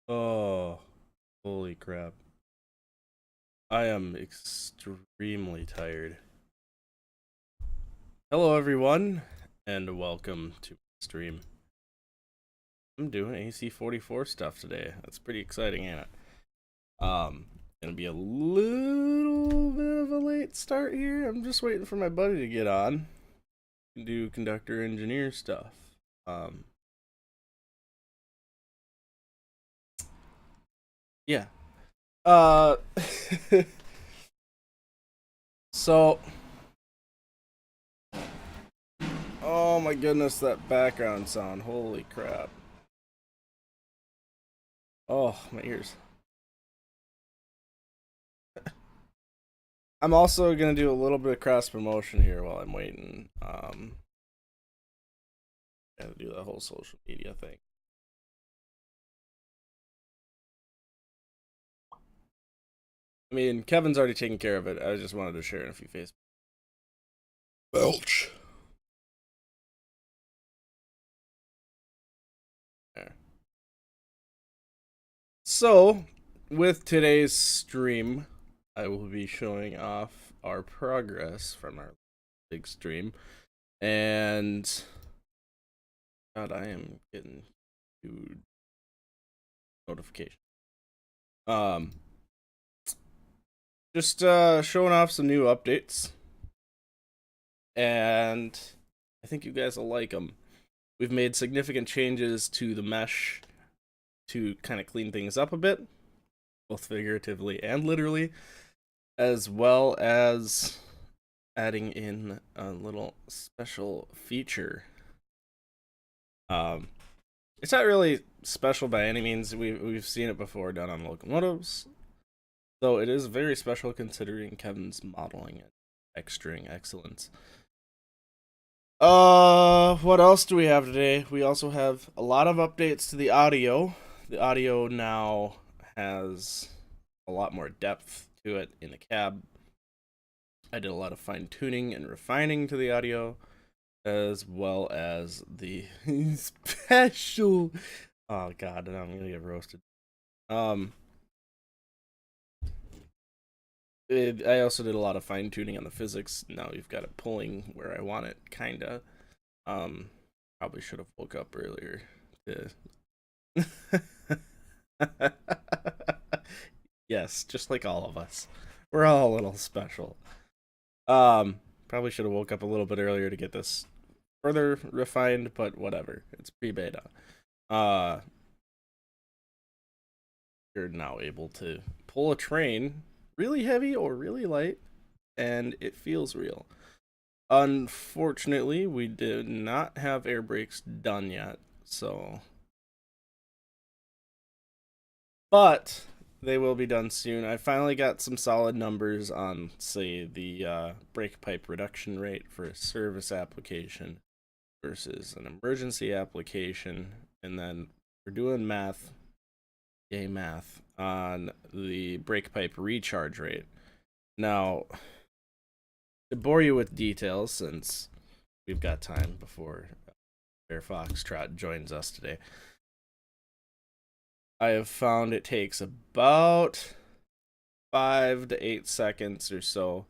Oh, holy crap. I am extremely tired. Hello, everyone, and welcome to my stream. I'm doing AC44 stuff today. That's pretty exciting, ain't it? Gonna be a little bit of a late start here. I'm just waiting for my buddy to get on and do conductor engineer stuff. Um, yeah. Uh, so, oh my goodness, that background sound. Holy crap. Oh, my ears. I'm also gonna do a little bit of cross promotion here while I'm waiting. Gotta do the whole social media thing. I mean, Kevin's already taken care of it. I just wanted to share in a few Facebook. Belch. There. So, with today's stream, I will be showing off our progress from our big stream, and God, I am getting huge notification. Um, just showing off some new updates, and I think you guys will like them. We've made significant changes to the mesh to kind of clean things up a bit, both figuratively and literally, as well as adding in a little special feature. Um, it's not really special by any means. We've seen it before done on locomotives, though it is very special considering Kevin's modeling and texturing excellence. What else do we have today? We also have a lot of updates to the audio. The audio now has a lot more depth to it in the cab. I did a lot of fine tuning and refining to the audio, as well as the special. Oh god, I'm gonna get roasted. I also did a lot of fine tuning on the physics. Now we've got it pulling where I want it, kinda. Um, Probably should have woke up earlier to. Yes, just like all of us. We're all a little special. Probably should have woke up a little bit earlier to get this further refined, but whatever. It's pre-beta. Uh, you're now able to pull a train really heavy or really light, and it feels real. Unfortunately, we did not have air brakes done yet, so. But they will be done soon. I finally got some solid numbers on, say, the brake pipe reduction rate for a service application versus an emergency application, and then we're doing math, yay math, on the brake pipe recharge rate. Now, to bore you with details, since we've got time before Bear Foxtrot joins us today, I have found it takes about 5 to 8 seconds or so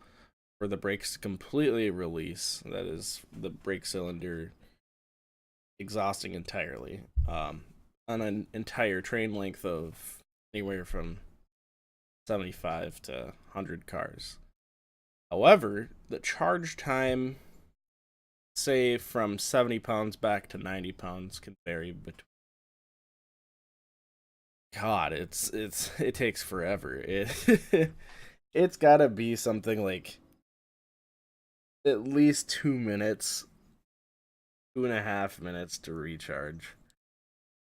for the brakes to completely release. That is the brake cylinder exhausting entirely, on an entire train length of anywhere from 75 to 100 cars. However, the charge time, say from 70 pounds back to 90 pounds, can vary between. God, it takes forever. It's gotta be something like at least 2 minutes, 2.5 minutes to recharge.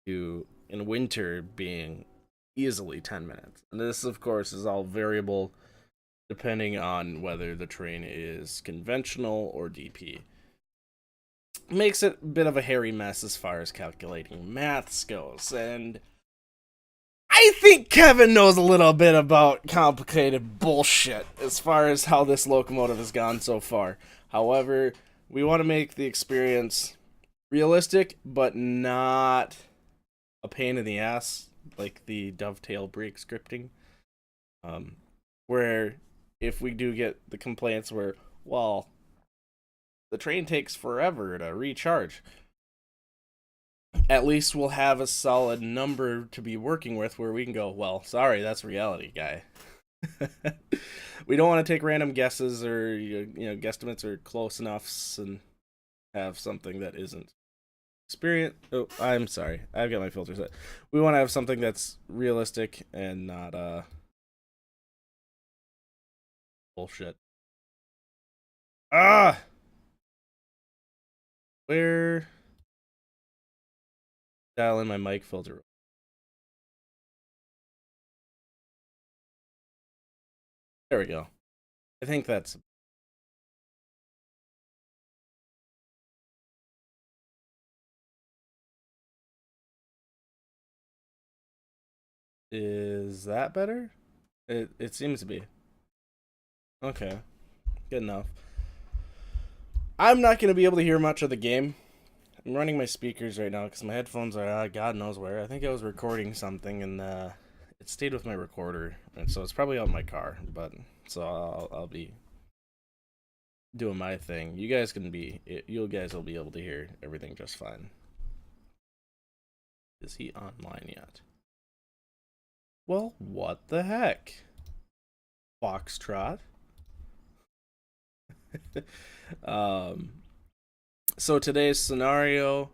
To in winter being easily 10 minutes. And this, of course, is all variable depending on whether the train is conventional or DP. Makes it a bit of a hairy mess as far as calculating maths goes, and I think Kevin knows a little bit about complicated bullshit as far as how this locomotive has gone so far. However, we want to make the experience realistic, but not a pain in the ass like the dovetail break scripting, where if we do get the complaints where, well, the train takes forever to recharge, at least we'll have a solid number to be working with where we can go, well, sorry, that's reality, guy. We don't want to take random guesses or guesstimates or close enoughs and have something that isn't experience. Oh, I'm sorry, I've got my filter set. We want to have something that's realistic and not bullshit. Ah, where dial in my mic filter. There we go. I think that's. Is that better? It seems to be. Okay, good enough. I'm not going to be able to hear much of the game. I'm running my speakers right now because my headphones are God knows where. I think I was recording something and it stayed with my recorder, and so it's probably out in my car. But so I'll be doing my thing. You guys will be able to hear everything just fine. Is he online yet? Well, what the heck? Foxtrot. So today's scenario,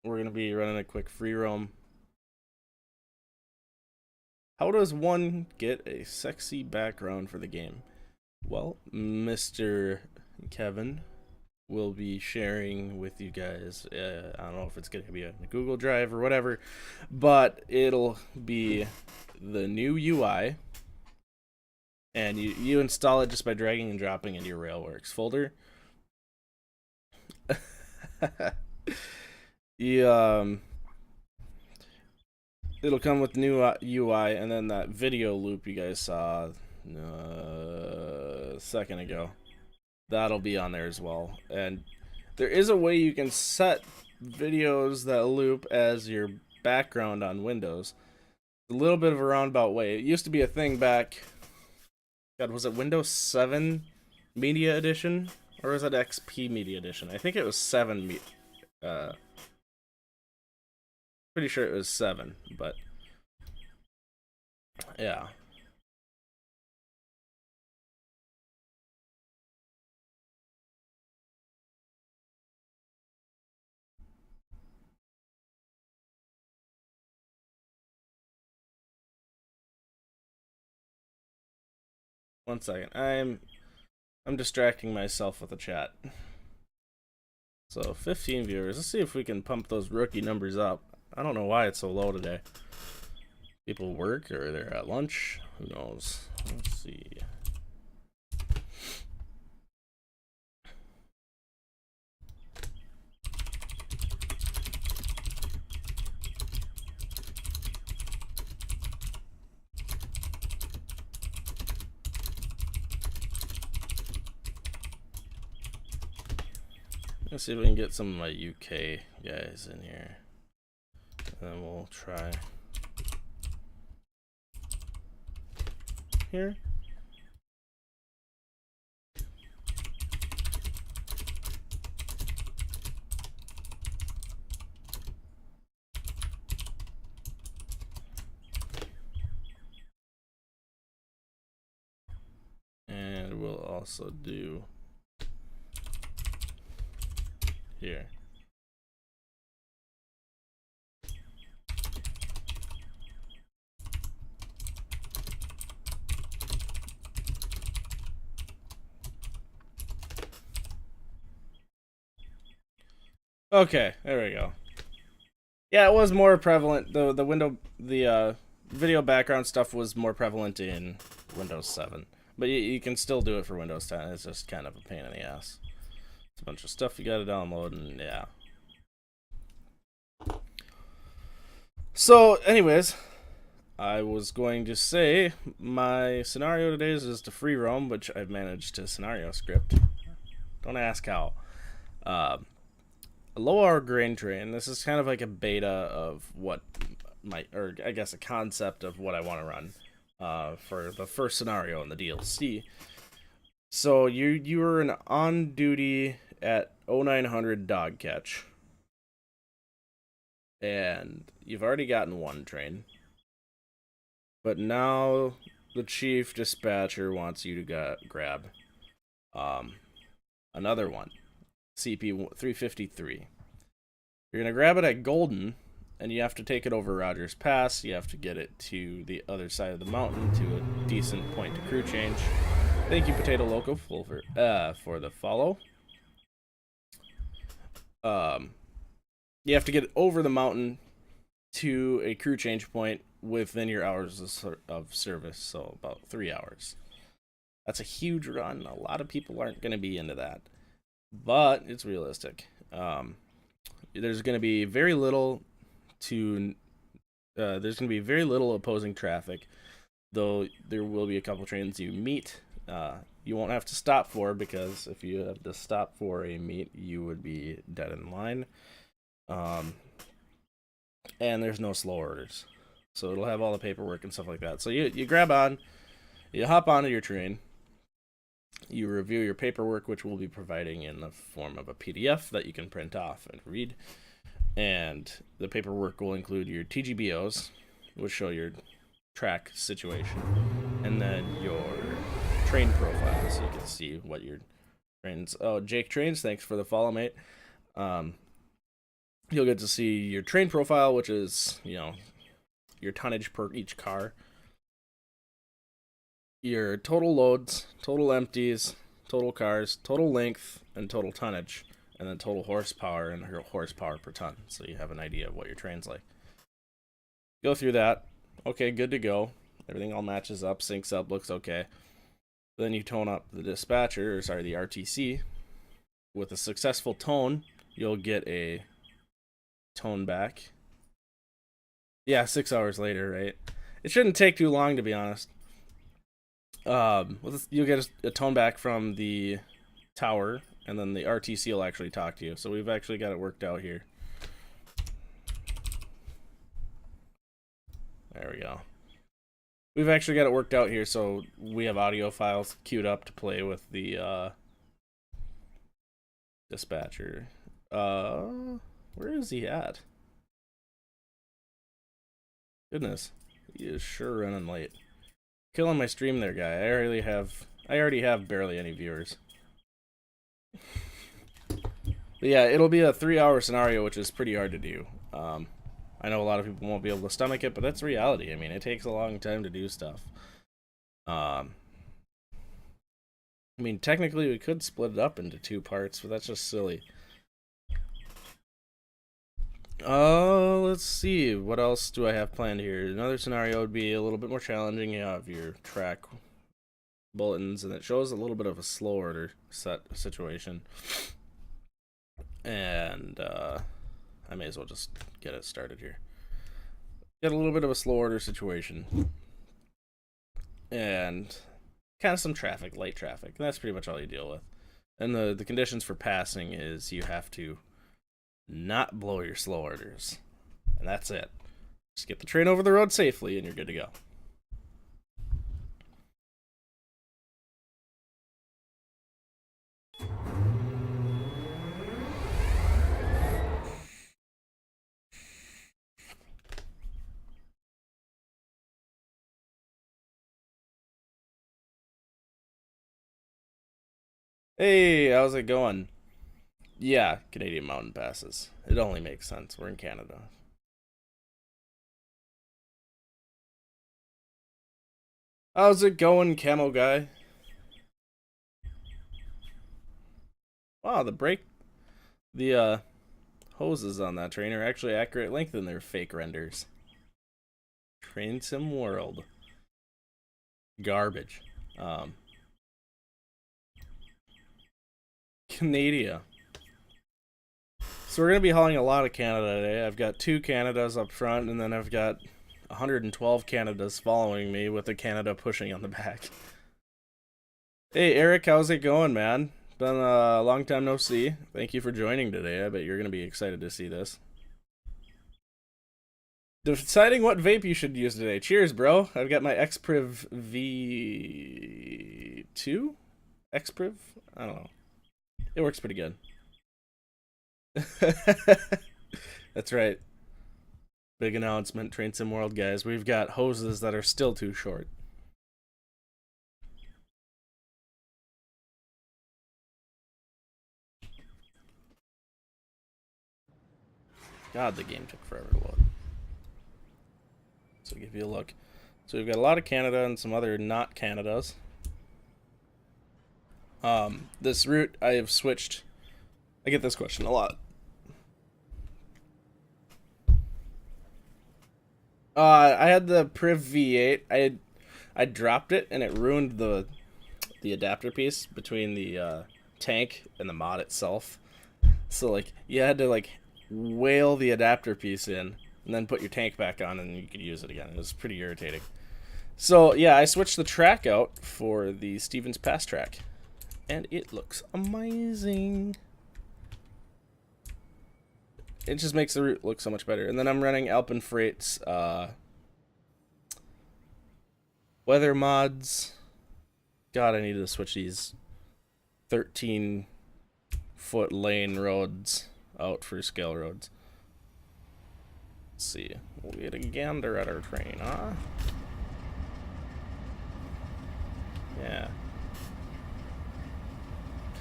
we're going to be running a quick free roam. How does one get a sexy background for the game? Well, Mr. Kevin will be sharing with you guys. I don't know if it's going to be a Google Drive or whatever, but it'll be the new UI. And you install it just by dragging and dropping into your Railworks folder. It'll come with new UI, and then that video loop you guys saw a second ago, that'll be on there as well. And there is a way you can set videos that loop as your background on Windows. A little bit of a roundabout way. It used to be a thing back. God, was it Windows 7 Media Edition? Or was it XP Media Edition? I think it was 7. Pretty sure it was 7, but yeah. One second. I'm distracting myself with the chat. So 15 viewers. Let's see if we can pump those rookie numbers up. I don't know why it's so low today. People work or they're at lunch. Who knows? Let's see. Let's see if we can get some of my UK guys in here. And then we'll try here. And we'll also do here. Okay, there we go. Yeah, it was more prevalent. The video background stuff was more prevalent in Windows 7, but you can still do it for Windows 10. It's just kind of a pain in the ass. It's a bunch of stuff you gotta download, and yeah. So, anyways, I was going to say my scenario today is just a free roam, which I've managed to scenario script. Don't ask how. A low-hour grain train. This is kind of like a beta of what or I guess a concept of what I want to run for the first scenario in the DLC. So you were an on duty at 0900 dog catch, and you've already gotten one train, but now the chief dispatcher wants you to grab another one, CP353. You're gonna grab it at Golden, and you have to take it over Rogers Pass. You have to get it to the other side of the mountain to a decent point to crew change. Thank you, Potato Loco, for the follow. You have to get over the mountain to a crew change point within your hours of service, so about 3 hours. That's a huge run. A lot of people aren't going to be into that, but it's realistic. There's going to be very little opposing traffic, though there will be a couple trains you meet. You won't have to stop for, because if you have to stop for a meet, you would be dead in line. And there's no slow orders, so it'll have all the paperwork and stuff like that. So you grab on, you hop onto your train, you review your paperwork, which we'll be providing in the form of a PDF that you can print off and read. And the paperwork will include your TGBOs, which show your track situation, and then your train profile, so you can see what your trains. Oh, Jake Trains, thanks for the follow, mate. You'll get to see your train profile, which is, your tonnage per each car, your total loads, total empties, total cars, total length, and total tonnage, and then total horsepower and horsepower per ton, so you have an idea of what your train's like. Go through that. Okay, good to go. Everything all matches up, syncs up, looks okay. Then you tone up the dispatcher, the RTC. With a successful tone, you'll get a tone back. Yeah, 6 hours later, right? It shouldn't take too long, to be honest. You'll get a tone back from the tower, and then the RTC will actually talk to you. So we've actually got it worked out here. There we go. We've actually got it worked out here, so we have audio files queued up to play with the dispatcher. Where is he at? Goodness, he is sure running late. Killing my stream there, guy. I already have barely any viewers. But yeah, it'll be a 3-hour scenario, which is pretty hard to do. I know a lot of people won't be able to stomach it, but that's reality. I mean, it takes a long time to do stuff. I mean, technically we could split it up into 2 parts, but that's just silly. Let's see. What else do I have planned here? Another scenario would be a little bit more challenging. You have your track bulletins, and it shows a little bit of a slow order set situation. And I may as well just get it started here. Get a little bit of a slow order situation. And kind of some traffic, light traffic. And that's pretty much all you deal with. And the conditions for passing is you have to not blow your slow orders. And that's it. Just get the train over the road safely and you're good to go. Hey, how's it going? Yeah, Canadian mountain passes. It only makes sense. We're in Canada. How's it going, camo guy? Wow, the hoses on that train are actually accurate length in their fake renders. Train Sim World. Garbage. Canada. So we're going to be hauling a lot of Canada today. I've got 2 Canadas up front, and then I've got 112 Canadas following me with a Canada pushing on the back. Hey, Eric, how's it going, man? Been a long time no see. Thank you for joining today. I bet you're going to be excited to see this. Deciding what vape you should use today. Cheers, bro. I've got my Xpriv V2? Xpriv? I don't know. It works pretty good. That's right. Big announcement, Train Sim World, guys. We've got hoses that are still too short. God, the game took forever to load. So I'll give you a look. So we've got a lot of Canada and some other not Canadas. This route I have switched. I get this question a lot. I had the Priv V8. I dropped it and it ruined the adapter piece between the tank and the mod itself. So like you had to like whale the adapter piece in and then put your tank back on and you could use it again. It was pretty irritating. So yeah, I switched the track out for the Stevens Pass track, and it looks amazing. It just makes the route look so much better. And then I'm running Alpenfreight's weather mods. God, I need to switch these 13-foot lane roads out for scale roads. Let's see. We'll get a gander at our train, huh? Yeah.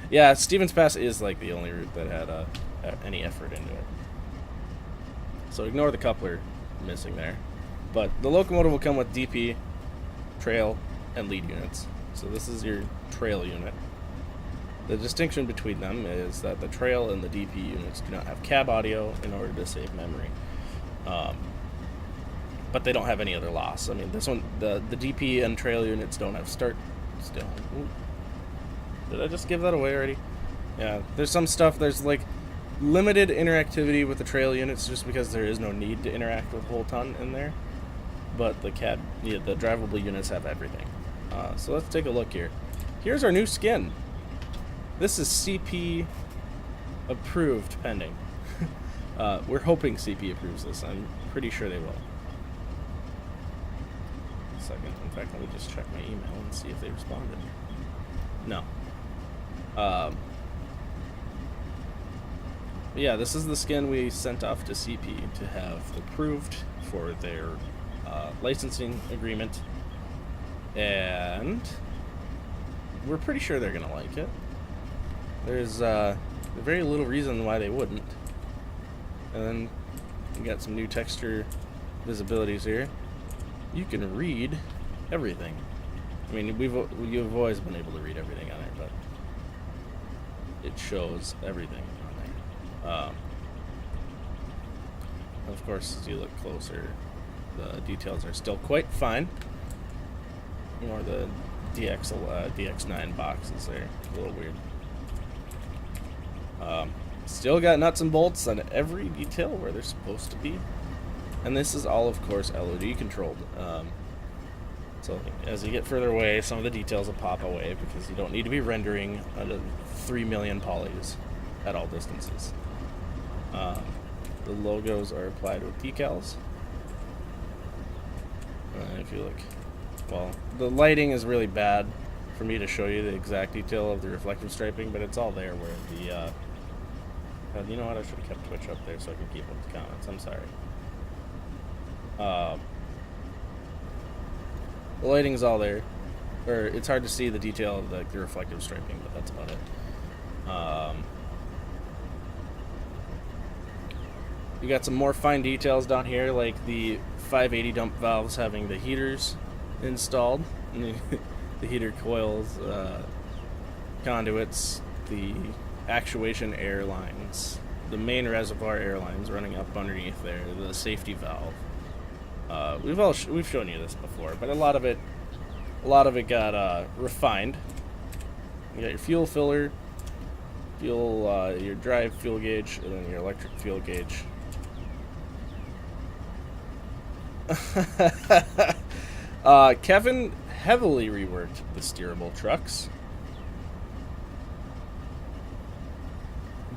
Yeah, Stevens Pass is like the only route that had any effort into it. So ignore the coupler missing there. But the locomotive will come with DP, trail, and lead units. So this is your trail unit. The distinction between them is that the trail and the DP units do not have cab audio in order to save memory. But they don't have any other loss. I mean, this one, the DP and trail units don't have start still. Ooh. Did I just give that away already? Yeah, there's some stuff, there's like limited interactivity with the trail units just because there is no need to interact with a whole ton in there. But the the drivable units have everything. So let's take a look here. Here's our new skin. This is CP approved pending. We're hoping CP approves this. I'm pretty sure they will. A second. In fact, let me just check my email and see if they responded. No. Yeah, this is the skin we sent off to CP to have approved for their licensing agreement, and we're pretty sure they're gonna like it. There's very little reason why they wouldn't. And then we got some new texture visibilities here. You can read everything. I mean, you've always been able to read everything on there, but it shows everything on there. Of course, as you look closer, the details are still quite fine. Or the DX9 boxes there, a little weird. Still got nuts and bolts on every detail where they're supposed to be. And this is all, of course, LOD controlled. So as you get further away, some of the details will pop away because you don't need to be rendering under 3 million polys at all distances. The logos are applied with decals. If you look, well, the lighting is really bad for me to show you the exact detail of the reflective striping, but it's all there where the, you know what, I should have kept Twitch up there so I could keep up with the comments, I'm sorry. The lighting's all there, or it's hard to see the detail of the reflective striping, but that's about it. You got some more fine details down here, like the 580 dump valves having the heaters installed, and the heater coils, conduits, the actuation air lines, the main reservoir air lines running up underneath there, the safety valve. We've shown you this before, but a lot of it got refined. You got your fuel filler, your drive fuel gauge, and then your electric fuel gauge. Kevin heavily reworked the steerable trucks.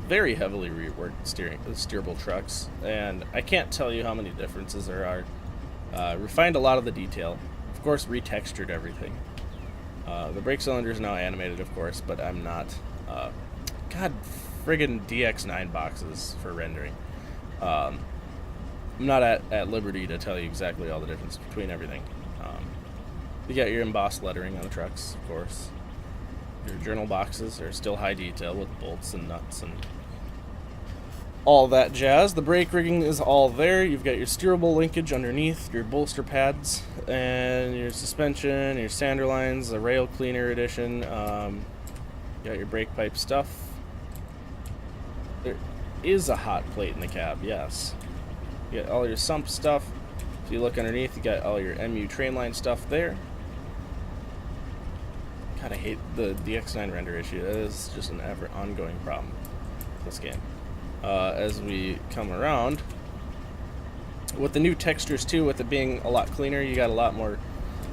very heavily reworked steerable trucks, and I can't tell you how many differences there are. Refined a lot of the detail. Of course, retextured everything. The brake cylinder is now animated, of course, but I'm not. God, friggin' DX9 boxes for rendering. I'm not at liberty to tell you exactly all the difference between everything. You got your embossed lettering on the trucks, of course. Your journal boxes are still high detail with bolts and nuts and all that jazz. The brake rigging is all there. You've got your steerable linkage underneath, your bolster pads, and your suspension, your sander lines, the rail cleaner edition. You got your brake pipe stuff. There is a hot plate in the cab, yes. You got all your sump stuff. If you look underneath, you got all your MU trainline stuff there. God, I hate the DX9 render issue. That is just an ever ongoing problem with this game. As we come around, with the new textures too, with it being a lot cleaner, you got a lot more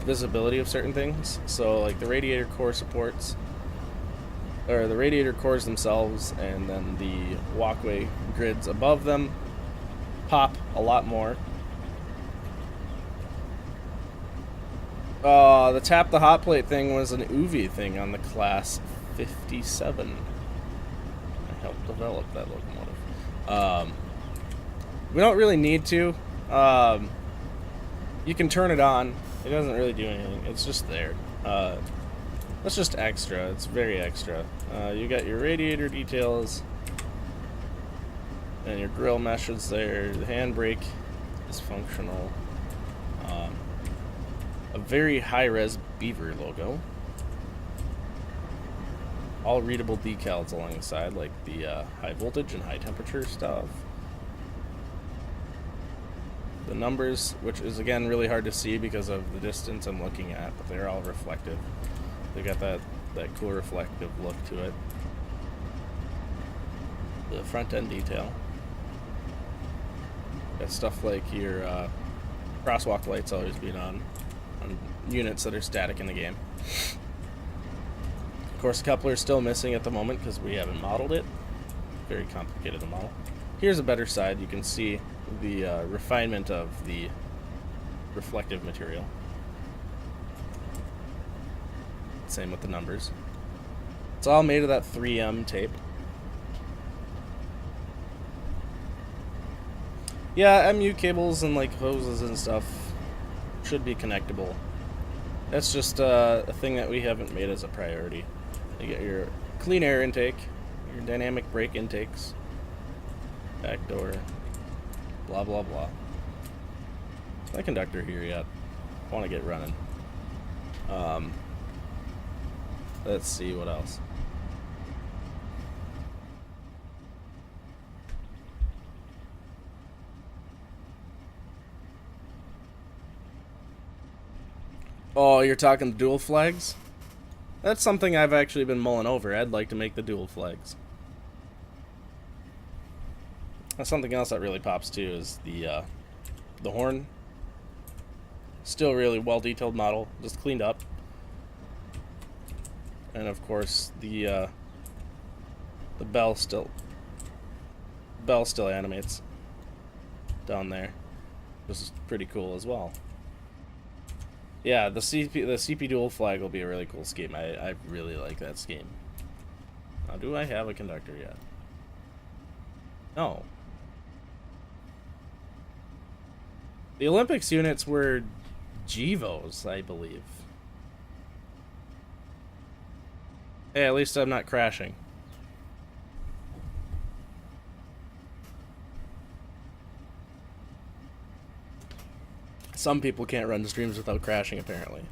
visibility of certain things. So like the radiator core supports, or the radiator cores themselves, and then the walkway grids above them pop a lot more. The tap the hot plate thing was an UV thing on the Class 57. I helped develop that locomotive. We don't really need to. You can turn it on. It doesn't really do anything. It's just there. That's just extra. It's very extra. You got your radiator details. And your grill meshes there. The handbrake is functional. A very high-res Beaver logo. All readable decals along the side, like the high voltage and high temperature stuff. The numbers, which is again really hard to see because of the distance I'm looking at, but they're all reflective. They got that cool reflective look to it. The front end detail. Got stuff like your crosswalk lights always being on units that are static in the game. Of course, the coupler is still missing at the moment because we haven't modeled it. Very complicated to model. Here's a better side. You can see the refinement of the reflective material. Same with the numbers. It's all made of that 3M tape. Yeah, MU cables and like hoses and stuff should be connectable. That's just a thing that we haven't made as a priority. You get your clean air intake, your dynamic brake intakes, back door, blah blah blah. No conductor here yet. I want to get running. Let's see what else. Oh, you're talking dual flags? That's something I've actually been mulling over. I'd like to make the dual flags. That's something else that really pops too is the horn. Still really well detailed model, just cleaned up. And of course the bell still animates down there. This is pretty cool as well. Yeah, the CP dual flag will be a really cool scheme. I really like that scheme. Now, do I have a conductor yet? No. The Olympics units were GEVOs, I believe. Hey, at least I'm not crashing. Some people can't run streams without crashing, apparently.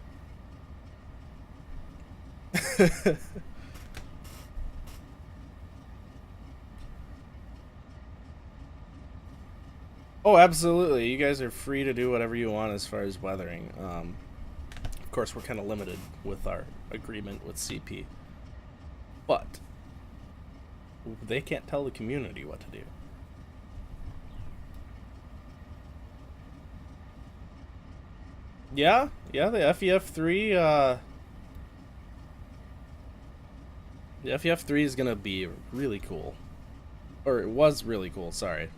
Oh, absolutely. You guys are free to do whatever you want as far as weathering. Of course, we're kind of limited with our agreement with CP. But they can't tell the community what to do. Yeah, the FEF3, the FEF3 is gonna be really cool. Or it was really cool, sorry.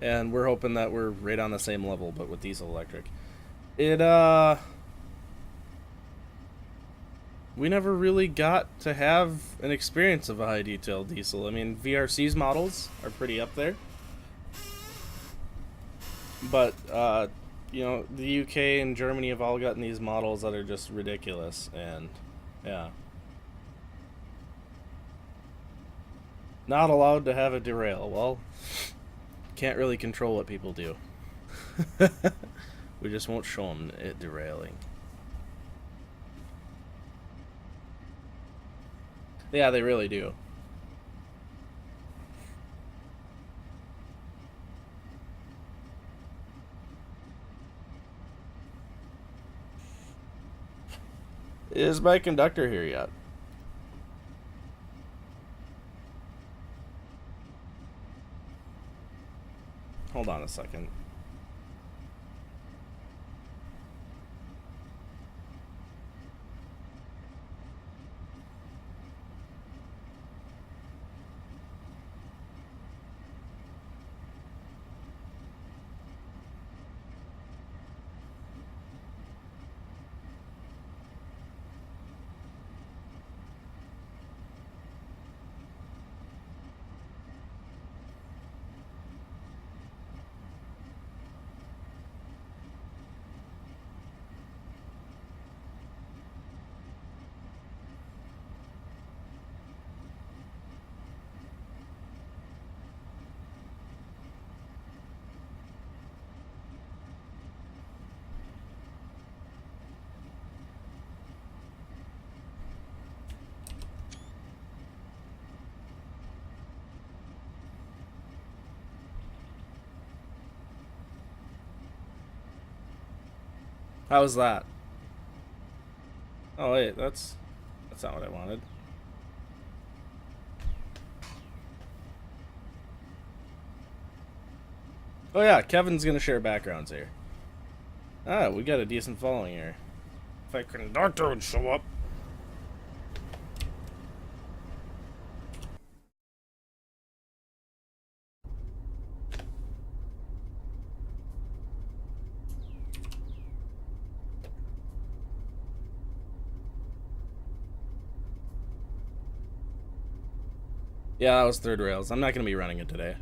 And we're hoping that we're right on the same level, but with diesel electric. It, we never really got to have an experience of a high detail diesel. I mean, VRC's models are pretty up there. But, you know, the UK and Germany have all gotten these models that are just ridiculous, and, yeah. Not allowed to have a derail. Well, can't really control what people do. We just won't show them it derailing. Yeah, they really do. Is my conductor here yet? Hold on a second. How was that? Oh wait, that's not what I wanted. Oh yeah, Kevin's gonna share backgrounds here. Ah, we got a decent following here. If I conductor would show up. Yeah, that was third rails. I'm not gonna be running it today.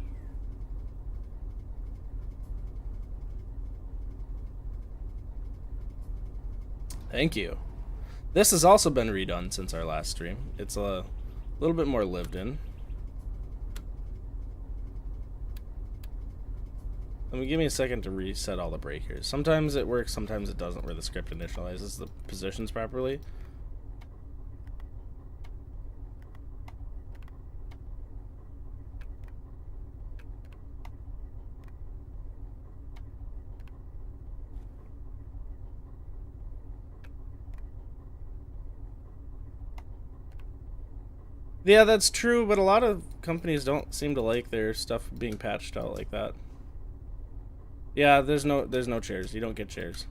Thank you. This has also been redone since our last stream. It's a little bit more lived in. Give me a second to reset all the breakers. Sometimes it works, sometimes it doesn't, where the script initializes the positions properly. Yeah, that's true, but a lot of companies don't seem to like their stuff being patched out like that. Yeah, there's no chairs. You don't get chairs.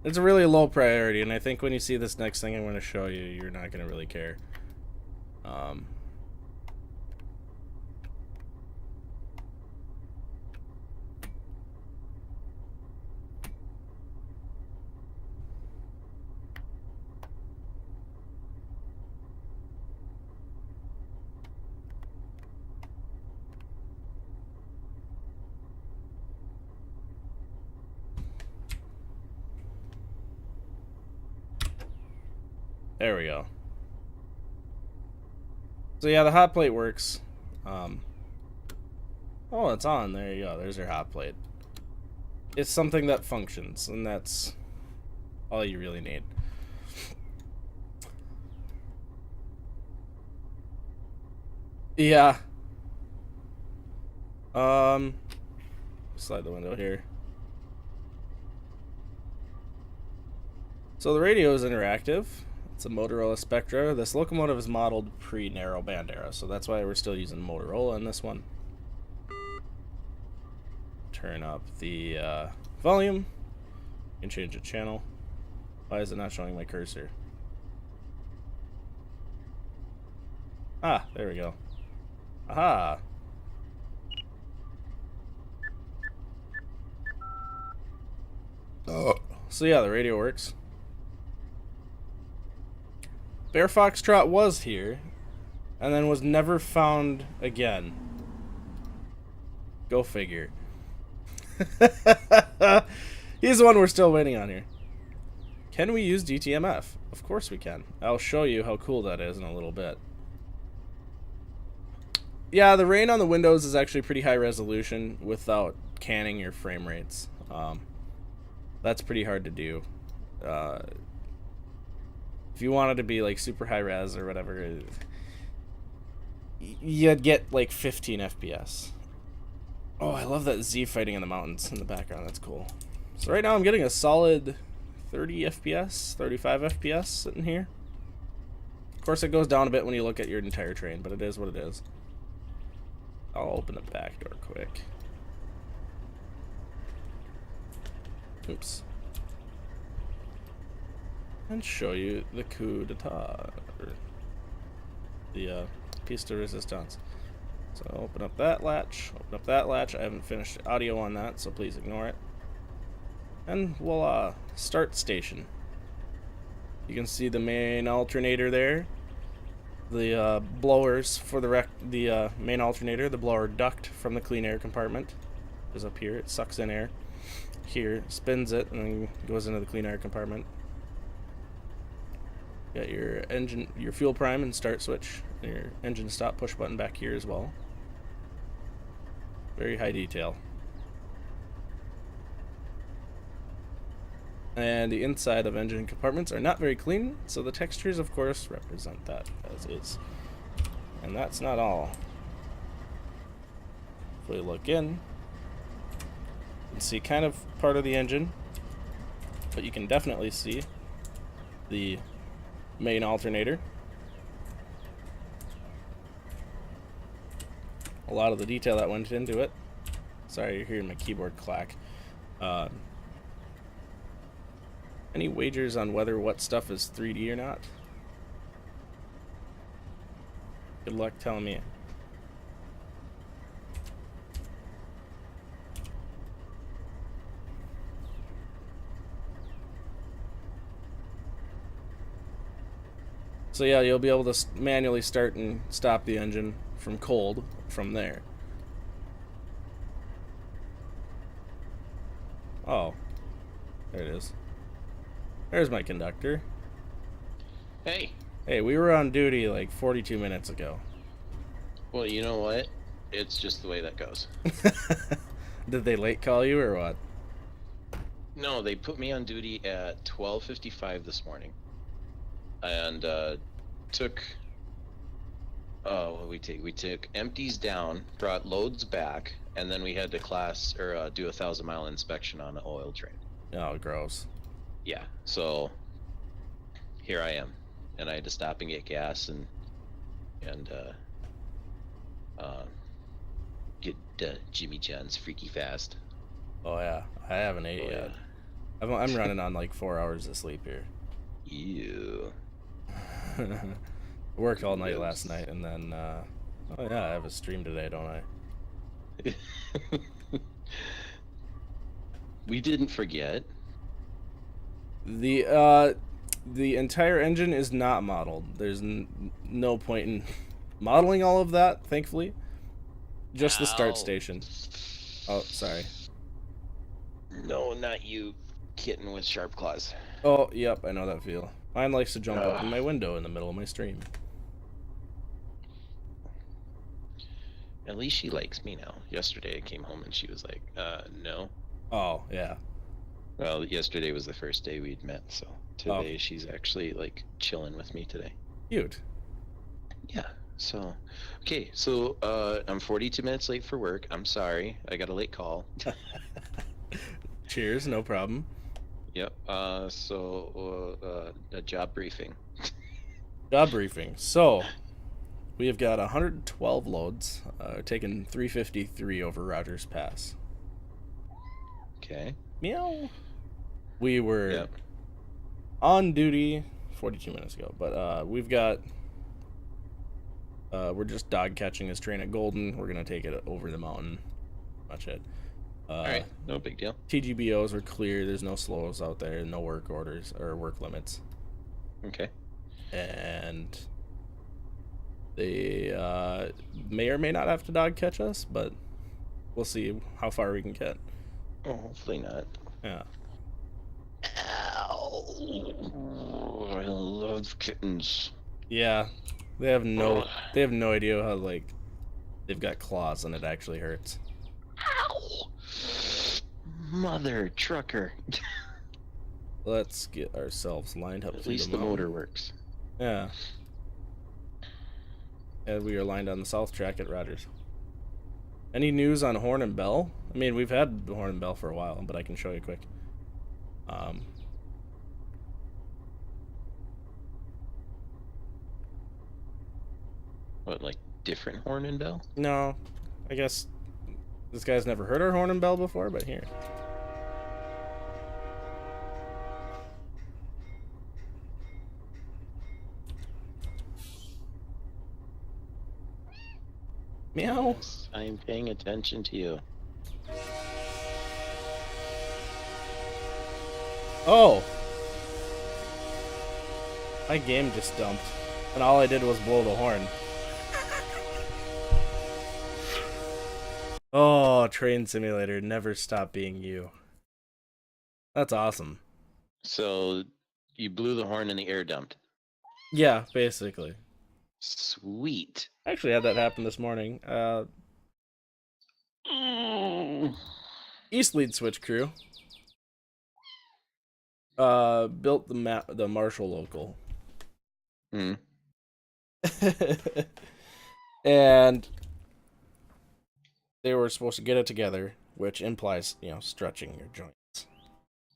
It's a really low priority, and I think when you see this next thing I'm going to show you, you're not going to really care. There we go. So yeah, the hot plate works. Oh, it's on. There you go. There's your hot plate. It's something that functions, and that's all you really need. Yeah. Slide the window here. So the radio is interactive. It's a Motorola Spectra. This Locomotive is modeled pre-narrowband era, so that's why we're still using Motorola in this one. Turn up the volume. You can change the channel. Why is it not showing my cursor? Ah, there we go. Aha. Oh. So yeah, the radio works. Bear Foxtrot was here, and then was never found again. Go figure. He's the one we're still waiting on here. Can we use DTMF? Of course we can. I'll show you how cool that is in a little bit. Yeah, the rain on the windows is actually pretty high resolution without canning your frame rates. That's pretty hard to do. If you wanted to be like super high res or whatever, you'd get like 15 FPS. Oh, I love that Z fighting in the mountains in the background. That's cool. So right now I'm getting a solid 30 FPS, 35 FPS sitting here. Of course, it goes down a bit when you look at your entire train, but it is what it is. I'll open the back door quick. Oops. And show you the coup d'etat, or the piece de resistance. So open up that latch, open up that latch. I haven't finished audio on that, so please ignore it. And we'll start station. You can see the main alternator there. The blowers for the main alternator, the blower duct from the clean air compartment is up here. It sucks in air. Here, spins it, and then goes into the clean air compartment. Got your engine, your fuel prime and start switch, and your engine stop push button back here as well. Very high detail. And the inside of engine compartments are not very clean, so the textures, of course, represent that as is. And that's not all. If we look in, you can see kind of part of the engine, but you can definitely see the main alternator. A lot of the detail that went into it. Sorry, you're hearing my keyboard clack. Any wagers on whether what stuff is 3D or not? Good luck telling me. So yeah, you'll be able to manually start and stop the engine from cold from there. Oh, there it is. There's my conductor. Hey. Hey, we were on duty like 42 minutes ago. Well, you know what? It's just the way that goes. Did they late call you or what? No, they put me on duty at 12:55 this morning. And took what we took empties down, brought loads back, and then we had to do a 1,000-mile inspection on an oil train. Oh, gross. Yeah, so here I am, and I had to stop and get gas and get Jimmy John's Freaky Fast. Oh yeah, I haven't ate yet. Yeah. I'm running on like 4 hours of sleep here. Ew. Worked all night last night, and then oh yeah, I have a stream today, don't I? We didn't forget. The entire engine is not modeled. There's no point in modeling all of that, thankfully. Just the start station. Oh, sorry. No, not you, kitten with sharp claws. Oh, yep, I know that feel. Mine likes to jump up in my window in the middle of my stream. At least she likes me now. Yesterday I came home and she was like, no. Oh, yeah. Well, yesterday was the first day we'd met, so today she's actually like chilling with me today. Cute. Yeah. So, okay. So I'm 42 minutes late for work. I'm sorry. I got a late call. Cheers. No problem. Yep. So a job briefing. Job briefing. So we have got 112 loads, taking 353 over Rogers Pass. Okay. Meow. We were on duty 42 minutes ago, but we've got We're just dog catching his train at Golden. We're gonna take it over the mountain. Much it. Alright, no big deal. TGBOs are clear. There's no slows out there. No work orders or work limits. Okay. And they may or may not have to dog catch us, but we'll see how far we can get. Oh, hopefully not. Yeah. Ow. I love kittens. Yeah. They have no idea how, like, they've got claws and it actually hurts. Ow! Mother trucker. Let's get ourselves lined up. At least the motor works. Yeah. And we are lined on the south track at Rogers. Any news on Horn and Bell? I mean, we've had the Horn and Bell for a while, but I can show you quick. What, like different Horn and Bell? No, I guess this guy's never heard our Horn and Bell before, but here. Meow. Yes, I am paying attention to you. Oh! My game just dumped, and all I did was blow the horn. Oh, Train Simulator, never stop being you. That's awesome. So, you blew the horn and the air dumped. Yeah, basically. Sweet. I actually had that happen this morning. East Lead Switch crew built the Marshall local. Hmm. And they were supposed to get it together, which implies, you know, stretching your joints.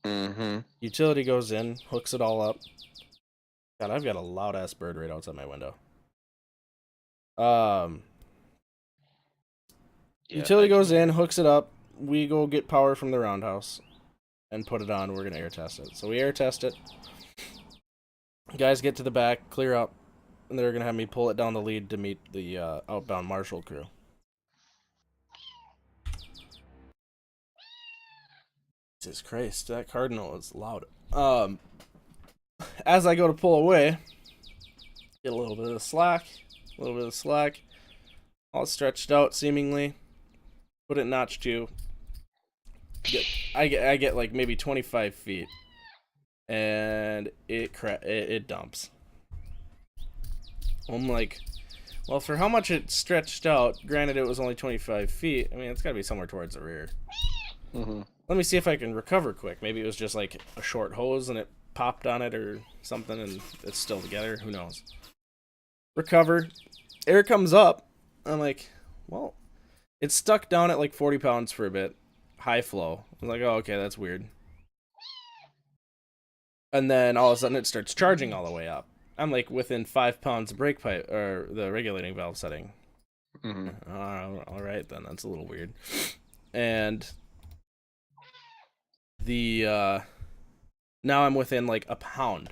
Mm-hmm. Utility goes in, hooks it all up. God, I've got a loud ass bird right outside my window. Yeah, Utility goes in, hooks it up. We go get power from the roundhouse and put it on. We're gonna air test it. So we air test it. Guys get to the back, clear up, and they're gonna have me pull it down the lead to meet the outbound Marshall crew. Jesus Christ, that Cardinal is loud. As I go to pull away, get a little bit of slack, all stretched out seemingly. Put it in notch 2. I get like maybe 25 feet, and it dumps. I'm like, well, for how much it stretched out, granted it was only 25 feet, I mean, it's gotta be somewhere towards the rear. Mm-hmm. Let me see if I can recover quick. Maybe it was just like a short hose and it popped on it or something and it's still together. Who knows? Recover. Air comes up. I'm like, well, it's stuck down at like 40 pounds for a bit. High flow. I'm like, oh, okay, that's weird. And then all of a sudden it starts charging all the way up. I'm like within 5 pounds of brake pipe or the regulating valve setting. Mm-hmm. All right, then that's a little weird. And the now I'm within like a pound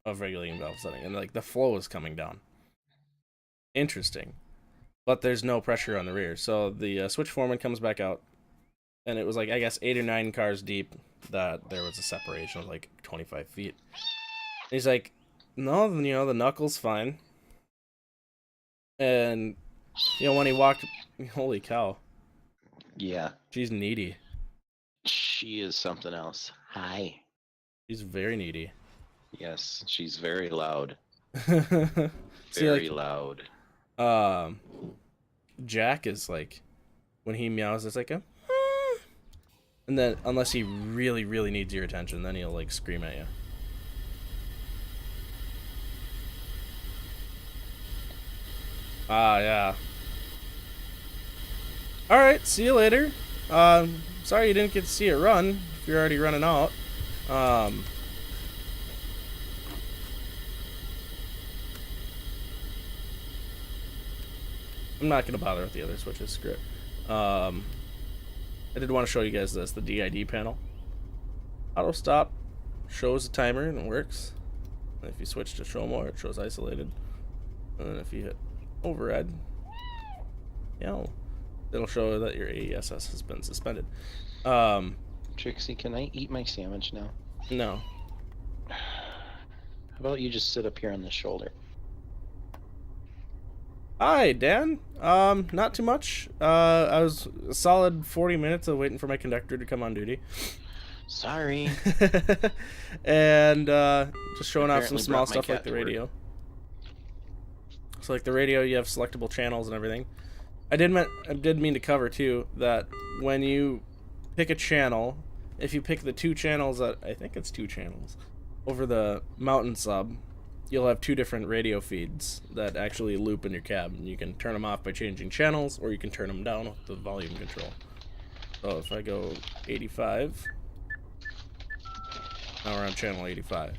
of regulating valve setting, and like the flow is coming down. Interesting, but there's no pressure on the rear. So the switch foreman comes back out, and it was like I guess 8 or 9 cars deep that there was a separation of like 25 feet. And he's like, no, you know, the knuckle's fine. And you know, when he walked, holy cow, Yeah. she's needy. She is something else. Hi. She's very needy. Yes, she's very loud. See, Very like, loud. Jack is like, when he meows, it's like a, and then unless he really, really needs your attention, then he'll like scream at you. Yeah. All right, see you later. Sorry you didn't get to see it run. If you're already running out. I'm not gonna bother with the other switches. Screw it. I did want to show you guys this, the DID panel. Auto stop shows the timer and it works. And if you switch to show more, it shows isolated. And then if you hit override. Yeah, it'll show that your AESS has been suspended. Trixie, can I eat my sandwich now? No. How about you just sit up here on the shoulder? Hi, Dan. Not too much. I was a solid 40 minutes of waiting for my conductor to come on duty. Sorry. And just showing off some Apparently small brought my stuff like cat the to work. radio. So like the radio, you have selectable channels and everything. I did mean to cover too that when you pick a channel, if you pick the two channels that I think it's two channels over the mountain sub, you'll have two different radio feeds that actually loop in your cab. And you can turn them off by changing channels, or you can turn them down with the volume control. So if I go 85, now we're on channel 85.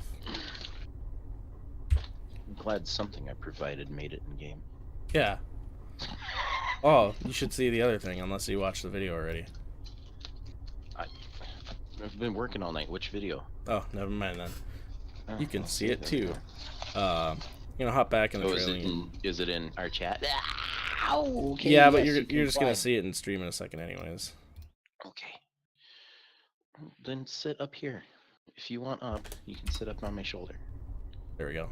I'm glad something I provided made it in game. Yeah. Oh, you should see the other thing, unless you watched the video already. I've been working all night. Which video? Oh, never mind then. You can I'll see it that too. now. Hop back in the Oh, trailing. is it in our chat? Ow, okay, Yeah, but yes, you're just gonna fly. see it in stream in a second, anyways. Okay. Then sit up here. If you want up, you can sit up on my shoulder. There we go.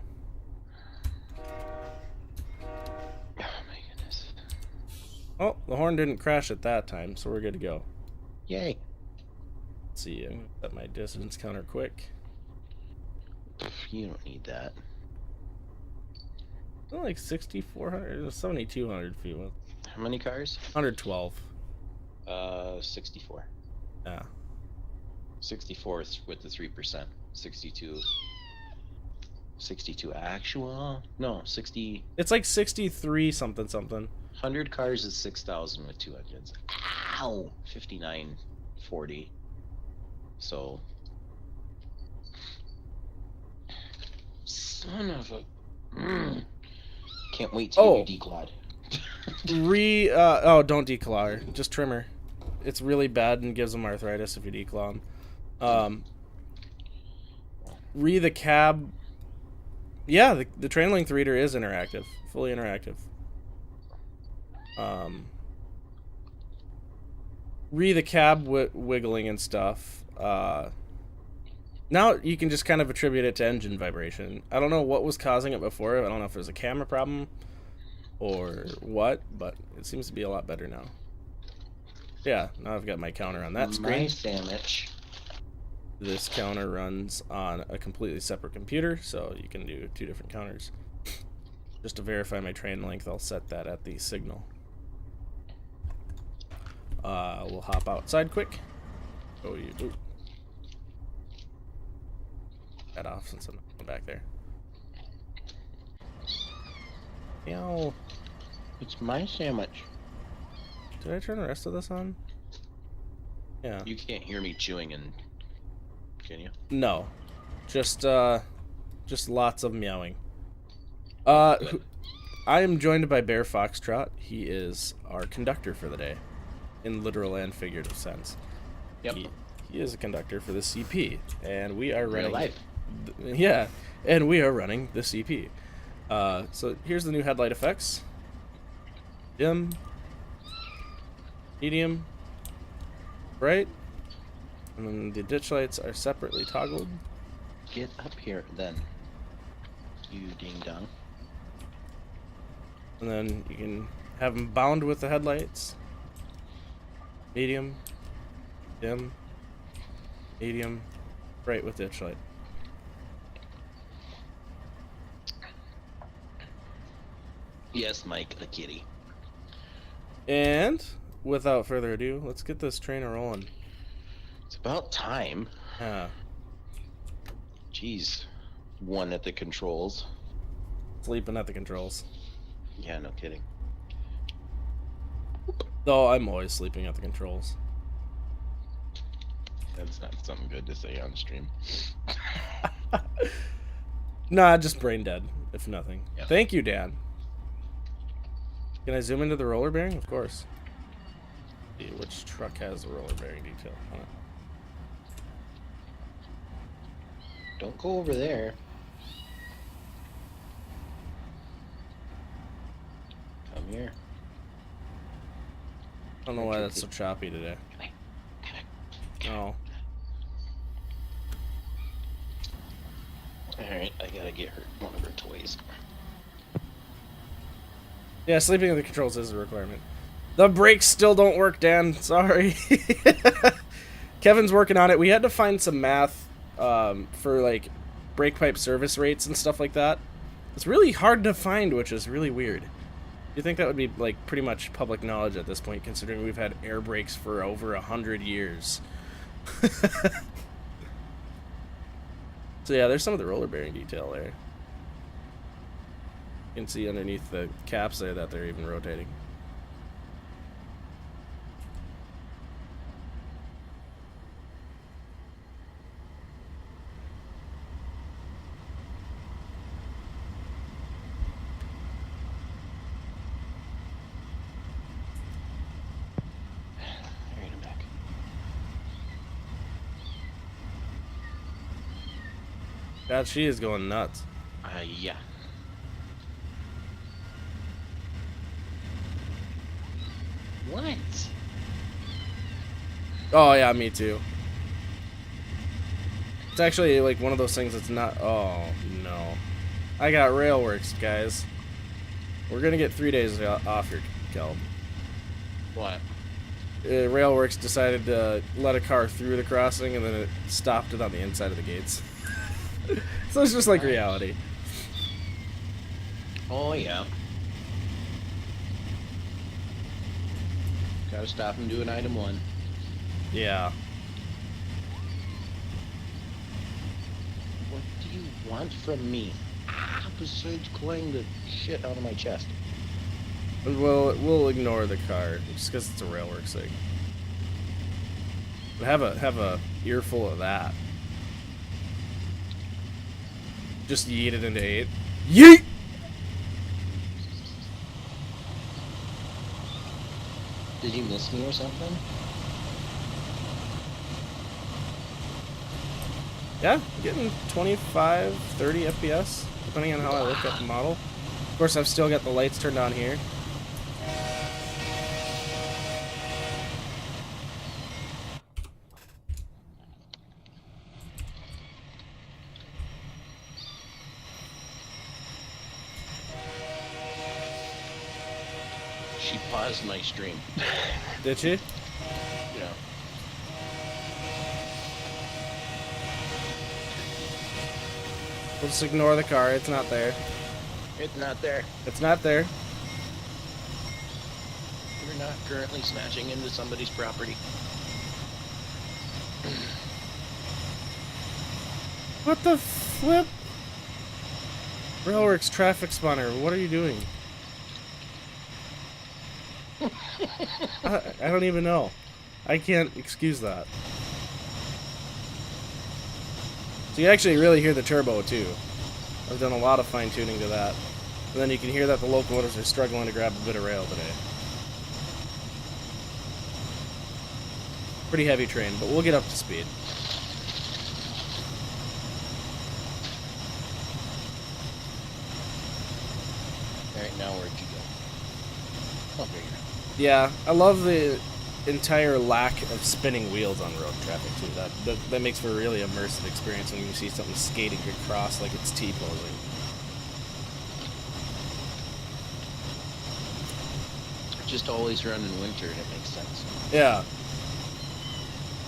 Oh my goodness. Oh, the horn didn't crash at that time, so we're good to go. Yay. Let's see, I'm gonna set my distance counter quick. You don't need that. Like 6,400, 7,200 feet. How many cars? 112. 64. Yeah. 64 with the 3%. 62. 62 actual? No, 60. It's like 63 something something. 100 cars is 6,000 with 200s. Ow! 5940. So. Son of a. Can't wait to get you declawed. Don't declaw. Just trimmer. It's really bad and gives them arthritis if you declaw them. The cab. Yeah, the train length reader is interactive, fully interactive. The cab wiggling and stuff. Now you can just kind of attribute it to engine vibration. I don't know what was causing it before. I don't know if it was a camera problem or what, but it seems to be a lot better now. Yeah, now I've got my counter on that screen. My sandwich. This counter runs on a completely separate computer, so you can do two different counters. Just to verify my train length, I'll set that at the signal. We'll hop outside quick. Ooh. That off since I'm not back there. Meow. It's my sandwich. Did I turn the rest of this on? Yeah. You can't hear me chewing, and can you? No. Just lots of meowing. I am joined by Bear Foxtrot. He is our conductor for the day, in literal and figurative sense. Yep. He is a conductor for the CP, and we are running. Real life. Yeah, and we are running the CP. So here's the new headlight effects. Dim, medium, bright, and then the ditch lights are separately toggled. Get up here, then. You ding dong. And then you can have them bound with the headlights. Medium, dim, medium, bright with ditch light. Yes, Mike, a kitty. And without further ado, let's get this trainer rolling. It's about time. Yeah. Jeez. One at the controls. Sleeping at the controls. Yeah, no kidding. Though I'm always sleeping at the controls. That's not something good to say on stream. Nah, just brain dead, if nothing. Yeah. Thank you, Dan. Can I zoom into the roller bearing? Of course. See which truck has the roller bearing detail on it. Don't go over there. Come here. I don't know why that's so choppy today. Oh. Alright, I gotta get her one of her toys. Yeah, sleeping in the controls is a requirement. The brakes still don't work, Dan. Sorry. Kevin's working on it. We had to find some math for, like, brake pipe service rates and stuff like that. It's really hard to find, which is really weird. You think that would be, like, pretty much public knowledge at this point, considering we've had air brakes for over 100 years. So yeah, there's some of the roller bearing detail there. You can see underneath the caps there that they're even rotating. Alright, I'm back. God, she is going nuts. Yeah. What? Oh yeah, me too. It's actually like one of those things that's not. Oh no, I got Railworks, guys. We're gonna get 3 days off your Kelb. What? Railworks decided to let a car through the crossing and then it stopped it on the inside of the gates. So it's just like reality. Oh, yeah. Gotta stop and do an item 1. Yeah. What do you want from me? Besides clawing the shit out of my chest. We'll ignore the car just because it's a Railworks thing. But have a earful of that. Just yeet it into 8. Yeet! Did you miss me or something? Yeah, getting 25, 30 FPS, depending on how I look at the model. Of course, I've still got the lights turned on here. She paused my stream. Did she? Yeah. We'll just ignore the car. It's not there. It's not there. It's not there. You're not currently smashing into somebody's property. What the flip? Railworks traffic spawner, what are you doing? I don't even know. I can't excuse that. So you actually really hear the turbo too. I've done a lot of fine tuning to that. And then you can hear that the locomotives are struggling to grab a bit of rail today. Pretty heavy train, but we'll get up to speed. Alright, now where'd you go? Oh, there you are. Yeah, I love the entire lack of spinning wheels on road traffic too. That makes for a really immersive experience when you see something skating across like it's T-posing. Just always run in winter and it makes sense. Yeah.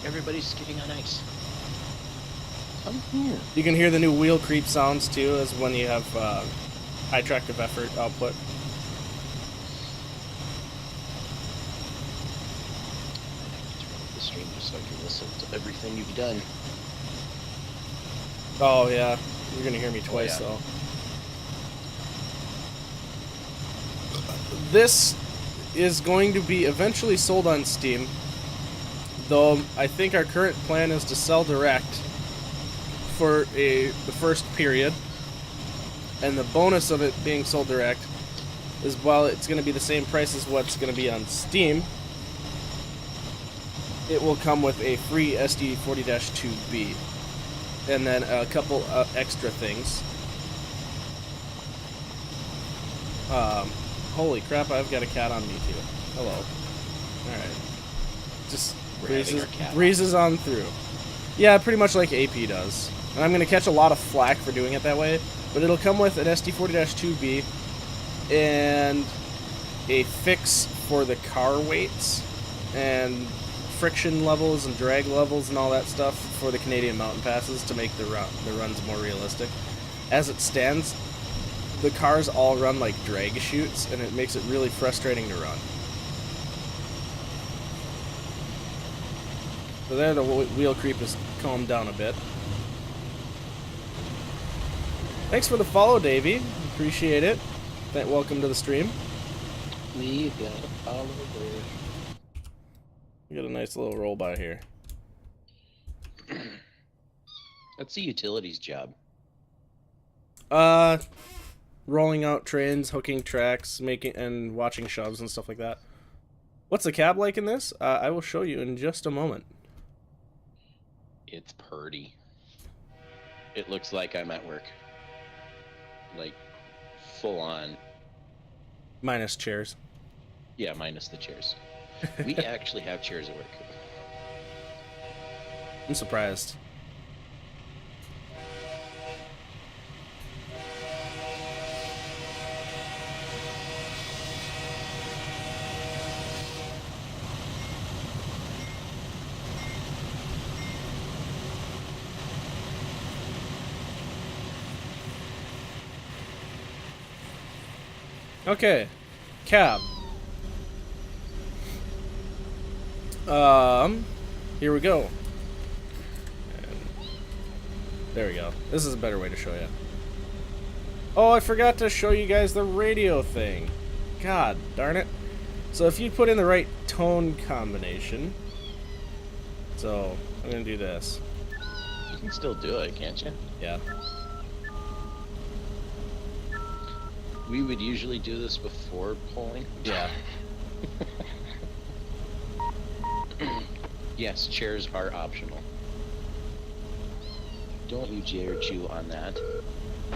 Everybody's skating on ice. I'm here. You can hear the new wheel creep sounds too, as when you have high tractive effort output. The stream just so I can listen to everything you've done. Oh yeah, you're gonna hear me twice though. This is going to be eventually sold on Steam, though I think our current plan is to sell direct for the first period, and the bonus of it being sold direct is while it's going to be the same price as what's going to be on Steam, it will come with a free SD40-2B and then a couple extra things. holy crap, I've got a cat on me too. Hello. Alright. Just breezes on through. Yeah, pretty much like AP does. And I'm going to catch a lot of flack for doing it that way, but it'll come with an SD40-2B and a fix for the car weights and friction levels and drag levels and all that stuff for the Canadian mountain passes to make the runs more realistic. As it stands, the cars all run like drag chutes, and it makes it really frustrating to run. So there, the wheel creep has calmed down a bit. Thanks for the follow, Davey. Appreciate it. Welcome to the stream. We got a follow there. We got a nice little roll by here. That's the utilities job. Rolling out trains, hooking tracks, making and watching shoves and stuff like that. What's the cab like in this? I will show you in just a moment. It's purty. It looks like I'm at work. Like, full on. Minus chairs. Yeah, minus the chairs. We actually have chairs at work. I'm surprised. Okay, cab. Here we go. And there we go. This is a better way to show you. Oh, I forgot to show you guys the radio thing. God darn it. So if you put in the right tone combination, so I'm gonna do this. You can still do it, can't you? Yeah. We would usually do this before polling. Yeah. Yes, chairs are optional. Don't you dare chew on that.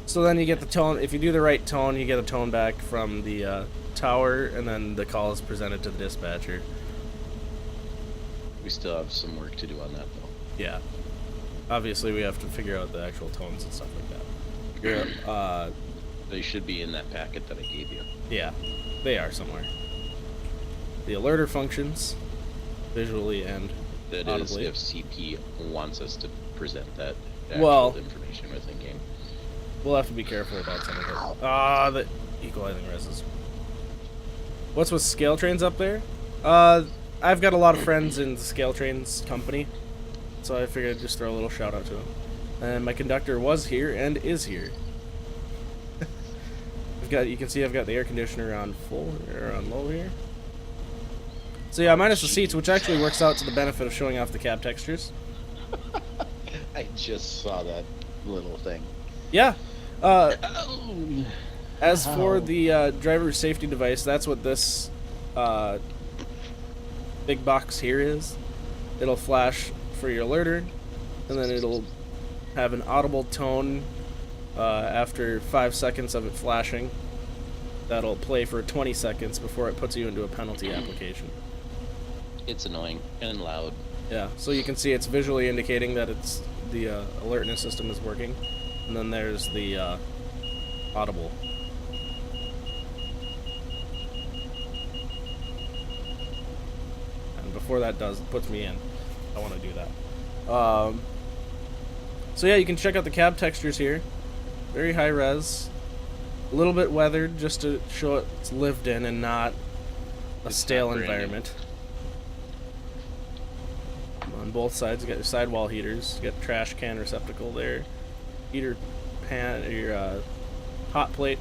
So then you get the tone. If you do the right tone, you get a tone back from the tower, and then the call is presented to the dispatcher. We still have some work to do on that, though. Yeah. Obviously, we have to figure out the actual tones and stuff like that. Here, They should be in that packet that I gave you. yeah, they are somewhere. The alerter functions, visually and That audibly. is if CP wants us to present that Well, information within game. we'll have to be careful about some of it. Ah, the equalizing reses. What's with scale trains up there? I've got a lot of friends in the scale trains company, so I figured I'd just throw a little shout out to them. And my conductor was here and is here. You can see I've got the air conditioner on full or on low here. So yeah, minus the seats, which actually works out to the benefit of showing off the cab textures. I just saw that little thing. Yeah. As for the driver safety device, that's what this big box here is. It'll flash for your alerter, and then it'll have an audible tone after 5 seconds of it flashing. That'll play for 20 seconds before it puts you into a penalty application. It's annoying and loud. Yeah, so you can see it's visually indicating that it's the alertness system is working, and then there's the audible. And before that puts me in, I want to do that. So yeah, you can check out the cab textures here. Very high res. A little bit weathered just to show it's lived in and not a stale environment. On both sides, you got your sidewall heaters. You got trash can receptacle there. Heater pan, your hot plate,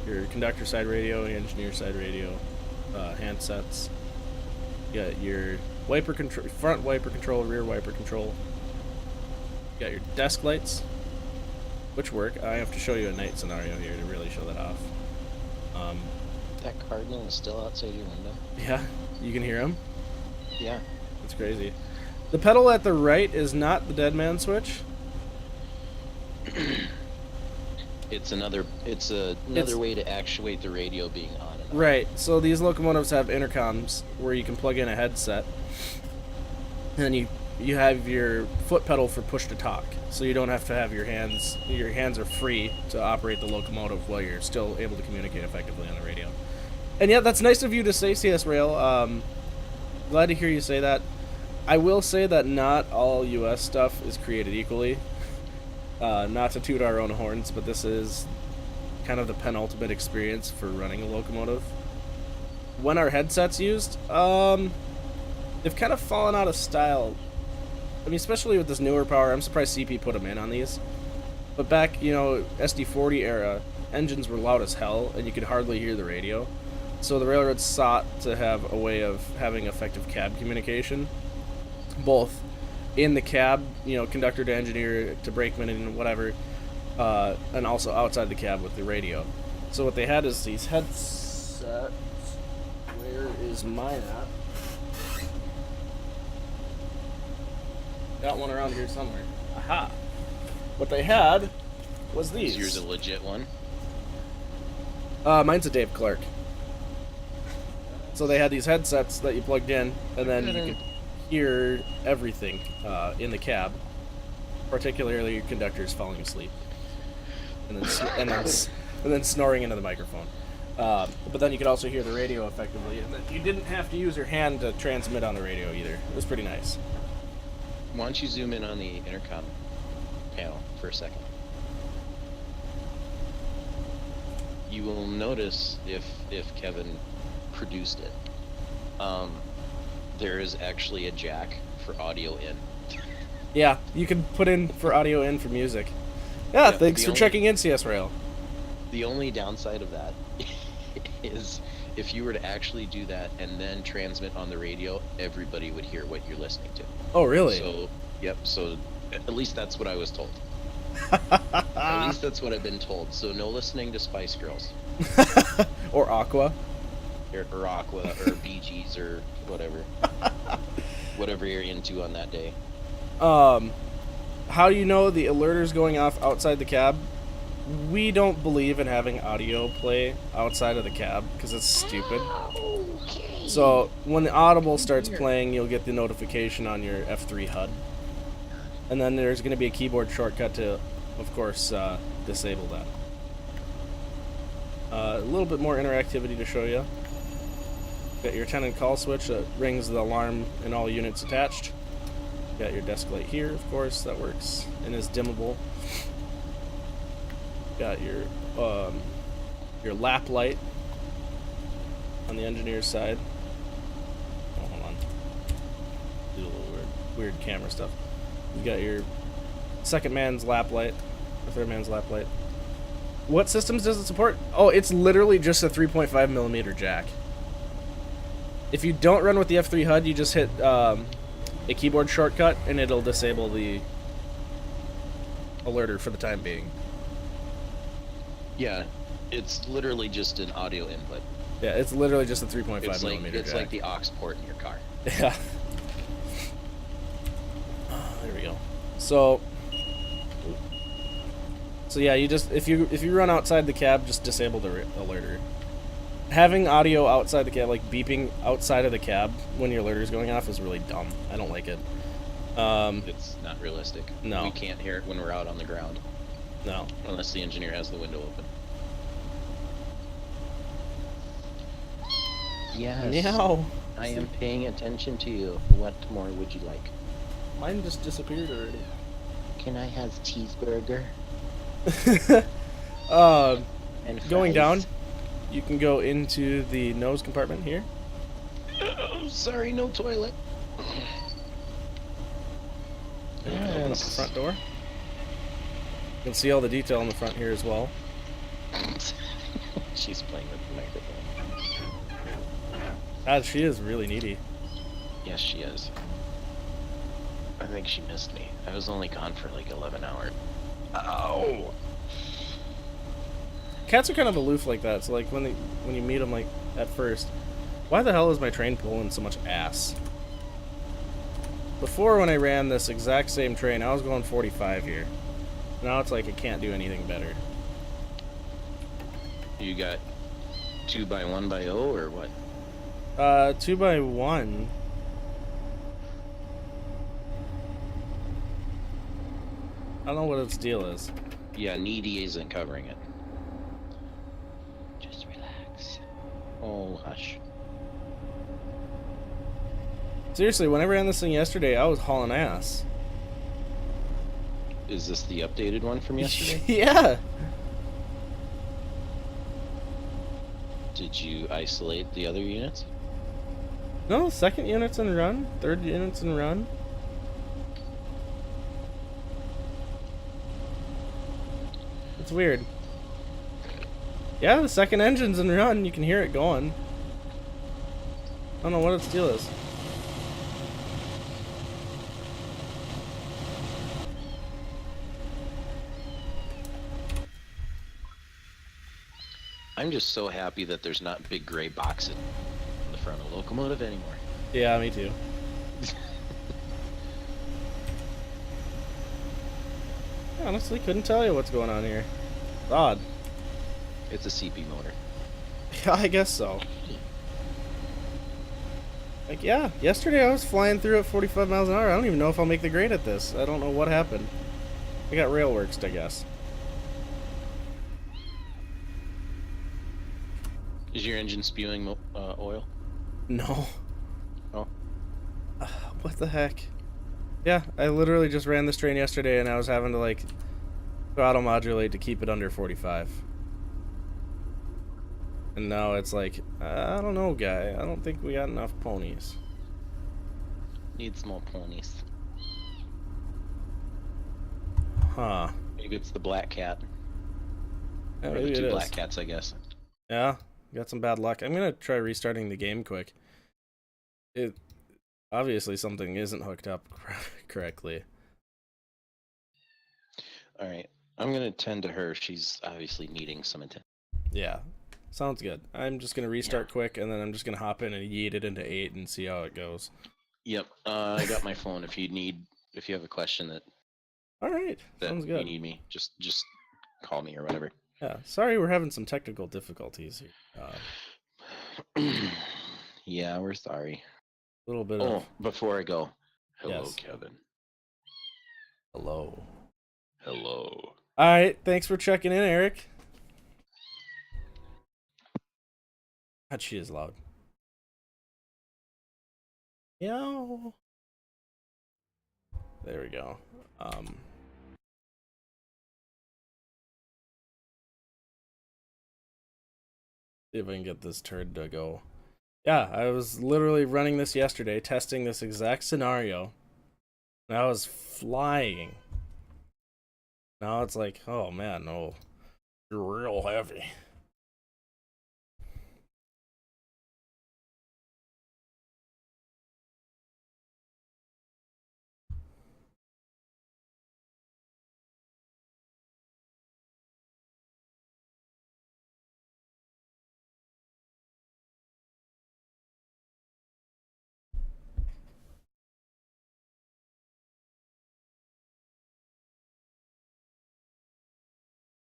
your conductor side radio, engineer side radio, handsets. You got your wiper control, front wiper control, rear wiper control. You got your desk lights, which work. I have to show you a night scenario here to really show that off. That cardinal is still outside your window. Yeah, you can hear him. Yeah. That's crazy. The pedal at the right is not the dead man switch. It's another way to actuate the radio being on and Right. So these locomotives have intercoms where you can plug in a headset, and then you have your foot pedal for push to talk. So you don't have to have your hands. Your hands are free to operate the locomotive while you're still able to communicate effectively on the radio. And yeah, that's nice of you to say, CS Rail. Glad to hear you say that. I will say that not all US stuff is created equally. Not to toot our own horns, but this is kind of the penultimate experience for running a locomotive. When our headsets used, they've kind of fallen out of style. I mean, especially with this newer power, I'm surprised CP put them in on these. But back, SD40 era, engines were loud as hell, and you could hardly hear the radio. So the railroads sought to have a way of having effective cab communication, both in the cab, conductor to engineer to brakeman and whatever, and also outside the cab with the radio. So what they had is these headsets. Where is mine at? Got one around here somewhere. Aha! What they had was these. Is yours a legit one? Mine's a Dave Clark. So they had these headsets that you plugged in, and then you could hear everything in the cab, particularly your conductors falling asleep, and then snoring into the microphone. But then you could also hear the radio effectively, and then you didn't have to use your hand to transmit on the radio either. It was pretty nice. Why don't you zoom in on the intercom panel for a second? You will notice if Kevin produced it, there is actually a jack for audio in. Yeah, you can put in for audio in for music. Yeah, thanks for checking in, CS Rail. The only downside of that is if you were to actually do that and then transmit on the radio, everybody would hear what you're listening to. Oh, really? So, yep, so at least that's what I was told. At least that's what I've been told. So no listening to Spice Girls. Or Aqua. Or Aqua, or Bee Gees, or whatever. Whatever you're into on that day. How do you know the alerter's going off outside the cab? We don't believe in having audio play outside of the cab, because it's stupid. Okay. So, when the audible starts playing, you'll get the notification on your F3 HUD. And then there's going to be a keyboard shortcut to, of course, disable that. A little bit more interactivity to show you. Got your attendant call switch that rings the alarm in all units attached. Got your desk light here, of course, that works and is dimmable. Got your lap light on the engineer's side. Oh, hold on. Do a little weird camera stuff. You got your second man's lap light, or third man's lap light. What systems does it support? Oh, it's literally just a 3.5mm jack. If you don't run with the F3 HUD, you just hit a keyboard shortcut, and it'll disable the alerter for the time being. Yeah, it's literally just an audio input. Yeah, it's literally just a 3.5mm jack. It's like the aux port in your car. Yeah. There we go. So yeah, you just if you run outside the cab, just disable the alerter. Having audio outside the cab, like beeping outside of the cab when your alerter is going off, is really dumb. I don't like it. It's not realistic. No. We can't hear it when we're out on the ground. No. Unless the engineer has the window open. Yes. Meow. I am paying attention to you. What more would you like? Mine just disappeared already. Can I have cheeseburger? And going down, you can go into the nose compartment here. Oh, sorry, no toilet. And open up the front door. You can see all the detail in the front here as well. She's playing with the microphone. God, she is really needy. Yes, she is. I think she missed me. I was only gone for like 11 hours. Ow! Cats are kind of aloof like that, so like when you meet them like at first, why the hell is my train pulling so much ass? Before, when I ran this exact same train, I was going 45 here. Now it's like I can't do anything better. You got 2x1x0 or what? 2x1. I don't know what its deal is. Yeah, needy isn't covering it. Just relax. Oh, hush. Seriously, when I ran this thing yesterday, I was hauling ass. Is this the updated one from yesterday? Yeah. Did you isolate the other units? No, second unit's in run. Third unit's in run. It's weird. Yeah, the second engine's in run. You can hear it going. I don't know what its deal is. I'm just so happy that there's not big gray boxes on the front of Locomotive anymore. Yeah, me too. I honestly couldn't tell you what's going on here. It's odd. It's a CP motor. Yeah, I guess so. Like, yeah, yesterday I was flying through at 45 miles an hour. I don't even know if I'll make the grade at this. I don't know what happened. I got railworks, I guess. Is your engine spewing oil? No. Oh. What the heck? Yeah, I literally just ran this train yesterday and I was having to, like, throttle modulate to keep it under 45. And now it's like, I don't know, guy. I don't think we got enough ponies. Needs more ponies. Huh. Maybe it's the black cat. Yeah, Or maybe the it two is. black cats, I guess. Yeah, got some bad luck. I'm gonna try restarting the game quick. It obviously something isn't hooked up correctly. Alright, I'm gonna tend to her. She's obviously needing some attention. Yeah, sounds good. I'm just gonna restart quick, and then I'm just gonna hop in and yeet it into 8 and see how it goes. Yep, I got my phone. If you have a question that All right, sounds you good. need me, just call me or whatever. Yeah, sorry we're having some technical difficulties here. Yeah, we're sorry. A little bit Oh, of before I go, hello, Yes. Kevin. hello. Hello. All right, thanks for checking in, Eric. God, she is loud. Meow. There we go. See if I can get this turd to go. Yeah, I was literally running this yesterday, testing this exact scenario. And I was flying. Now it's like, oh man, no. You're real heavy.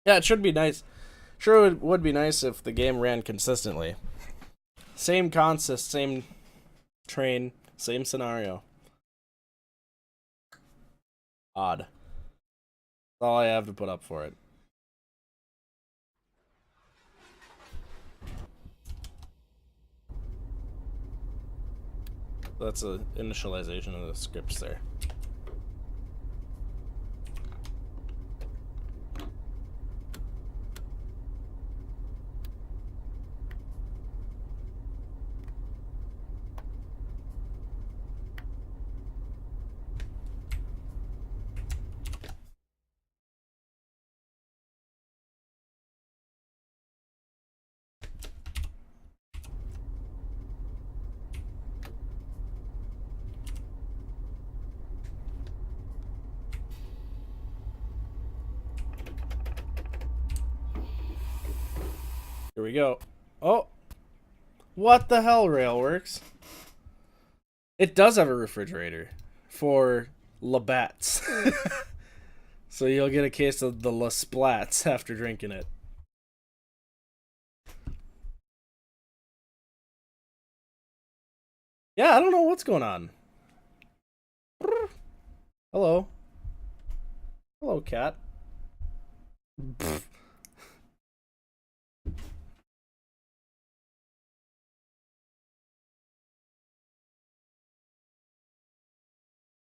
Yeah, it should be nice. Sure, it would be nice if the game ran consistently. Same consist, same train, same scenario. Odd. That's all I have to put up for it. That's a initialization of the scripts there. Here we go. Oh! What the hell, Railworks? It does have a refrigerator for Labatt's. So you'll get a case of the La Splats after drinking it. Yeah, I don't know what's going on. Hello. Hello, cat.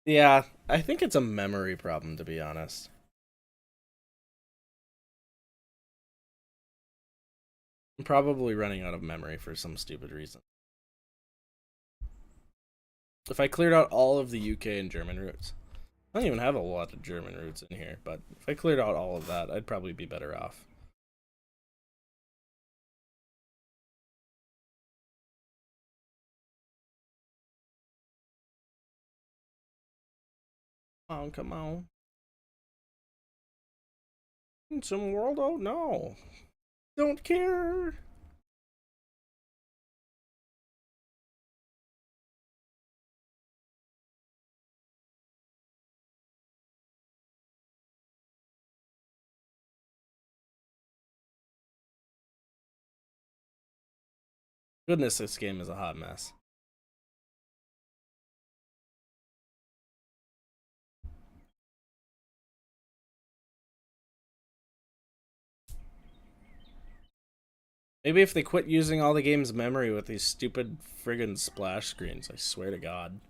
Yeah, I think it's a memory problem, to be honest. I'm probably running out of memory for some stupid reason. If I cleared out all of the UK and German roots, I don't even have a lot of German roots in here, but if I cleared out all of that, I'd probably be better off. Come on, come on. In some world, oh no. Don't care. Goodness, this game is a hot mess. Maybe if they quit using all the game's memory with these stupid friggin' splash screens, I swear to God.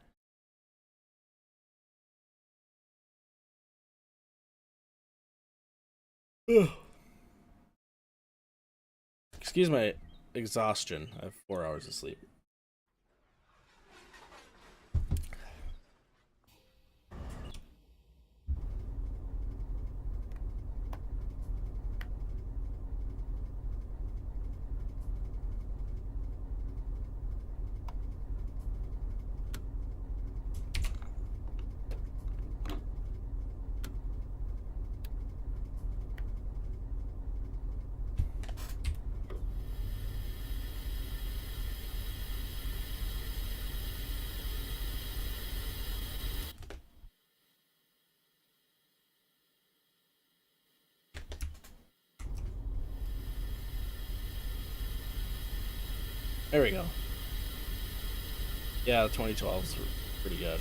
Excuse my exhaustion. I have 4 hours of sleep. There we go. Yeah, 2012 is pretty good.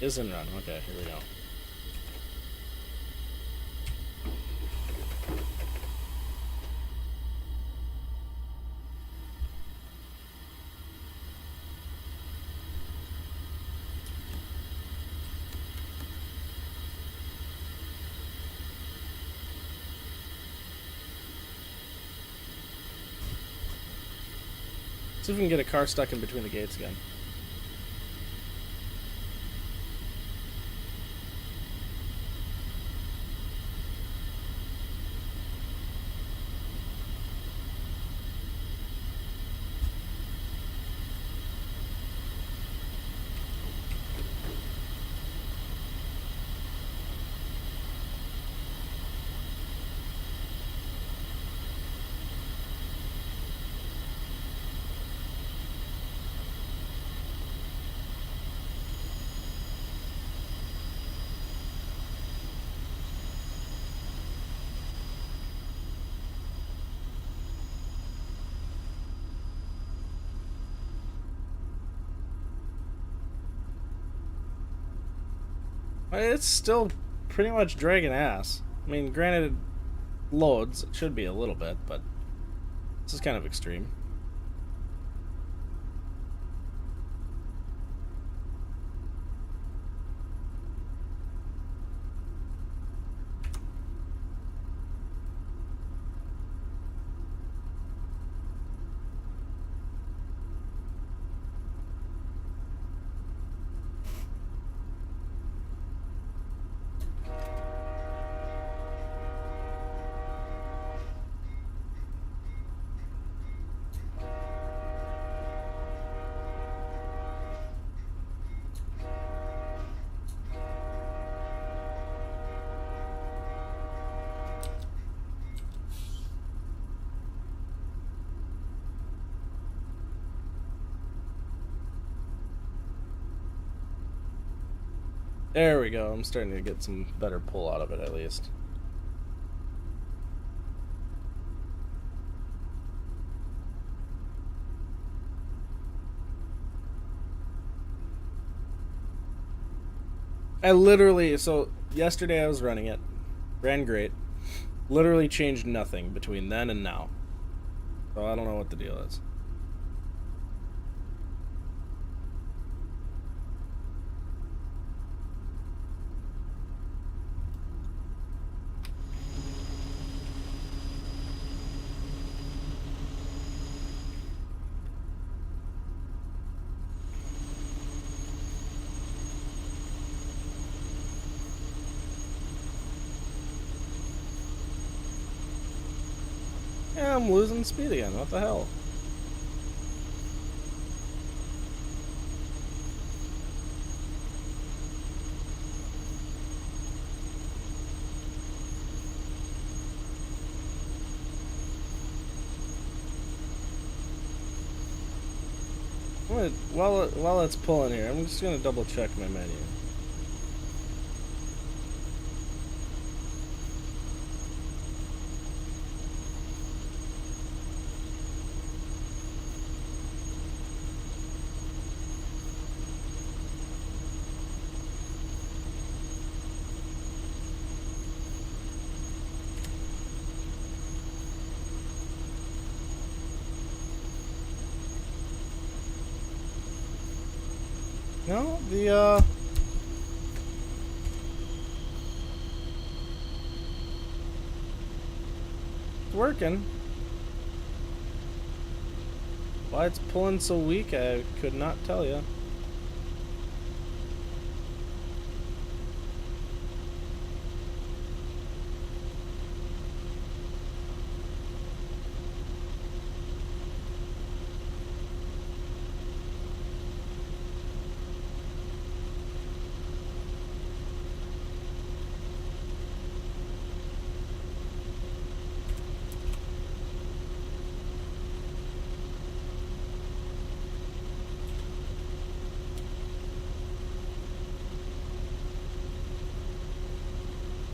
Is in run. Okay, here we go. See if we can get a car stuck in between the gates again. It's still pretty much dragging ass. I mean, granted, loads, it should be a little bit, but this is kind of extreme. There we go. I'm starting to get some better pull out of it, at least. I literally, so yesterday I was running it, ran great. Literally changed nothing between then and now. So I don't know what the deal is. Yeah, I'm losing speed again. What the hell? While it's pulling here, I'm just gonna double check my menu. No, it's working. Why it's pulling so weak, I could not tell you.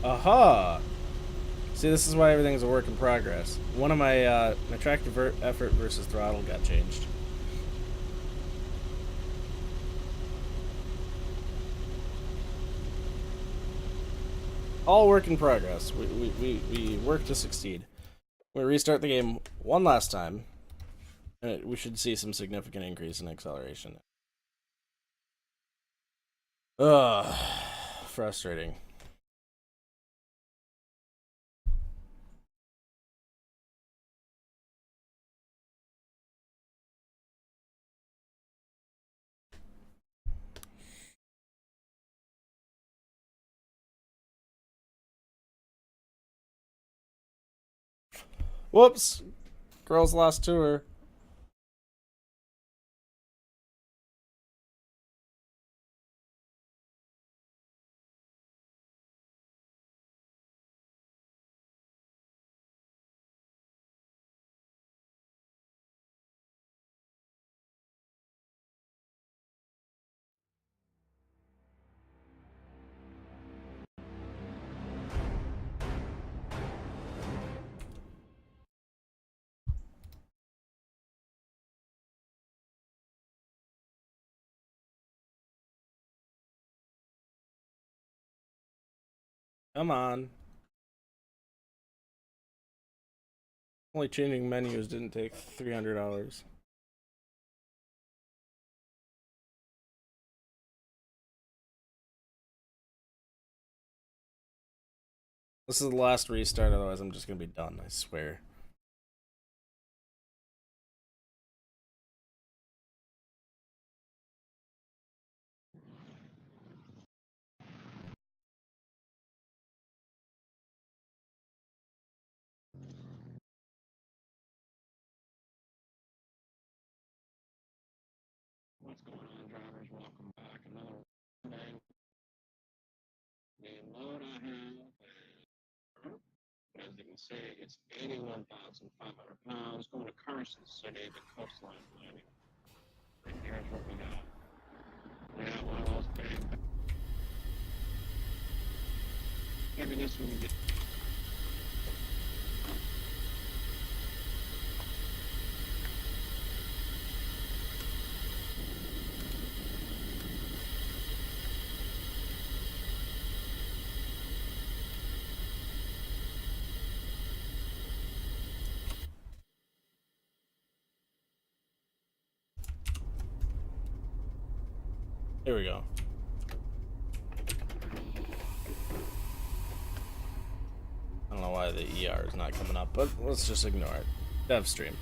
Aha! See, this is why everything's a work in progress. One of my tractive effort versus throttle got changed. All work in progress. We work to succeed. We restart the game one last time, and we should see some significant increase in acceleration. Ugh, frustrating. Whoops! Girls lost tour. Come on. Only changing menus didn't take $300. This is the last restart, otherwise I'm just gonna be done, I swear. What's going on, drivers? Welcome back. Another thing. The load I have, as you can see, it's 81,500 pounds going to Carson City, the coastline landing. And here's what we got. We got one of those big. Maybe this one we get. There we go. I don't know why the ER is not coming up, but let's just ignore it. Dev stream.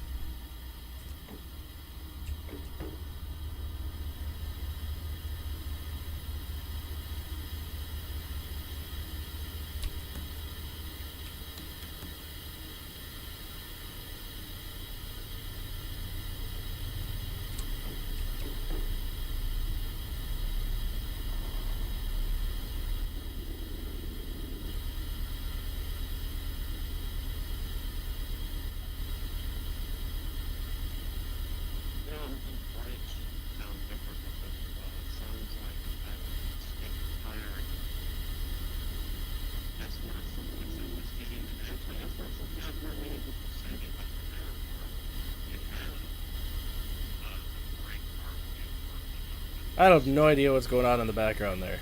I have no idea what's going on in the background there.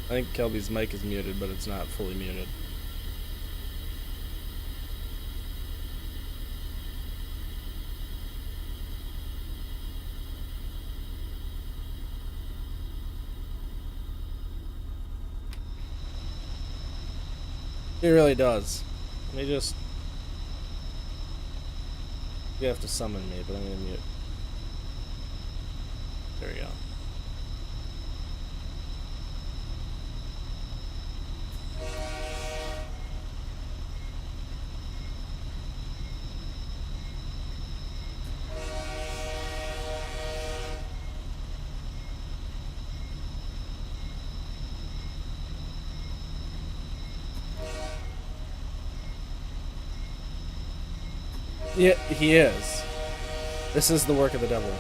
I think Kelby's mic is muted, but it's not fully muted. He really does. Let me just... You have to summon me, but I'm gonna mute. There we go. Yeah, he is. This is the work of the devil.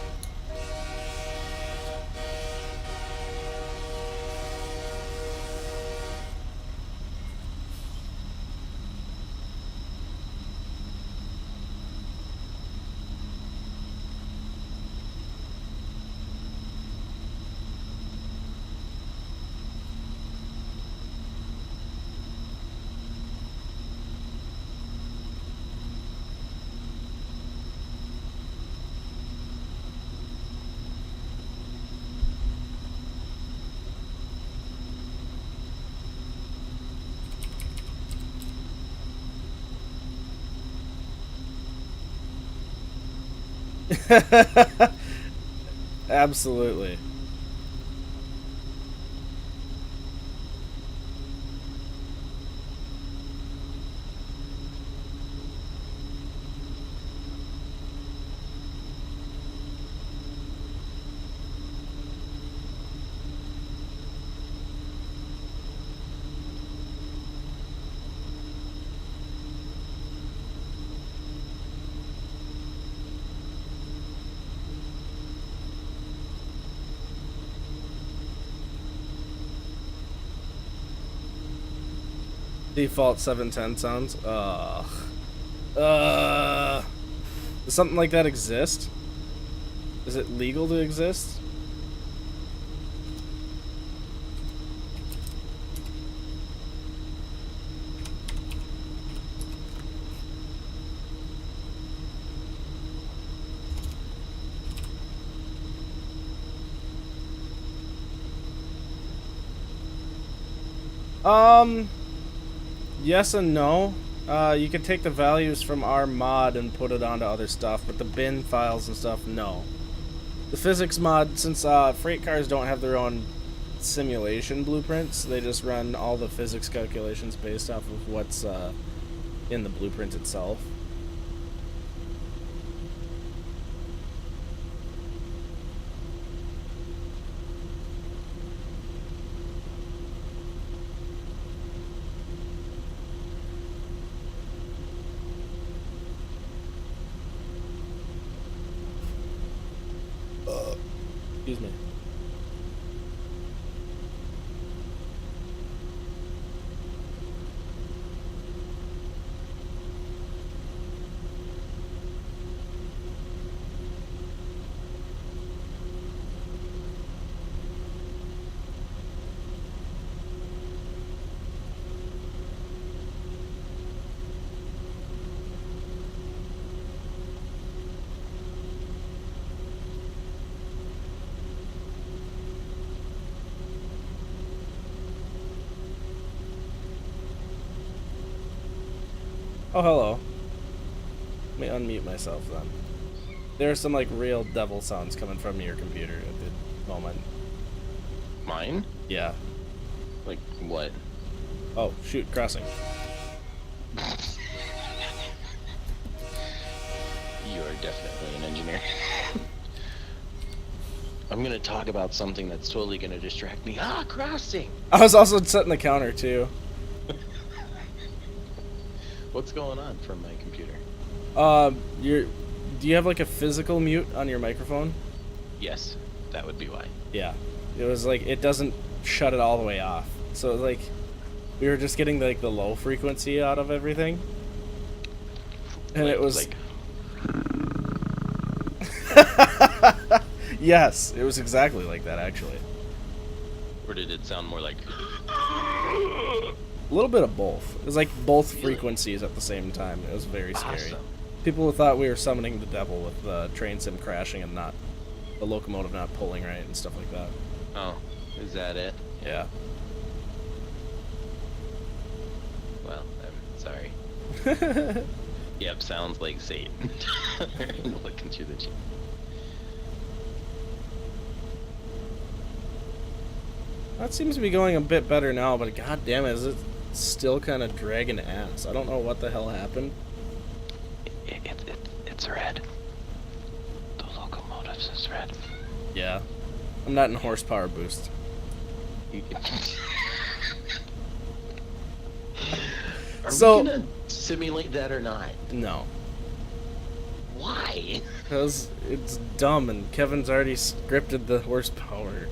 Absolutely. Default 710 sounds. Does something like that exist? Is it legal to exist? Yes and no. You can take the values from our mod and put it onto other stuff, but the bin files and stuff, no. The physics mod, since freight cars don't have their own simulation blueprints, they just run all the physics calculations based off of what's in the blueprint itself. Excuse me. Oh, hello. Let me unmute myself then. There are some like real devil sounds coming from your computer at the moment. Mine? Yeah. Like what? Oh, shoot, crossing. You are definitely an engineer. I'm gonna talk about something that's totally gonna distract me. Ah, crossing! I was also setting the counter too. What's going on from my computer? Do you have like a physical mute on your microphone? Yes, that would be why. Yeah. It was like, it doesn't shut it all the way off. So like, we were just getting like the low frequency out of everything. And Like- it was... like, Yes, it was exactly like that actually. or did it sound more like? A little bit of both. It was like both frequencies at the same time. It was very scary. Awesome. People thought we were summoning the devil with the train sim crashing and not the locomotive not pulling right and stuff like that. Oh, is that it? Yeah. Well, I'm sorry. Yep, sounds like Satan. Looking through the chat. That seems to be going a bit better now, but god damn it, is it still kind of dragging ass? I don't know what the hell happened. It's red. The locomotives is red. Yeah. I'm not in horsepower boost. Are So- we gonna simulate that or not? No. Why? Because it's dumb and Kevin's already scripted the horsepower.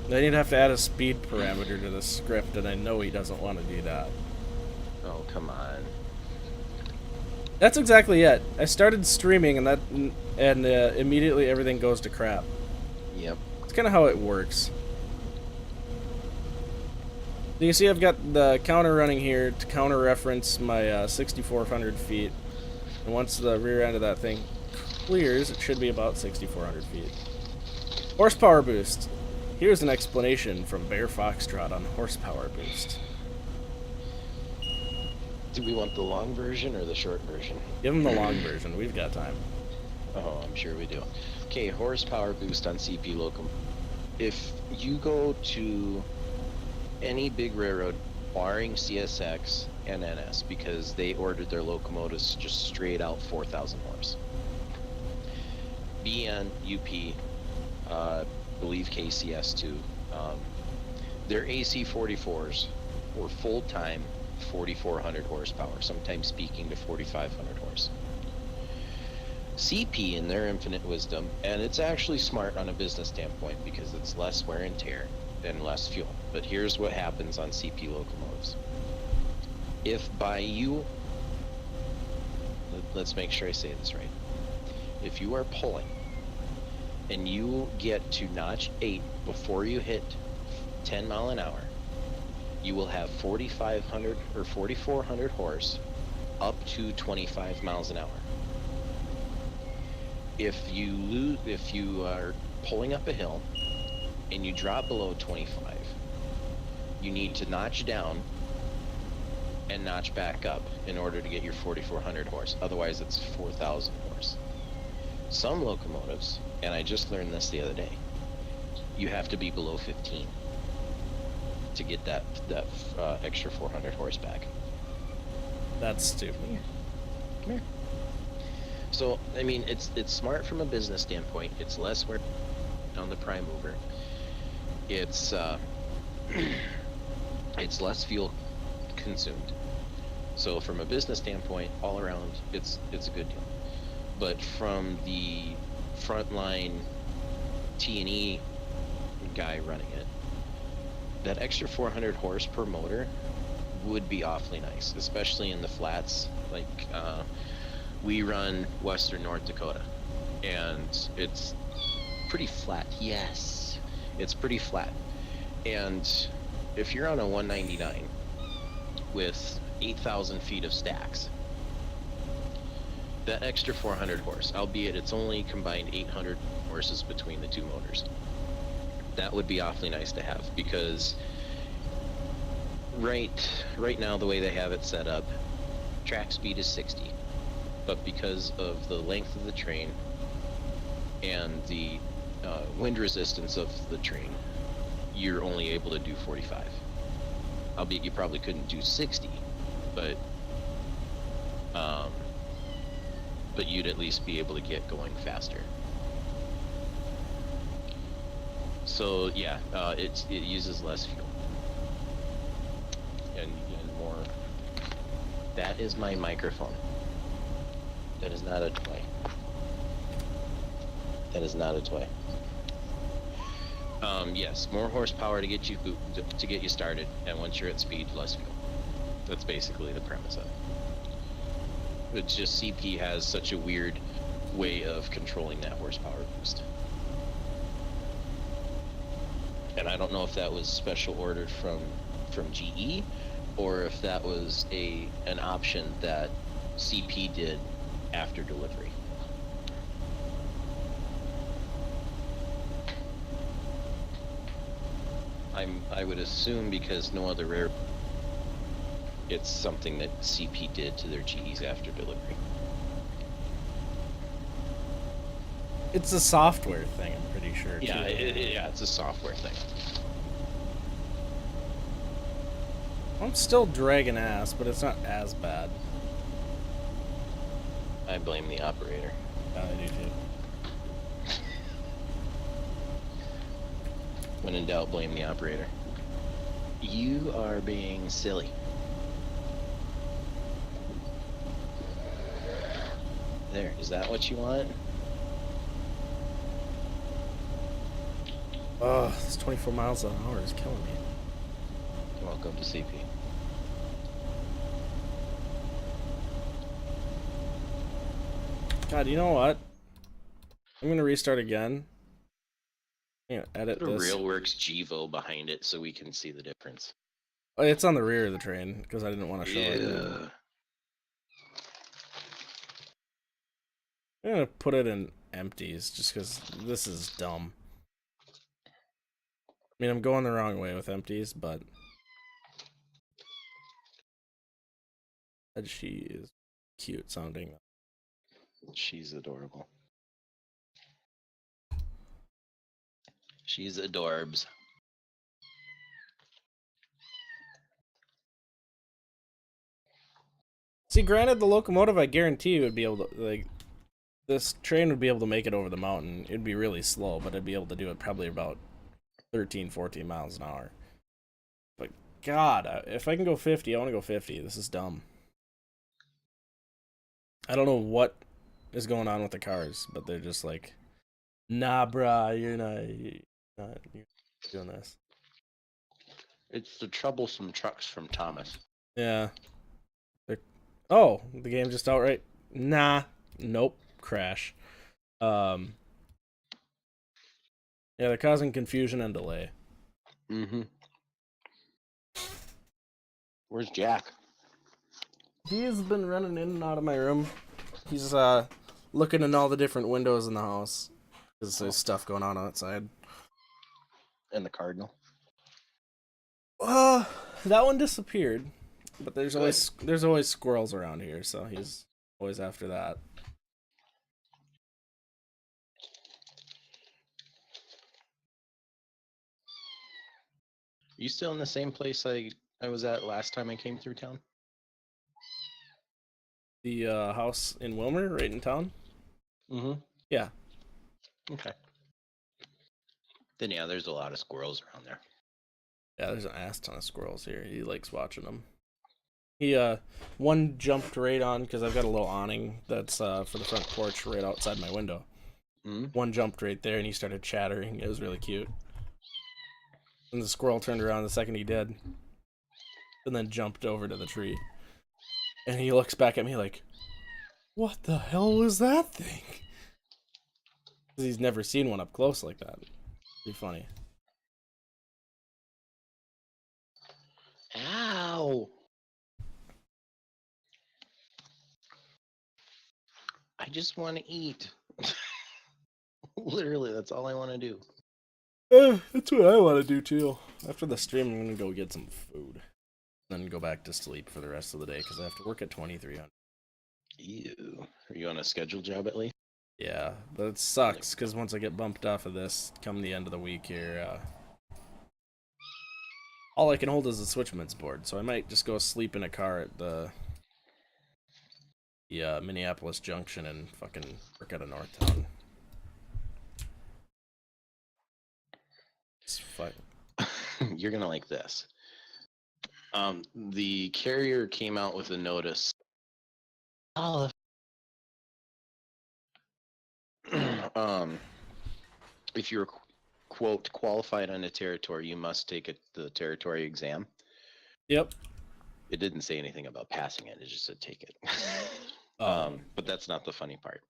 Then you'd have to add a speed parameter to the script, and I know he doesn't want to do that. Oh, come on. That's exactly it. I started streaming, and immediately everything goes to crap. Yep. It's kind of how it works. You can see I've got the counter running here to counter reference my 6,400 feet. And once the rear end of that thing clears, it should be about 6,400 feet. Horsepower boost. Here's an explanation from Bear Foxtrot on horsepower boost. Do we want the long version or the short version? Give him the long version. We've got time. Oh, I'm sure we do. Okay, horsepower boost on CP Locum. If you go to any big railroad, barring CSX and NS, because they ordered their locomotives just straight out 4,000 horse. BN, UP, believe KCS too. Their AC44s were full-time 4,400 horsepower, sometimes speaking to 4,500 horse. CP, in their infinite wisdom, and it's actually smart on a business standpoint because it's less wear and tear and less fuel. But here's what happens on CP locomotives. If by you, let's make sure I say this right. If you are pulling and you get to notch 8 before you hit 10 mile an hour, you will have 4,500 or 4,400 horse up to 25 miles an hour. If you are pulling up a hill and you drop below 25, you need to notch down and notch back up in order to get your 4,400 horse. Otherwise, it's 4,000 horse. Some locomotives, and I just learned this the other day, you have to be below 15 to get that extra 400 horse back. That's stupid. Come here. So, I mean, it's smart from a business standpoint. It's less wear on the prime mover. It's it's less fuel consumed. So, from a business standpoint, all around, it's a good deal. But from the frontline T&E guy running it, that extra 400 horse per motor would be awfully nice, especially in the flats. Like, we run western North Dakota, and it's pretty flat. Yes, it's pretty flat. And if you're on a 199 with 8,000 feet of stacks, that extra 400 horse, albeit it's only combined 800 horses between the two motors, that would be awfully nice to have, because Right now, the way they have it set up, track speed is 60, but because of the length of the train and the wind resistance of the train, you're only able to do 45. Albeit you probably couldn't do 60, but you'd at least be able to get going faster. So yeah, it uses less fuel and more. That is my microphone. That is not a toy. That is not a toy. Yes, more horsepower to get you started, and once you're at speed, less fuel. That's basically the premise of it. It's just CP has such a weird way of controlling that horsepower boost. And I don't know if that was special ordered from GE, or if that was an option that CP did after delivery. I would assume, because no other rare, it's something that CP did to their GEs after delivery. It's a software thing, I'm pretty sure. Yeah, too. it's a software thing. I'm still dragging ass, but it's not as bad. I blame the operator. I do too. When in doubt, blame the operator. You are being silly. There, is that what you want? Oh, this 24 miles an hour is killing me. Welcome to CP. God, you know what? I'm gonna restart again. I'm gonna edit Put a this. RealWorks GVO behind it so we can see the difference. Oh, it's on the rear of the train because I didn't want to show it. Yeah. I'm gonna put it in empties just because this is dumb. I mean, I'm going the wrong way with empties, but she is cute sounding. She's adorable. She's adorbs. See, granted, the locomotive, I guarantee you would be able to, like, this train would be able to make it over the mountain. It'd be really slow, but it'd be able to do it probably about 13, 14 miles an hour. But God, if I can go 50, I want to go 50. This is dumb. I don't know what is going on with the cars, but they're just like, nah, brah, you're not doing this. It's the troublesome trucks from Thomas. Yeah. Oh, the game just outright. Nah. Nope. Crash. Yeah, they're causing confusion and delay. Mm-hmm. Where's Jack? He's been running in and out of my room. He's looking in all the different windows in the house because there's stuff going on outside. And the Cardinal. That one disappeared, but there's always squirrels around here, so he's always after that. You still in the same place I was at last time I came through town? The house in Wilmer, right in town? Mm-hmm. Yeah. Okay. Then yeah, there's a lot of squirrels around there. Yeah, there's an ass ton of squirrels here. He likes watching them. He one jumped right on, because I've got a little awning that's for the front porch right outside my window. Mm-hmm. One jumped right there and he started chattering. It was really cute. And the squirrel turned around the second he did, and then jumped over to the tree. And he looks back at me like, what the hell was that thing? Because he's never seen one up close like that. Pretty funny. Ow! I just want to eat. Literally, that's all I want to do. That's what I want to do too. After the stream, I'm gonna go get some food. then go back to sleep for the rest of the day because I have to work at 2300. Ew. Are you on a scheduled job at least? Yeah, but it sucks because once I get bumped off of this, come the end of the week here, all I can hold is the switchman's board, so I might just go sleep in a car at the Minneapolis Junction and fucking work out of Northtown. It's fun. You're gonna like this. The carrier came out with a notice. Oh. If you're quote qualified on a territory, you must take the territory exam. Yep. It didn't say anything about passing it. It just said take it. But that's not the funny part.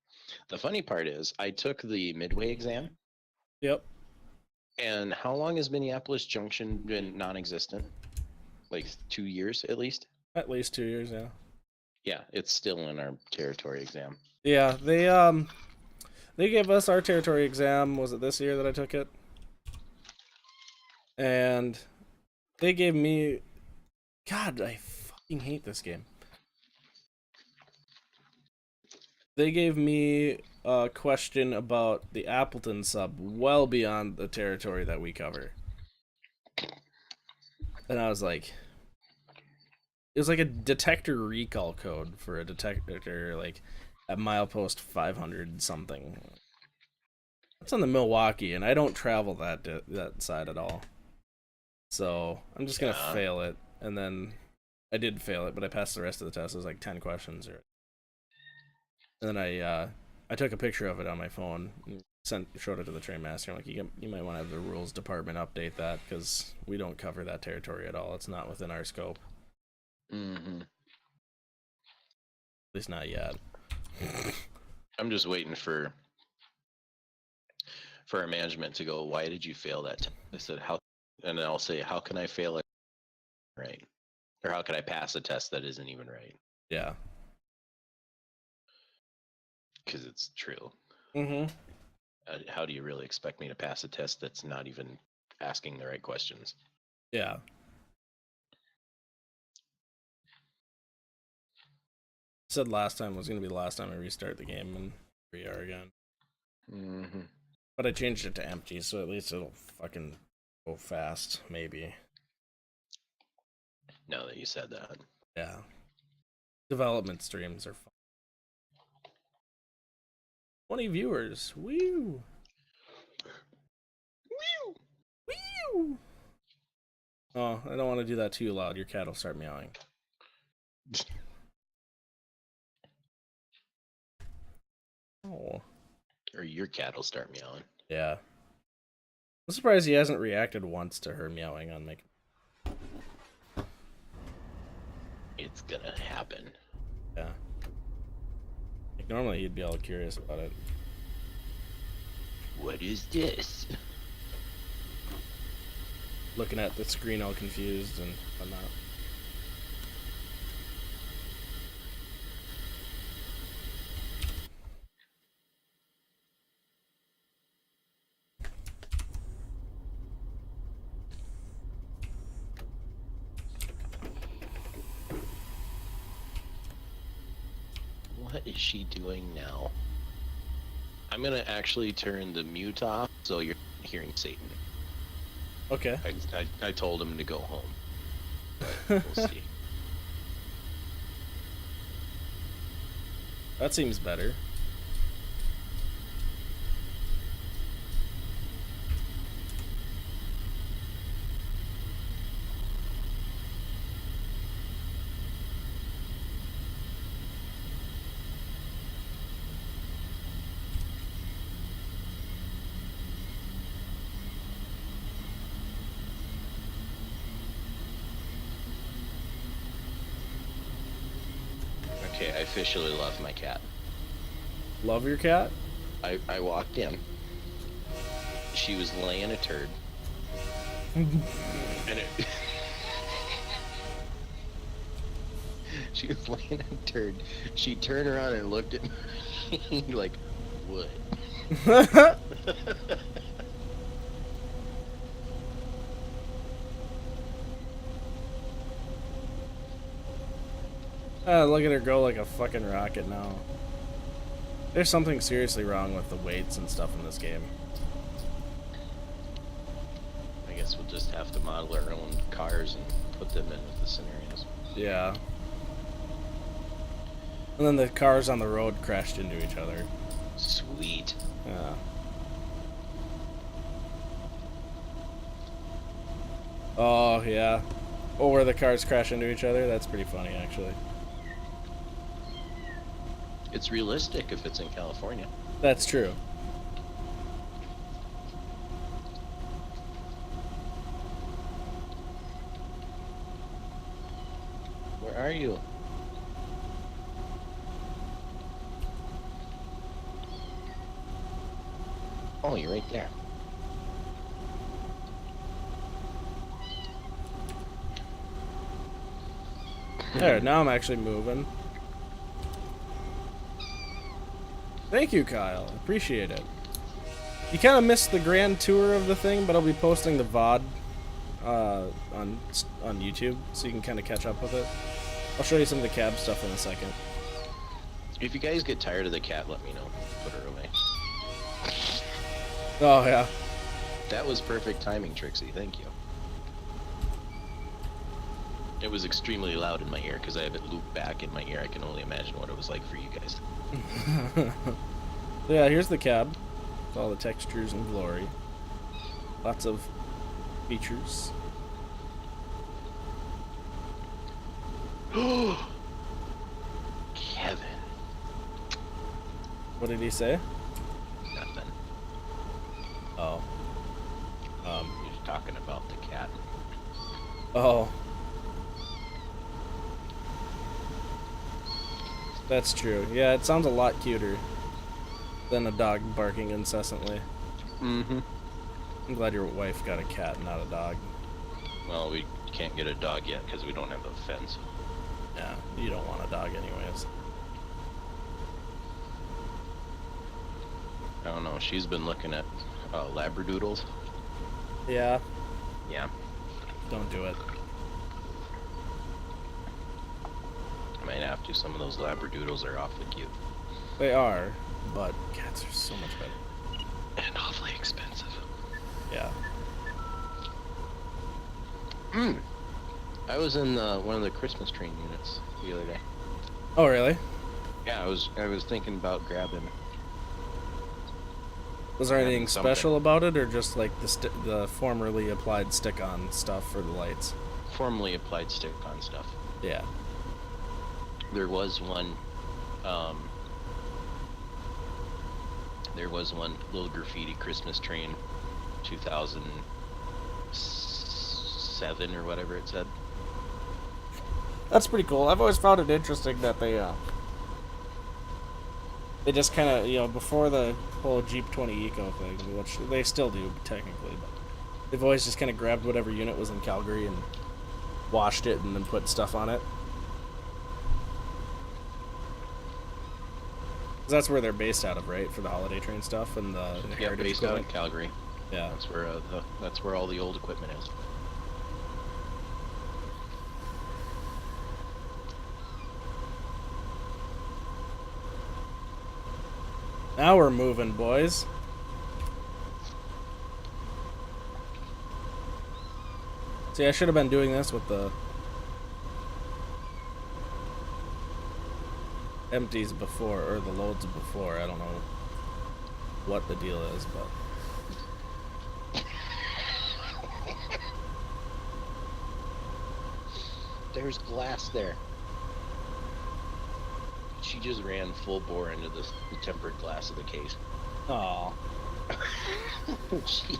The funny part is I took the midway exam. Yep. And how long has Minneapolis Junction been non-existent? Like 2 years at least? At least 2 years, yeah. Yeah, it's still in our territory exam. Yeah, they gave us our territory exam, was it this year that I took it? And they gave me, God, I fucking hate this game. They gave me a question about the Appleton sub well beyond the territory that we cover. And I was like, it was like a detector recall code for a detector, like at milepost 500 something. It's on the Milwaukee, and I don't travel that side at all. So I'm just gonna fail it, and then I did fail it, but I passed the rest of the test. It was like 10 questions, and then I took a picture of it on my phone and showed it to the train master. I'm like, you might want to have the rules department update that because we don't cover that territory at all. It's not within our scope. Mm-hmm. At least not yet. I'm just waiting for our management to go, why did you fail that? I said, how, and then I'll say, how can I fail it right? Or how can I pass a test that isn't even right? Yeah. Because it's true. Mm-hmm. How do you really expect me to pass a test that's not even asking the right questions? Yeah. Said last time was going to be the last time I restart the game, and here we are again. Mm-hmm. But I changed it to empty, so at least it'll fucking go fast, maybe. Now that you said that. Yeah. Development streams are fun. 20 viewers. Woo! Woo! Woo! Oh, I don't want to do that too loud. Your cat will start meowing. Oh. Or your cat will start meowing. Yeah. I'm surprised he hasn't reacted once to her meowing on my... It's gonna happen. Yeah. Like, normally he'd be all curious about it. What is this? Looking at the screen all confused and whatnot. What is she doing now? I'm gonna actually turn the mute off so you're hearing Satan. Okay. I told him to go home. But we'll see. That seems better. Okay, I officially love my cat. Love your cat? I walked in. She was laying a turd. And it... She was laying a turd. She turned around and looked at me like, what? Look at her go like a fucking rocket now. There's something seriously wrong with the weights and stuff in this game. I guess we'll just have to model our own cars and put them in with the scenarios. Yeah. And then the cars on the road crashed into each other. Sweet. Yeah. Oh, yeah. Oh, where the cars crash into each other? That's pretty funny, actually. It's realistic if it's in California. That's true. Where are you? Oh, you're right there. There, now I'm actually moving. Thank you, Kyle. Appreciate it. You kind of missed the grand tour of the thing, but I'll be posting the VOD on YouTube, so you can kind of catch up with it. I'll show you some of the cab stuff in a second. If you guys get tired of the cat, let me know. Put her away. Oh, yeah. That was perfect timing, Trixie. Thank you. It was extremely loud in my ear because I have it looped back in my ear. I can only imagine what it was like for you guys. So yeah, here's the cab. With all the textures and glory. Lots of features. Kevin. What did he say? Nothing. Oh. You're talking about the cat. Oh. That's true. Yeah, it sounds a lot cuter than a dog barking incessantly. Mm-hmm. I'm glad your wife got a cat, not a dog. Well, we can't get a dog yet because we don't have a fence. Yeah, you don't want a dog anyways. I don't know. She's been looking at labradoodles. Yeah, Yeah. don't do it. I might have to. Some of those labradoodles are awfully cute. They are, but cats are so much better. And awfully expensive. Yeah. I was in one of the Christmas train units the other day. Oh, really? Yeah, I was thinking about grabbing. Was there anything Something. special about it, or just like the formerly applied stick-on stuff for the lights? Formally applied stick-on stuff. Yeah. There was one. There was one little graffiti Christmas train, 2007 or whatever it said. That's pretty cool. I've always found it interesting that they just kind of, before the whole Jeep 20 Eco thing, which they still do technically, but they've always just kind of grabbed whatever unit was in Calgary and washed it and then put stuff on it. 'Cause that's where they're based out of, right? For the holiday train stuff and the Yeah, heritage based out in equipment? Calgary. Yeah. That's where all the old equipment is. Now we're moving, boys. See, I should have been doing this with the empties before, or the loads before. I don't know what the deal is, but There's glass there. She just ran full bore into the tempered glass of the case. oh, Jeez.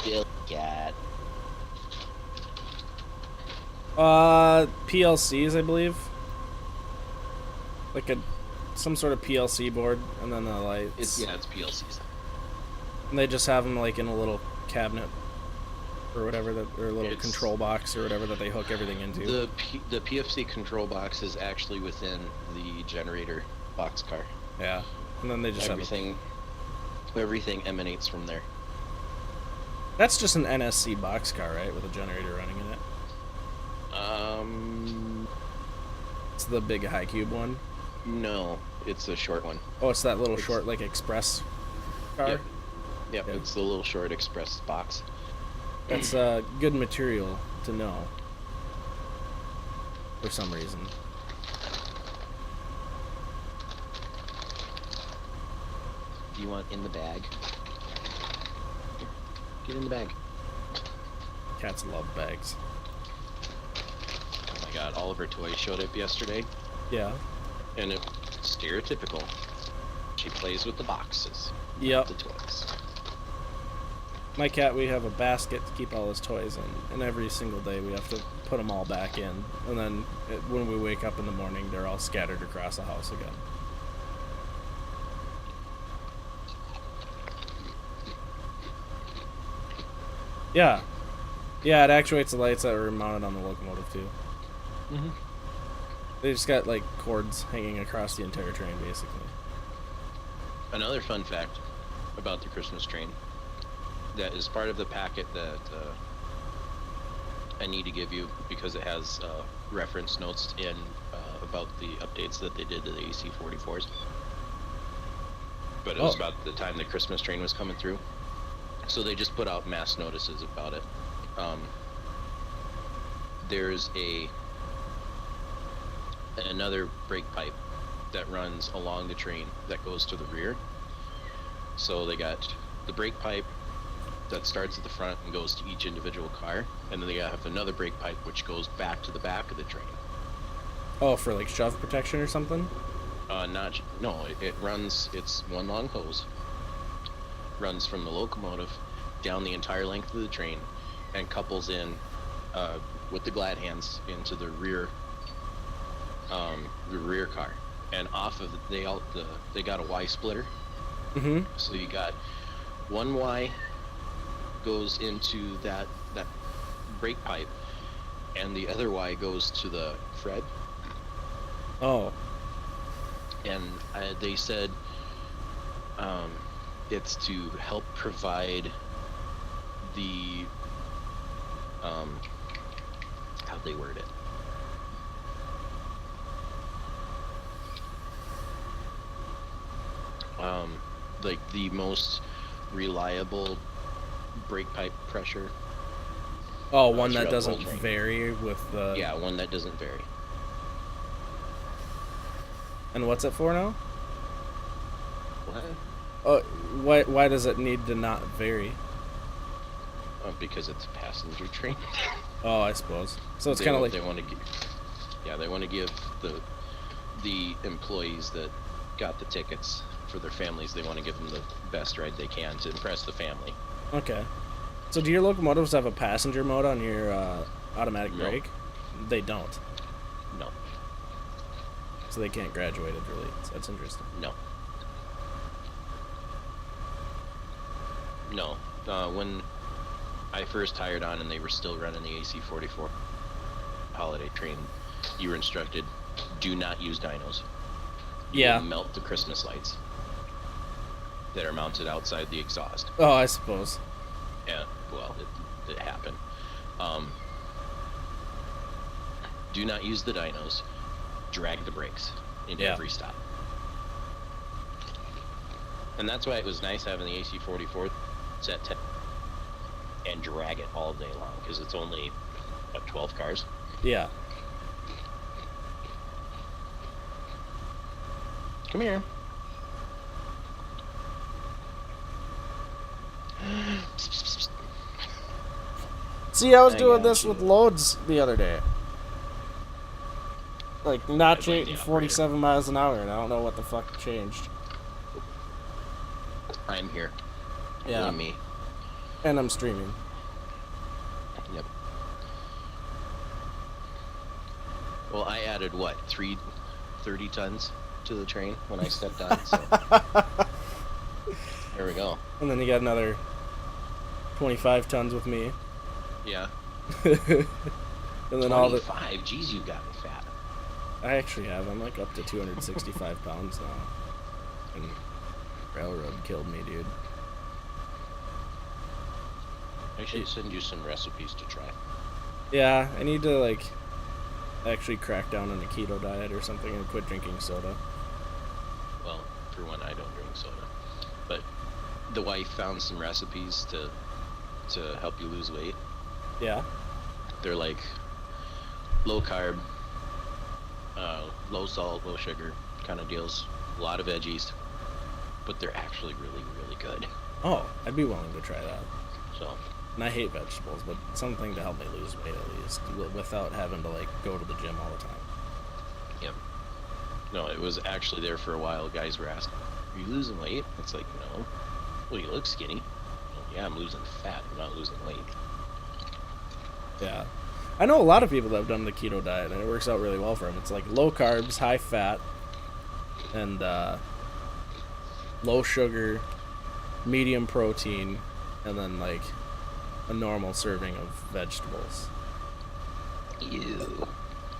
Bill cat. PLCs, I believe. Like some sort of PLC board, and then the lights. It's PLCs. And they just have them like in a little cabinet or whatever, or a little It's- control box or whatever that they hook everything into. The PFC control box is actually within the generator boxcar. Yeah, and then they just Everything emanates from there. That's just an NSC boxcar, right, with a generator running in it. It's the big high cube one. No, it's a short one. Oh, it's that little short, like, express car? Yep. Yep, Okay. it's the little short express box. That's good material to know. For some reason. Do you want in the bag? Get in the bag. Cats love bags. Oh my god, all of her toys showed up yesterday, Yeah. and it's stereotypical. She plays with the boxes, Yep. not the toys. My cat, we have a basket to keep all his toys in, and every single day we have to put them all back in. And then when we wake up in the morning, they're all scattered across the house again. Yeah. Yeah, it actuates the lights that were mounted on the locomotive, too. Mm-hmm. They just got, like, cords hanging across the entire train, basically. Another fun fact about the Christmas train that is part of the packet that I need to give you, because it has reference notes in about the updates that they did to the AC44s. But it was about the time the Christmas train was coming through. So they just put out mass notices about it. There's another brake pipe that runs along the train that goes to the rear. So they got the brake pipe that starts at the front and goes to each individual car, and then they have another brake pipe which goes back to the back of the train. Oh, for, like, shove protection or something? It runs, it's one long hose, runs from the locomotive down the entire length of the train and couples in with the glad hands into the rear car, and off of they got a Y splitter. Mm-hmm. So you got one Y goes into that brake pipe, and the other Y goes to the Fred. Oh. And they said it's to help provide the how'd they word it? Like the most reliable brake pipe pressure. Oh, one that throughout the doesn't whole train. vary with the... Yeah, one that doesn't vary. And what's it for now? What? Why does it need to not vary? Because it's a passenger train. Oh, I suppose. So it's kind of like... they want to give the employees that got the tickets for their families, they want to give them the best ride they can to impress the family. Okay. So do your locomotives have a passenger mode on your automatic No. brake? They don't. No. So they can't graduate it, really. So that's interesting. No. When I first hired on and they were still running the AC44 holiday train, you were instructed, do not use dynos. You Yeah. will melt the Christmas lights that are mounted outside the exhaust. Oh, I suppose. Yeah, well, it happened. Do not use the dynos. Drag the brakes into Yeah. every stop. And that's why it was nice having the AC44 set 10 and drag it all day long, because it's only, 12 cars? Yeah. Come here. See, I was I doing got this you. with loads the other day. Like, notching the 47 miles an hour, and I don't know what the fuck changed. I'm here. Yeah. Only me. And I'm streaming. Yep. Well, I added, 30 tons to the train when I stepped on, so... There we go. And then you got another 25 tons with me. Yeah. And then all the... 25? Geez, you got me fat. I actually have. I'm like up to 265 pounds now. And railroad killed me, dude. I should send you some recipes to try. Yeah, I need to, like, actually crack down on a keto diet or something and quit drinking soda. Well, for one, I don't drink soda, but the wife found some recipes to help you lose weight. Yeah. They're like low carb, low salt, low sugar kind of deals. A lot of veggies, but they're actually really, really good. Oh, I'd be willing to try that. So, And I hate vegetables, but something to help me lose weight at least, without having to like go to the gym all the time. yeah. No, it was actually there for a while. Guys were asking, "Are you losing weight?" It's like, no. Well, you look skinny. Well, yeah, I'm losing fat. I'm not losing weight. Yeah. I know a lot of people that have done the keto diet, and it works out really well for them. It's like low carbs, high fat, and low sugar, medium protein, and then like a normal serving of vegetables. Ew.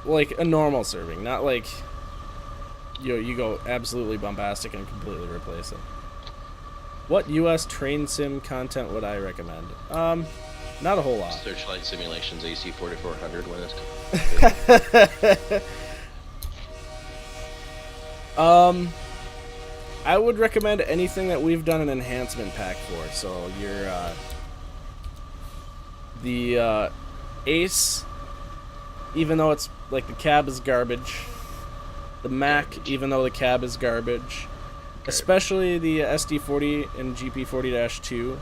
Like a normal serving, not like you go absolutely bombastic and completely replace it. What US train sim content would I recommend? Not a whole lot. Searchlight Simulations AC4400 when it's I would recommend anything that we've done an enhancement pack for. So your the Ace, even though it's like the cab is garbage. The Mac, even though the cab is garbage. Especially the SD40 and GP40-2.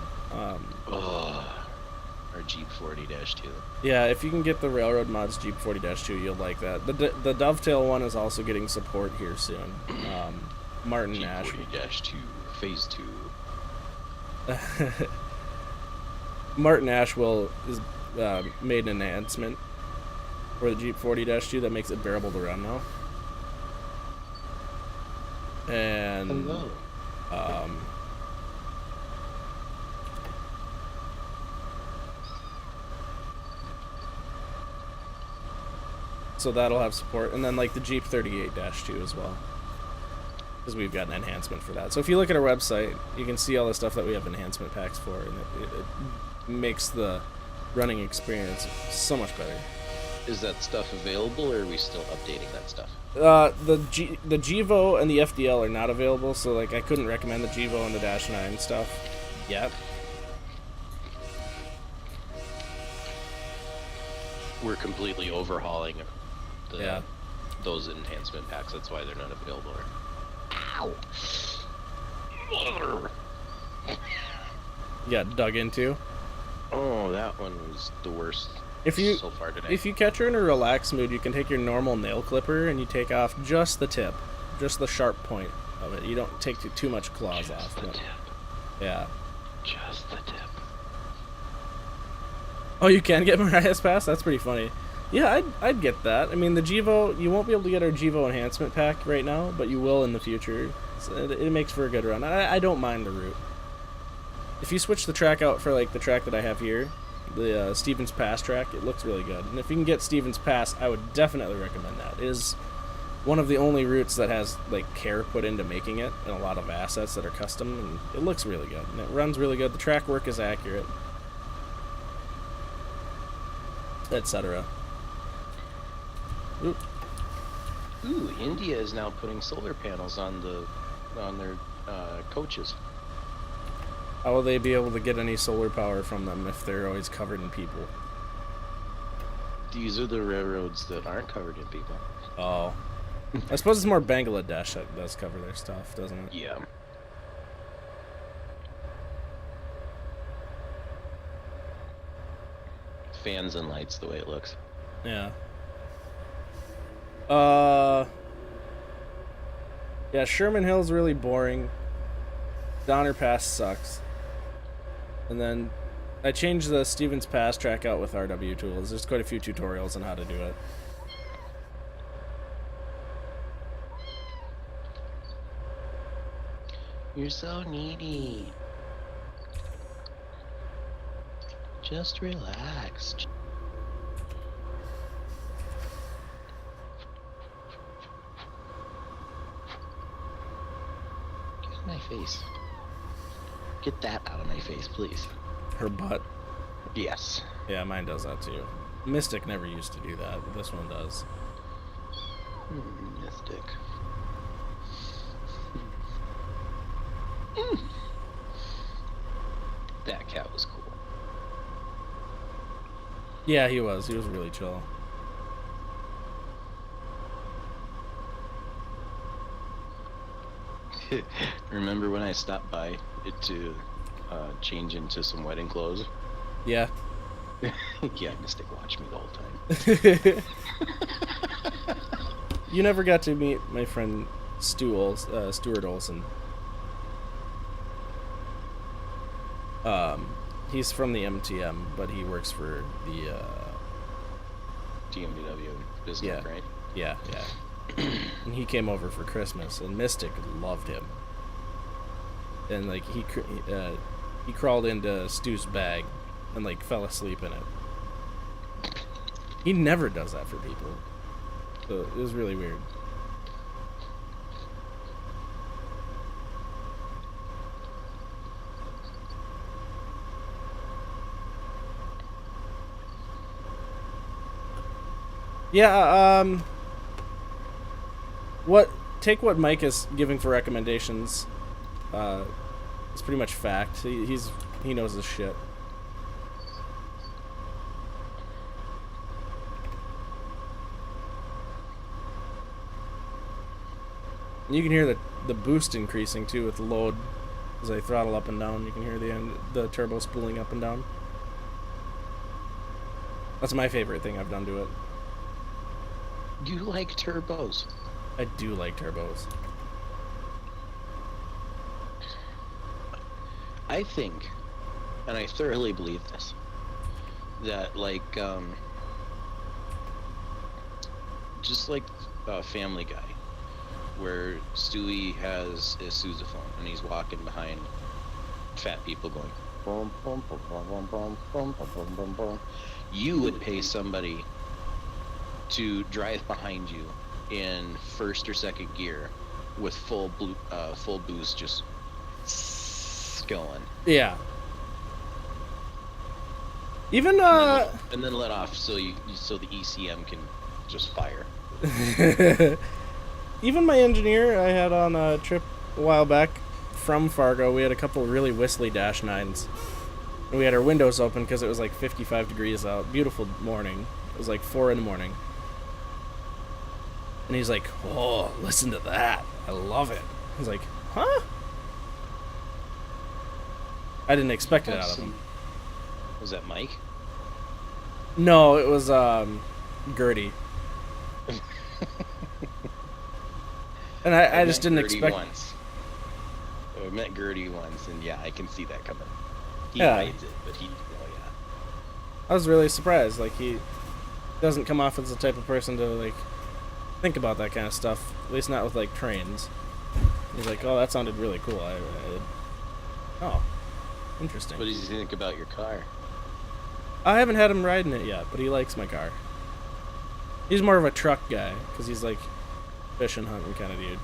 Or Jeep 40-2. Yeah, if you can get the Railroad Mods Jeep 40-2, you'll like that. The Dovetail one is also getting support here soon. Martin Jeep Nash. 40-2, Phase 2. Martin Ashwell is made an enhancement for the Jeep 40-2 that makes it bearable to run now. And Hello. So that'll have support, and then like the Jeep 38-2 as well, because we've got an enhancement for that. So if you look at our website, you can see all the stuff that we have enhancement packs for, and it makes the running experience so much better. Is that stuff available, or are we still updating that stuff? The Gevo and the FDL are not available, so like I couldn't recommend the Gevo and the Dash 9 stuff yet. We're completely overhauling those enhancement packs. That's why they're not available. Ow! You got dug into. Oh, that one was the worst so far today. If you catch her in a relaxed mood, you can take your normal nail clipper and you take off just the tip, just the sharp point of it. You don't take too much claws off. The tip. Yeah. Just the tip. Oh, you can get Mariah's Pass? That's pretty funny. Yeah, I'd get that. I mean, the Gevo, you won't be able to get our Gevo enhancement pack right now, but you will in the future. So it makes for a good run. I don't mind the route. If you switch the track out for like the track that I have here, the Stevens Pass track, it looks really good. And if you can get Stevens Pass, I would definitely recommend that. It is one of the only routes that has like care put into making it, and a lot of assets that are custom, and it looks really good. And it runs really good. The track work is accurate, etc. Ooh, India is now putting solar panels on their coaches. How will they be able to get any solar power from them if they're always covered in people? These are the railroads that aren't covered in people. Oh. I suppose it's more Bangladesh that does cover their stuff, doesn't it? Yeah. Fans and lights, the way it looks. Yeah. Yeah, Sherman Hill's really boring. Donner Pass sucks. And then I changed the Stevens Pass track out with RW tools. There's quite a few tutorials on how to do it. You're so needy. Just relax. Get out of my face. Get that out of my face, please. Her butt. Yes. Yeah, mine does that too. Mystic never used to do that, but this one does. Mystic. That cat was cool. Yeah, he was. He was really chill. Remember when I stopped by it to change into some wedding clothes? Yeah. Yeah, Mystic watched me the whole time. You never got to meet my friend Stuart Olson. He's from the MTM, but he works for the DMDW business, yeah, right? yeah. And he came over for Christmas, and Mystic loved him. And like he crawled into Stu's bag and like fell asleep in it. He never does that for people, so it was really weird. Yeah, take what Mike is giving for recommendations. It's pretty much fact. He knows his shit. And you can hear the boost increasing too with the load as I throttle up and down. You can hear the turbo spooling up and down. That's my favorite thing I've done to it. You like turbos? I do like turbos. I think, and I thoroughly believe this, that like, just like Family Guy, where Stewie has a sousaphone and he's walking behind fat people going, boom, boom, boom, boom, boom, boom, boom, boom, boom, boom. You would pay somebody to drive behind you in first or second gear with full boost, just going. Yeah. Even and then let off so the ECM can just fire. Even my engineer I had on a trip a while back from Fargo, we had a couple really whistly Dash 9s. And we had our windows open because it was like 55 degrees out. Beautiful morning. It was like 4 in the morning. And he's like, "Oh, listen to that. I love it." I was like, "Huh?" I didn't expect it out of him. Was that Mike? No, it was Gertie. And I just didn't expect. Once. I met Gertie once, and yeah, I can see that coming. He Yeah. hides it, but yeah. I was really surprised. Like, he doesn't come off as the type of person to like think about that kind of stuff. At least not with like trains. He's like, "Oh, that sounded really cool." Oh, interesting. What does he think about your car? I haven't had him riding it yet, but he likes my car. He's more of a truck guy because he's like fishing, hunting kind of dude.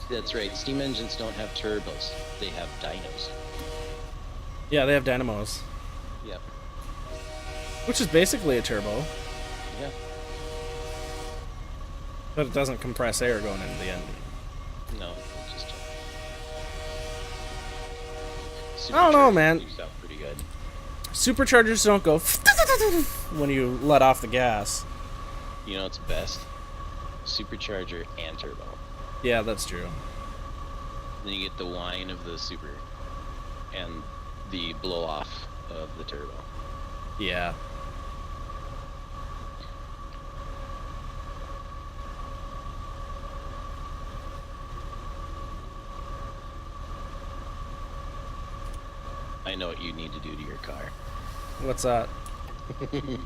That's right. Steam engines don't have turbos; they have dynos. Yeah, they have dynamos, Yep. which is basically a turbo, Yeah. but it doesn't compress air going into the engine. No, it's just. I don't know, man. Superchargers out pretty good. Superchargers don't go when you let off the gas. You know what's best? Supercharger and turbo. Yeah, that's true. Then you get the whine of the super and the blow off of the turbo. Yeah. I know what you need to do to your car. What's that? Put in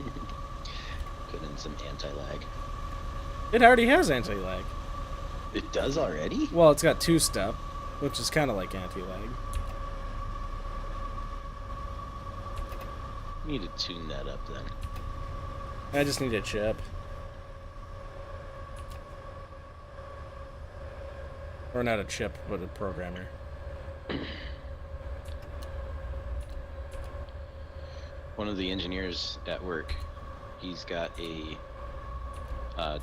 some anti-lag. It already has anti-lag. It does already? Well, it's got two-step, which is kind of like anti-lag. Need to tune that up then. I just need a chip. Or not a chip, but a programmer. One of the engineers at work, he's got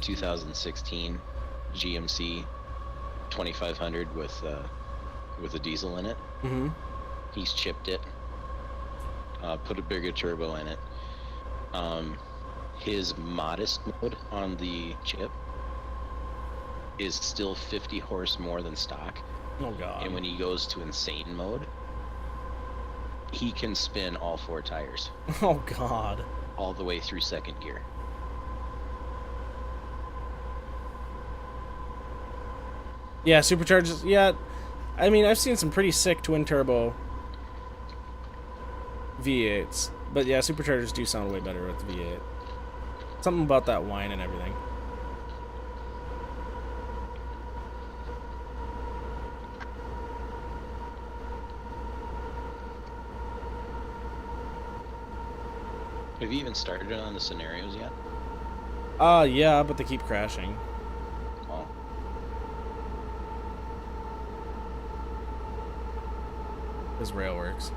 2016 GMC 2500 with a diesel in it. Mm-hmm. He's chipped it, put a bigger turbo in it. His modest mode on the chip is still 50 horse more than stock. Oh god. And when he goes to insane mode, he can spin all 4 tires Oh god. all the way through second gear. Yeah, superchargers. Yeah, I mean, I've seen some pretty sick twin turbo V8s, but yeah, superchargers do sound way better with the V8. Something about that whine and everything. Have you even started on the scenarios yet? Yeah, but they keep crashing. Oh. As rail works.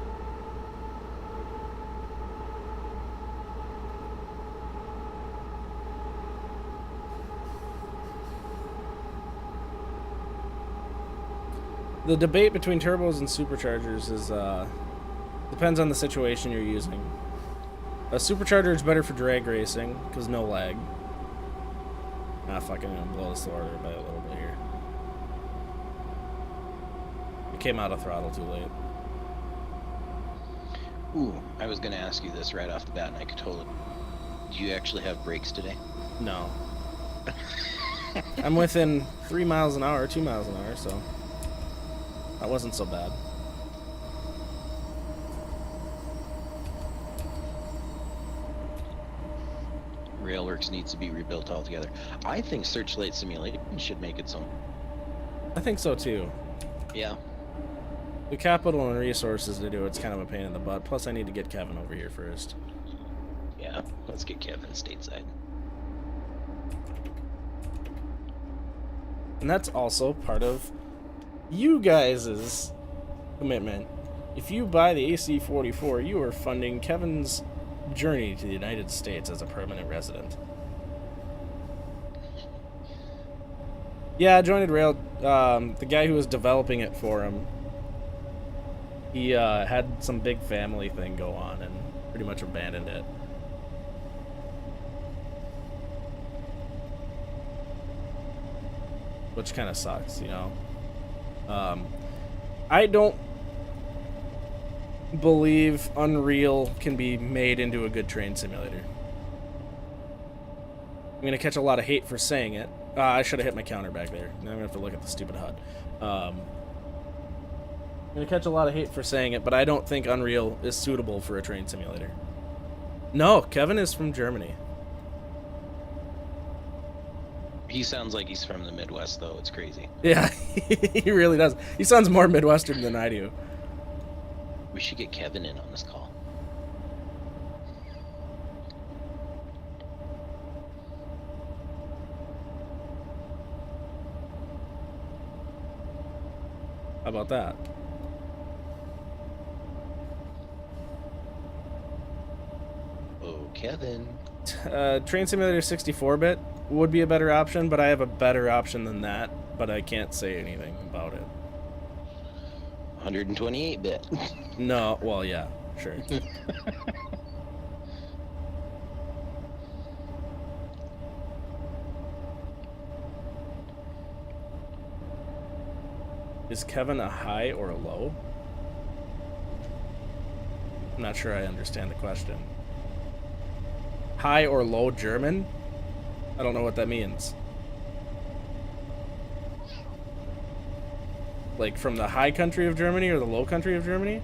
The debate between turbos and superchargers is depends on the situation you're using. A supercharger is better for drag racing because no lag. Ah, fucking gonna blow this order by a little bit here. It came out of throttle too late. Ooh, I was gonna ask you this right off the bat, and I could totally. Do you actually have brakes today? No. I'm within 3 miles an hour, 2 miles an hour, so that wasn't so bad. Railworks needs to be rebuilt altogether. I think Searchlight Simulation should make its own. I think so too. Yeah. The capital and resources to do it's kind of a pain in the butt. Plus, I need to get Kevin over here first. Yeah, let's get Kevin stateside. And that's also part of you guys' commitment. If you buy the AC44, you are funding Kevin's journey to the United States as a permanent resident. Yeah, Jointed Rail, the guy who was developing it for him, he had some big family thing go on and pretty much abandoned it. Which kind of sucks, you know. I don't believe Unreal can be made into a good train simulator. I'm gonna catch a lot of hate for saying it. I should have hit my counter back there. Now I'm gonna have to look at the stupid HUD. I'm gonna catch a lot of hate for saying it, but I don't think Unreal is suitable for a train simulator. No, Kevin is from Germany. He sounds like he's from the Midwest, though. It's crazy. Yeah, he really does. He sounds more Midwestern than I do. We should get Kevin in on this call. How about that? Oh, Kevin. Train Simulator 64-bit would be a better option, but I have a better option than that, but I can't say anything about it. 128-bit. No, well, yeah, sure. Is Kevin a high or a low? I'm not sure I understand the question. High or low German? I don't know what that means. Like from the high country of Germany or the low country of Germany?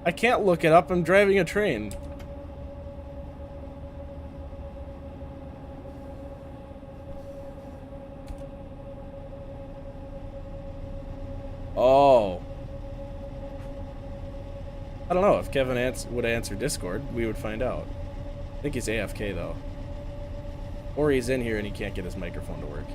I can't look it up. I'm driving a train. Oh. I don't know. If Kevin would answer Discord, we would find out. I think he's AFK, though. Or he's in here and he can't get his microphone to work.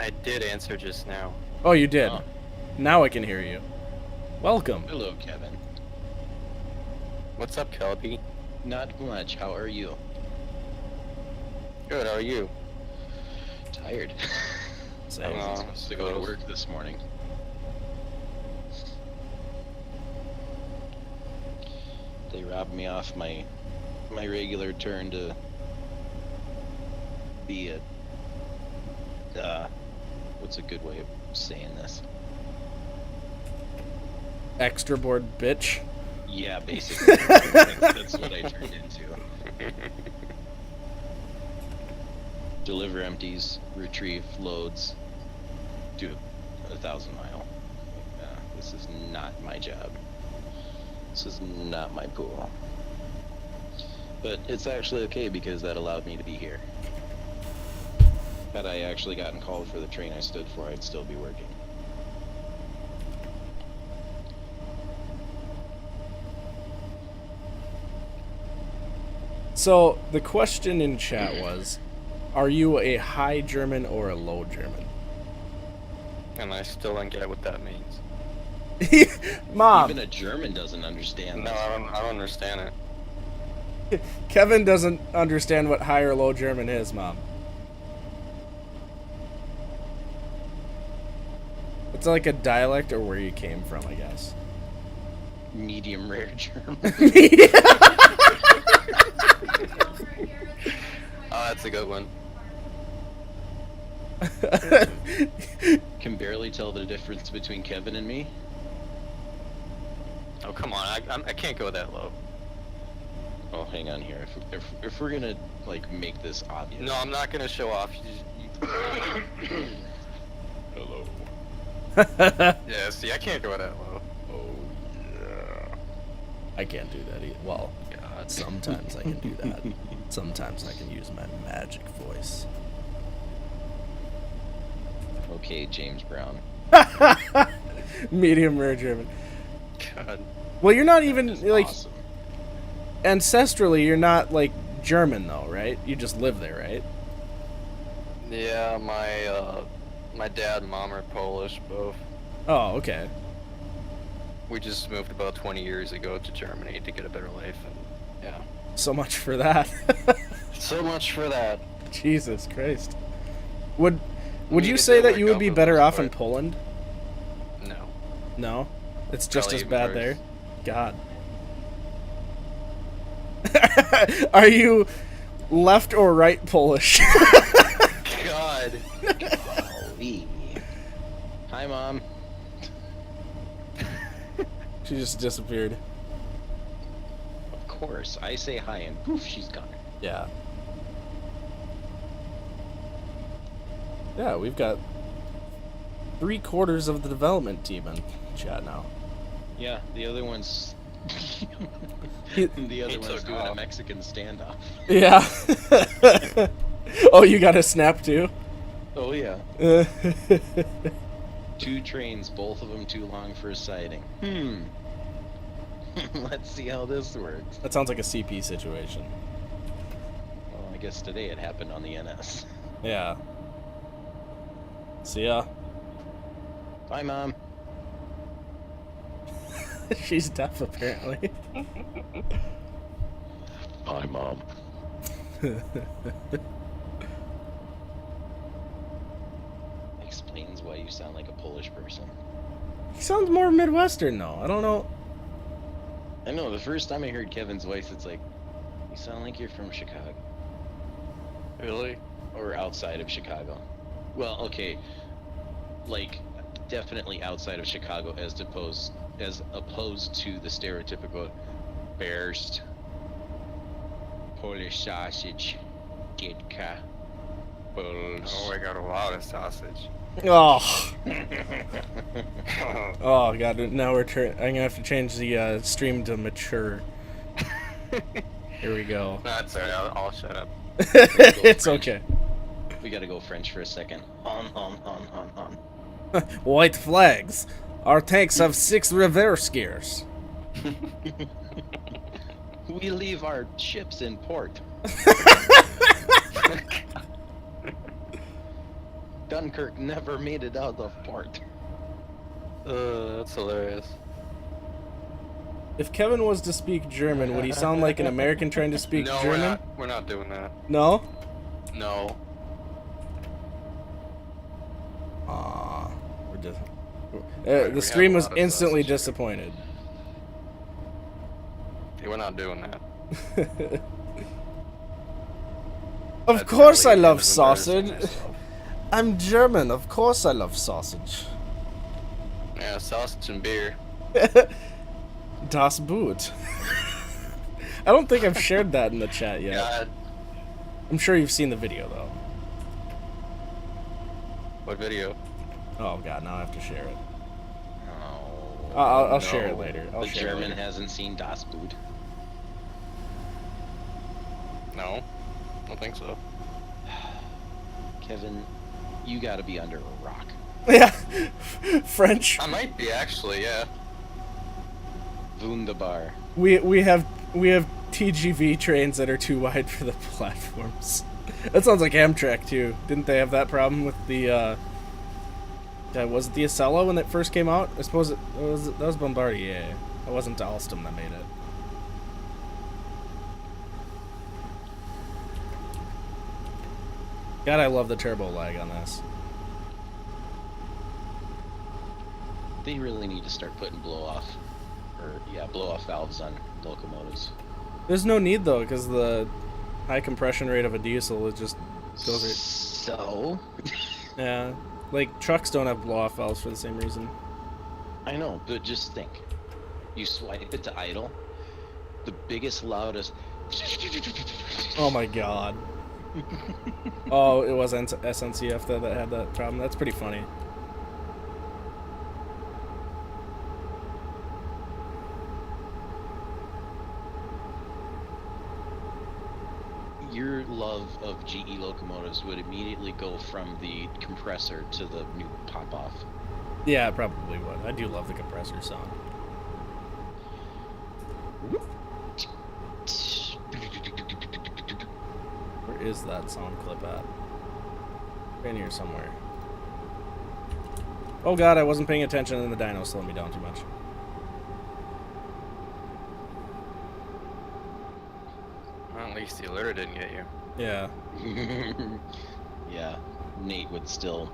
I did answer just now. Oh, you did. Oh. Now I can hear you. Welcome. Hello, Kevin. What's up, Kelpie? Not much. How are you? Good, how are you? Tired. I Same. wasn't supposed to go to work this morning. They robbed me off my regular turn to be a what's a good way of saying this? Extra board bitch. Yeah, basically. That's what I turned into. Deliver empties, retrieve loads, do a 1,000-mile. This is not my job. This is not my pool. But it's actually okay because that allowed me to be here. Had I actually gotten called for the train I stood for, I'd still be working. So the question in chat was, are you a high German or a low German? And I still don't get what that means. Mom, Even a German doesn't understand No, this. I don't understand it. Kevin doesn't understand what high or low German is, Mom. It's like a dialect or where you came from, I guess. Medium rare German. Oh, that's a good one. Can barely tell the difference between Kevin and me. Oh, come on, I can't go that low. Oh, hang on here. If we're gonna like make this obvious. No, I'm not gonna show off. Hello. Yeah, see, I can't go that low. Oh, yeah. I can't do that either. Well, God. sometimes I can do that. Sometimes I can use my magic voice. Okay, James Brown. Medium rare German. God. Well, you're not even, That is like, awesome. ancestrally, you're not, like, German, though, right? You just live there, right? Yeah, my dad and mom are Polish, both. Oh, okay. We just moved about 20 years ago to Germany to get a better life, and yeah. So much for that. So much for that. Jesus Christ. Would mean, you it say did that work you would out be for the better most off in part. Poland? No. No? It's just Probably as even bad worse. there? God. Are you left or right Polish? God. Golly. Hi, Mom. She just disappeared. Of course. I say hi and poof, she's gone. Yeah. Yeah, we've got 3/4 of the development team in chat now. Yeah, the other one's He- the other He one's took doing a off. Mexican standoff. Yeah. Oh, you got a snap too? Oh yeah. 2 trains, both of them too long for a siding. Let's see how this works. That sounds like a CP situation. Well, I guess today it happened on the NS. Yeah. See ya. Bye, Mom. She's deaf, apparently. Bye, Mom. Explains why you sound like a Polish person. He sounds more Midwestern, though. I don't know. I know, the first time I heard Kevin's voice, it's like, you sound like you're from Chicago. Really? Or outside of Chicago. Well, okay, like, definitely outside of Chicago as opposed to the stereotypical Berst, Polish sausage, Gitka, Bulls. Oh, I got a lot of sausage. Oh. Oh, God. Now we're I'm going to have to change the stream to mature. Here we go. That's alright, I'll shut up. It's okay. We gotta go French for a second. On. White flags. Our tanks have 6 reverse gears. We leave our ships in port. Dunkirk never made it out of port. That's hilarious. If Kevin was to speak German, would he sound like an American trying to speak No, German? we're not doing that. No? No. Aw. We're just... we the stream have a was lot of instantly sausage. disappointed. We're not doing that. Of I'd course I probably love end up embarrassing sausage. myself. I'm German, of course I love sausage. Yeah, sausage and beer. Das Boot. I don't think I've shared that in the chat yet. God, I'm sure you've seen the video though. what video? Oh god, now I have to share it. Oh, I'll share it no. later. I'll the share it German later. hasn't seen Das Boot. No, I don't think so. Kevin, you gotta be under a rock. Yeah. French. I might be actually, yeah. Wunderbar. We have TGV trains that are too wide for the platforms. That sounds like Amtrak too. Didn't they have that problem with the was it the Acela when it first came out? I suppose that was Bombardier. It wasn't Alstom that made it. God, I love the turbo lag on this. They really need to start putting blow off valves on locomotives. There's no need though, because the high compression rate of a diesel is just goes right. So, Yeah, like trucks don't have blow-off valves for the same reason. I know, but just think. You swipe it to idle, the biggest, loudest. Oh my god. Oh, it was SNCF that had that problem. That's pretty funny. Your love of GE locomotives would immediately go from the compressor to the new pop-off. Yeah, it probably would. I do love the compressor sound. Where is that sound clip at? In here somewhere. Oh god, I wasn't paying attention and the dyno slowed me down too much. Well, at least the alert didn't get you. Yeah. Yeah, Nate would still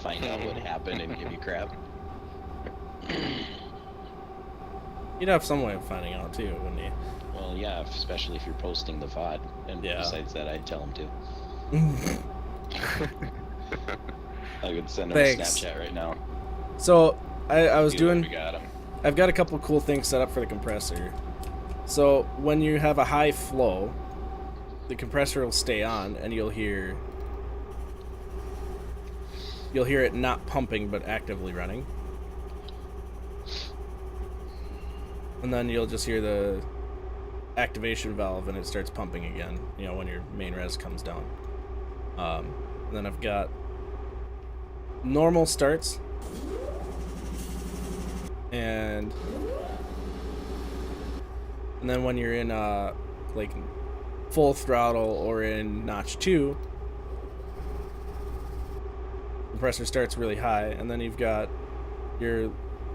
find out what happened and give you crap. You'd have some way of finding out too, wouldn't you? Well, yeah, especially if you're posting the VOD. And Yeah. besides that, I'd tell him to. I could send him Thanks. a Snapchat right now. So, I was See doing... what we got him. I've got a couple cool things set up for the compressor. So when you have a high flow, the compressor will stay on, and you'll hear it not pumping but actively running. And then you'll just hear the activation valve, and it starts pumping again. You know, when your main res comes down. And then I've got normal starts. And then when you're in like full throttle or in notch 2, the compressor starts really high, and then you've got your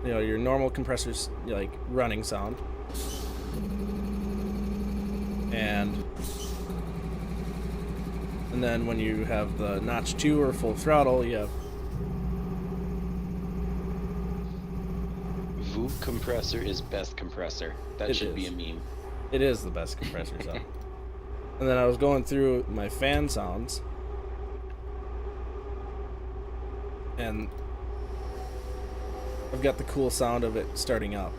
your normal compressor's like running sound, and then when you have the notch 2 or full throttle, you have VOOP compressor is best compressor. That It should be is. a meme. It is the best compressor sound. And then I was going through my fan sounds, and I've got the cool sound of it starting up.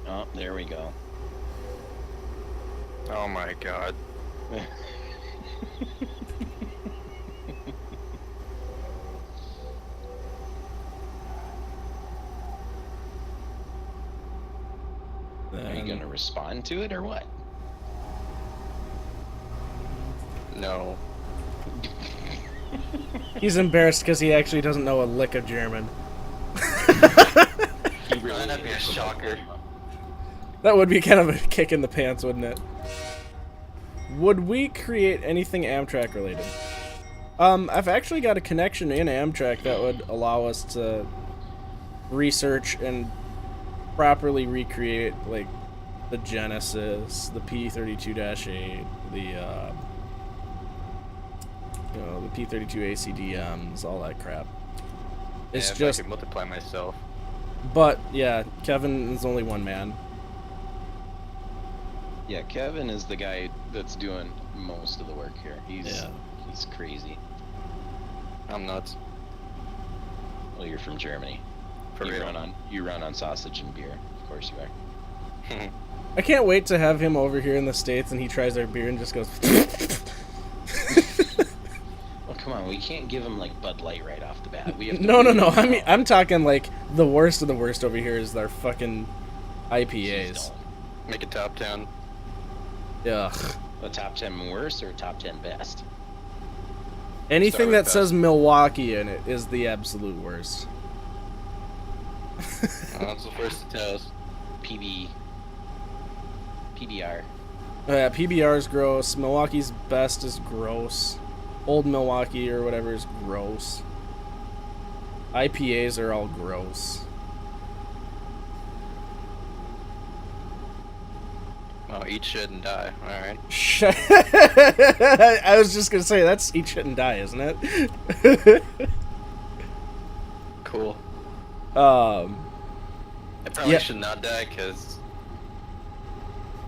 Oh, there we go. Oh my god. Are you And gonna respond to it or what? No. he's embarrassed because he actually doesn't know a lick of German. He really That'd be a is. shocker. That would be kind of a kick in the pants, wouldn't it? Would we create anything Amtrak related? I've actually got a connection in Amtrak that would allow us to research and properly recreate, like, the Genesis, the P32-8, the, you know, the P32 ACDMs, all that crap. It's yeah, if just... I could multiply myself. But, yeah, Kevin is only one man. Yeah, Kevin is the guy that's doing most of the work here. He's crazy. I'm nuts. Well, you're from Germany. For you real. run on sausage and beer. Of course you are. I can't wait to have him over here in the States and he tries our beer and just goes... Well, come on, we can't give him like Bud Light right off the bat. We have to No. I mean, I'm talking like the worst of the worst over here is their fucking IPAs. Make a top 10. Ugh. A top 10 worst or a top 10 best? Anything with that best. says Milwaukee in it is the absolute worst. That's the first to tell us. PBR. Oh, yeah, PBR is gross. Milwaukee's best is gross. Old Milwaukee or whatever is gross. IPAs are all gross. Oh, eat shit and die. Alright. I was just gonna say, that's eat shit and die, isn't it? Cool. Um, I probably Yeah. should not die because,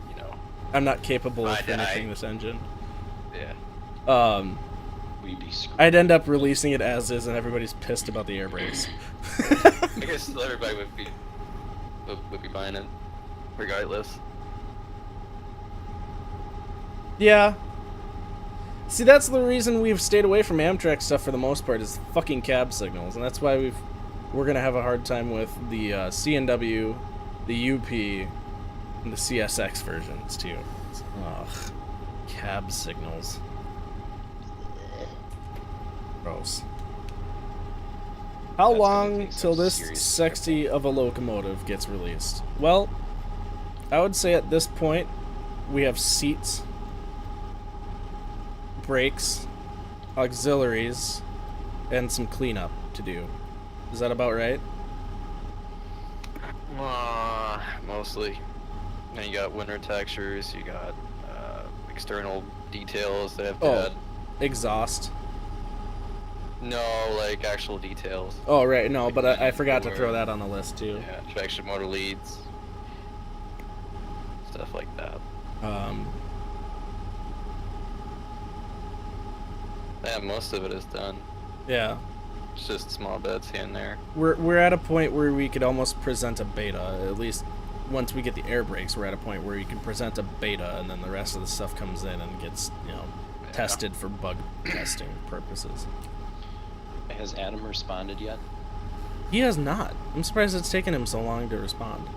you know, I'm not capable of I die. finishing this engine. yeah. We'd be screwed. I'd end up releasing it as is, and everybody's pissed about the air brakes. I guess everybody would be buying it, regardless. Yeah. See, that's the reason we've stayed away from Amtrak stuff for the most part, is fucking cab signals, and that's why we're gonna have a hard time with the CNW, the UP, and the CSX versions too. Ugh, cab signals. Gross. How That's gonna long take some till this serious sexy of a locomotive gets released? Well, I would say at this point we have seats, brakes, auxiliaries, and some cleanup to do. Is that about right? Mostly. And you got winter textures, you got external details that have to Oh. add. Exhaust. No, like actual details. Oh, right, no, but I forgot to throw that on the list too. Yeah, traction motor leads. Stuff like that. Yeah, most of it is done. Yeah. It's just small bits here and there. We're at a point where we could almost present a beta. At least once we get the air brakes, we're at a point where you can present a beta, and then the rest of the stuff comes in and gets, you know, Yeah. tested for bug testing purposes. Has Adam responded yet? He has not. I'm surprised it's taken him so long to respond.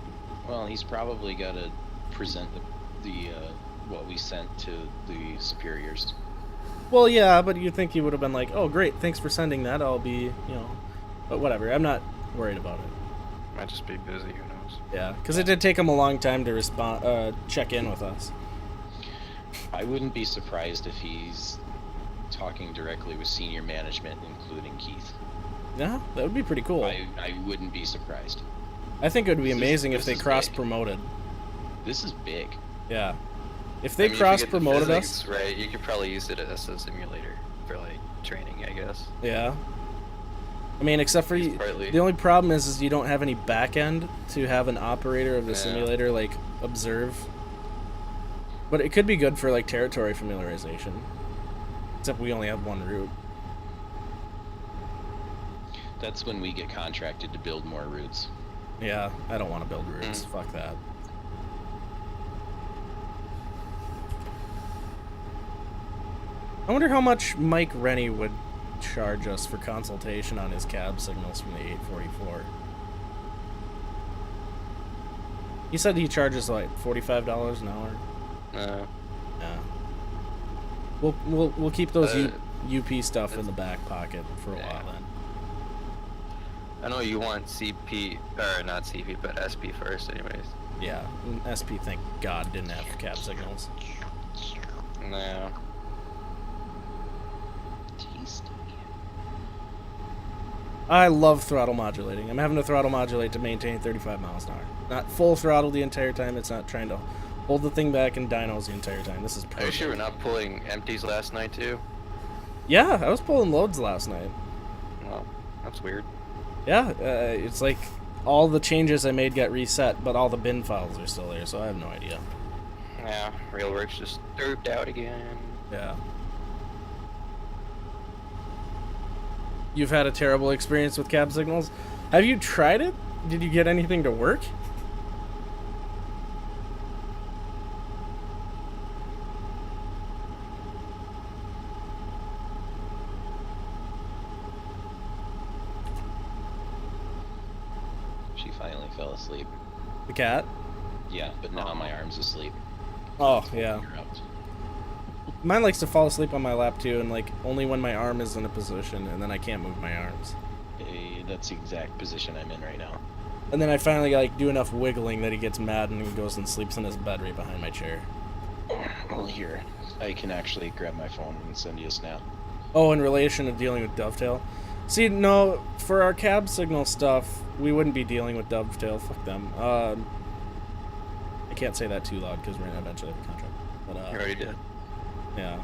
Well, he's probably got to present the what we sent to the superiors. Well, yeah, but you'd think he would have been like, oh, great, thanks for sending that. I'll be, you know, but whatever. I'm not worried about it. Might just be busy, who knows. Yeah, because it did take him a long time to respond, check in with us. I wouldn't be surprised if he's talking directly with senior management, including Keith. Yeah, that would be pretty cool. I wouldn't be surprised. I think it would be This is- amazing if this they is big. cross-promoted. This is big. Yeah. If they I mean, if you get the cross-promoted us... physics right, you could probably use it as a simulator for like training, I guess. Yeah. I mean, except for... It's partly- The only problem is you don't have any back end to have an operator of the Yeah. simulator, like, observe. But it could be good for, like, territory familiarization. Except we only have one route. That's when we get contracted to build more routes. Yeah, I don't want to build routes. Fuck that. I wonder how much Mike Rennie would charge us for consultation on his cab signals from the 844. He said he charges like $45 an hour. Uh, Yeah. We'll keep those Uh, UP stuff in the back pocket for a yeah. while then. I know you want CP, or not CP, but SP first anyways. Yeah, and SP, thank God, didn't have cab signals. No. Tasty. I love throttle modulating. I'm having to throttle modulate to maintain 35 miles an hour. Not full throttle the entire time. It's not trying to hold the thing back in dynos the entire time. This is Are you perfect. sure we're not pulling empties last night too? Yeah, I was pulling loads last night. Well, that's weird. Yeah, it's like all the changes I made got reset, but all the bin files are still there, so I have no idea. Yeah, Railworks just derped out again. Yeah. You've had a terrible experience with cab signals? Have you tried it? Did you get anything to work? She finally fell asleep. The cat? Yeah, but now my arm's asleep. Oh, yeah. You're out. Mine likes to fall asleep on my lap too, and like only when my arm is in a position, and then I can't move my arms. Hey, that's the exact position I'm in right now. And then I finally like do enough wiggling that he gets mad and he goes and sleeps in his bed right behind my chair. Well, here, I can actually grab my phone and send you a snap. Oh, in relation to dealing with dovetail. See, no, for our cab signal stuff, we wouldn't be dealing with dovetail. Fuck them. I can't say that too loud because we're gonna eventually have a contract. But You already did. yeah.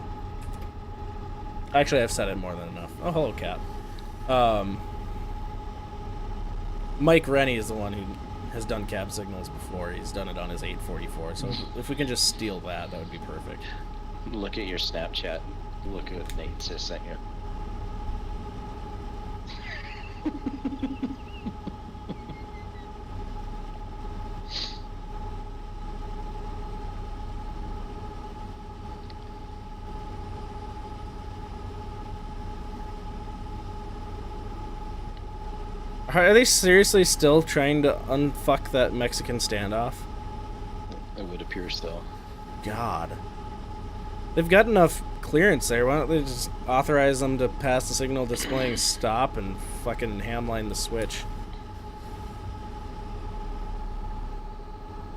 Actually, I've said it more than enough. Oh, hello, cat. Mike Rennie is the one who has done cab signals before. He's done it on his 844. So if we can just steal that, that would be perfect. Look at your Snapchat. Look at what Nate just sent you. Are they seriously still trying to unfuck that Mexican standoff? It would appear so. God. They've got enough clearance there. Why don't they just authorize them to pass the signal displaying stop and fucking hamline the switch?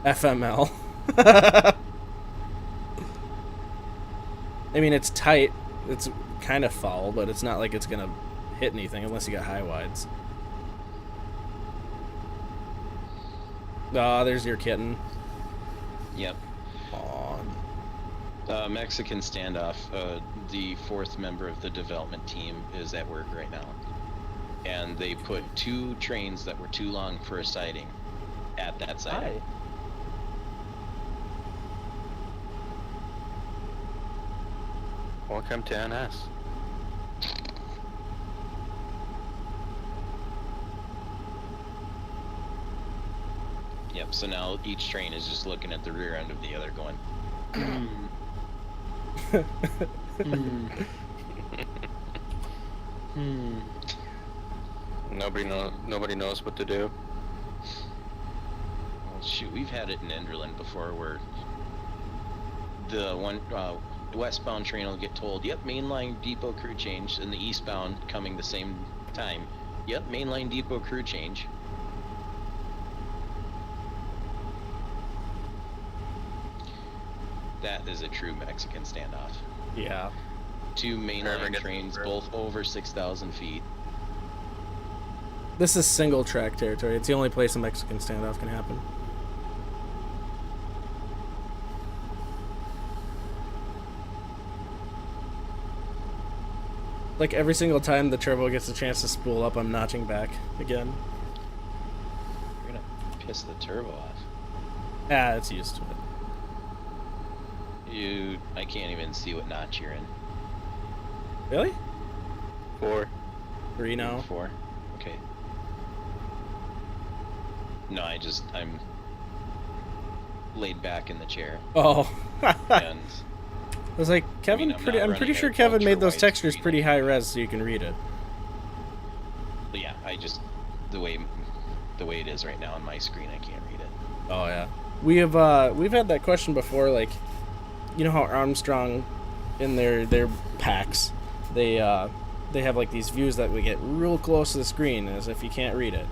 FML. I mean, it's tight. It's kind of foul, but it's not like it's gonna hit anything unless you got high wides. Ah, there's your kitten. Yep. Aw. Mexican standoff. The fourth member of the development team is at work right now. And they put 2 trains that were too long for a siding at that siding. Welcome to NS. Yep, so now each train is just looking at the rear end of the other going, Nobody knows what to do. Well, shoot, we've had it in Enderlin before where the one westbound train will get told, yep, mainline depot crew change, and the eastbound coming the same time, yep, mainline depot crew change. That is a true Mexican standoff. Yeah. 2 Never mainline gets trains, over it. both over 6,000 feet. This is single track territory. It's the only place a Mexican standoff can happen. Like every single time the turbo gets a chance to spool up, I'm notching back again. You're gonna piss the turbo off. Ah, it's used to it. I can't even see what notch you're in. Really? 4. 3 now? 4. Okay. No, I'm laid back in the chair, Oh. I and was like, Kevin, I'm I'm not pretty running sure an Kevin made those ultra-wide textures screen. pretty high res so you can read it. but yeah, the way it is right now on my screen, I can't read it. Oh yeah. We've had that question before, like, you know how Armstrong in their packs, they have like these views that we get real close to the screen as if you can't read it.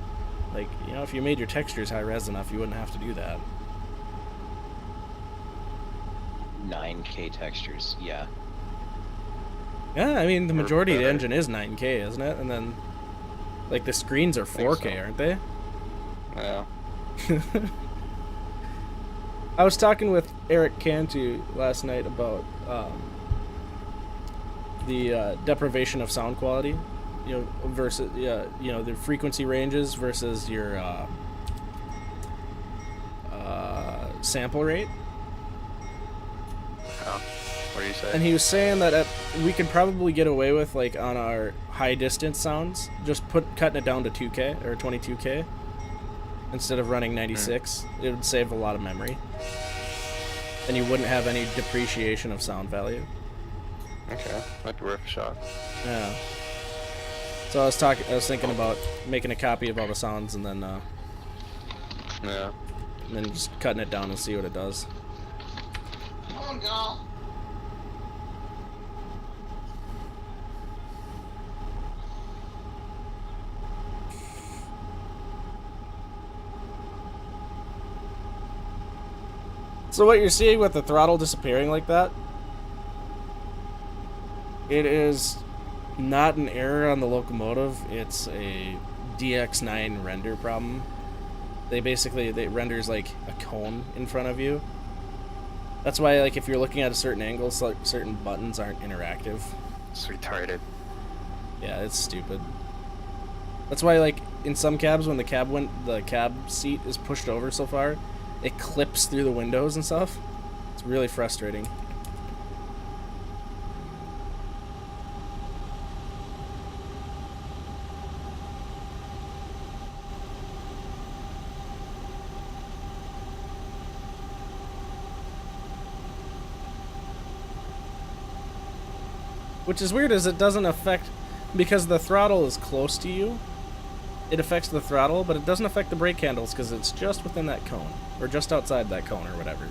Like, you know, if you made your textures high res enough, you wouldn't have to do that. 9K textures. Yeah. Yeah, I mean, the Or majority of the better. engine is 9K, isn't it? And then, like, the screens are think 4K, so. aren't they? Yeah. I was talking with Eric Cantu last night about the deprivation of sound quality, you know, versus you know, the frequency ranges versus your sample rate. Oh. What do you say? And he was saying that we could probably get away with, like, on our high distance sounds, just cutting it down to 2K or 22K instead of running 96. It would save a lot of memory, and you wouldn't have any depreciation of sound value. Okay, might be worth a shot. Yeah. So I was thinking about making a copy of all the sounds and then Yeah. just cutting it down and see what it does. Come on, girl. So what you're seeing with the throttle disappearing like that, it is not an error on the locomotive. It's a DX9 render problem. It renders like a cone in front of you. That's why, like, if you're looking at a certain angle, certain buttons aren't interactive. It's retarded. Yeah, it's stupid. That's why, like, in some cabs, when the cab seat is pushed over so far, it clips through the windows and stuff. It's really frustrating. Which is weird, is it doesn't affect, because the throttle is close to you, it affects the throttle, but it doesn't affect the brake handles because it's just within that cone, or just outside that cone, or whatever.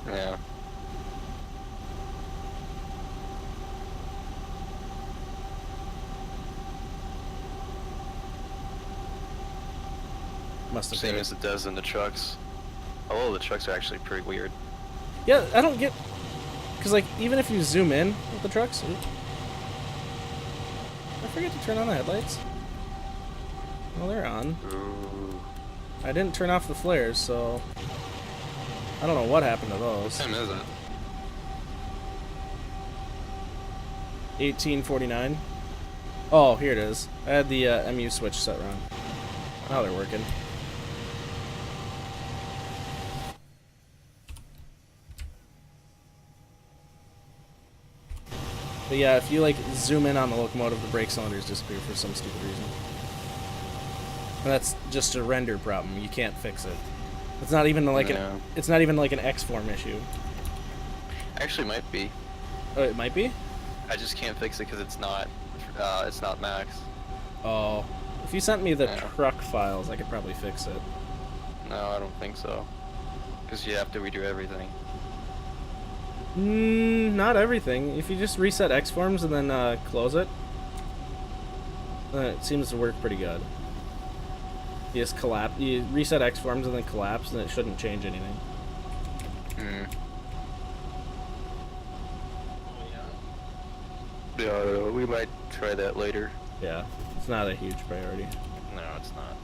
Yeah. Must have Same hit as it. it does in the trucks. Although the trucks are actually pretty weird. Yeah, I don't get, because, like, even if you zoom in with the trucks, I forget to turn on the headlights. Well, they're on. Ooh. I didn't turn off the flares, so I don't know what happened to What those. time is it? 1849. Oh, here it is. I had the MU switch set wrong. Now they're working. But yeah, if you, like, zoom in on the locomotive, the brake cylinders disappear for some stupid reason. And that's just a render problem. You can't fix it. It's not even like No. it's not even like an X-form issue. Actually, might be. Oh, it might be? I just can't fix it because it's not max. Oh. If you sent me the Yeah. truck files, I could probably fix it. No, I don't think so. Because you have to redo everything. Not everything. If you just reset X-forms and then close it, it seems to work pretty good. You just you reset X-forms and then collapse, and it shouldn't change anything. Hmm. Yeah, we might try that later. Yeah, it's not a huge priority. No, it's not.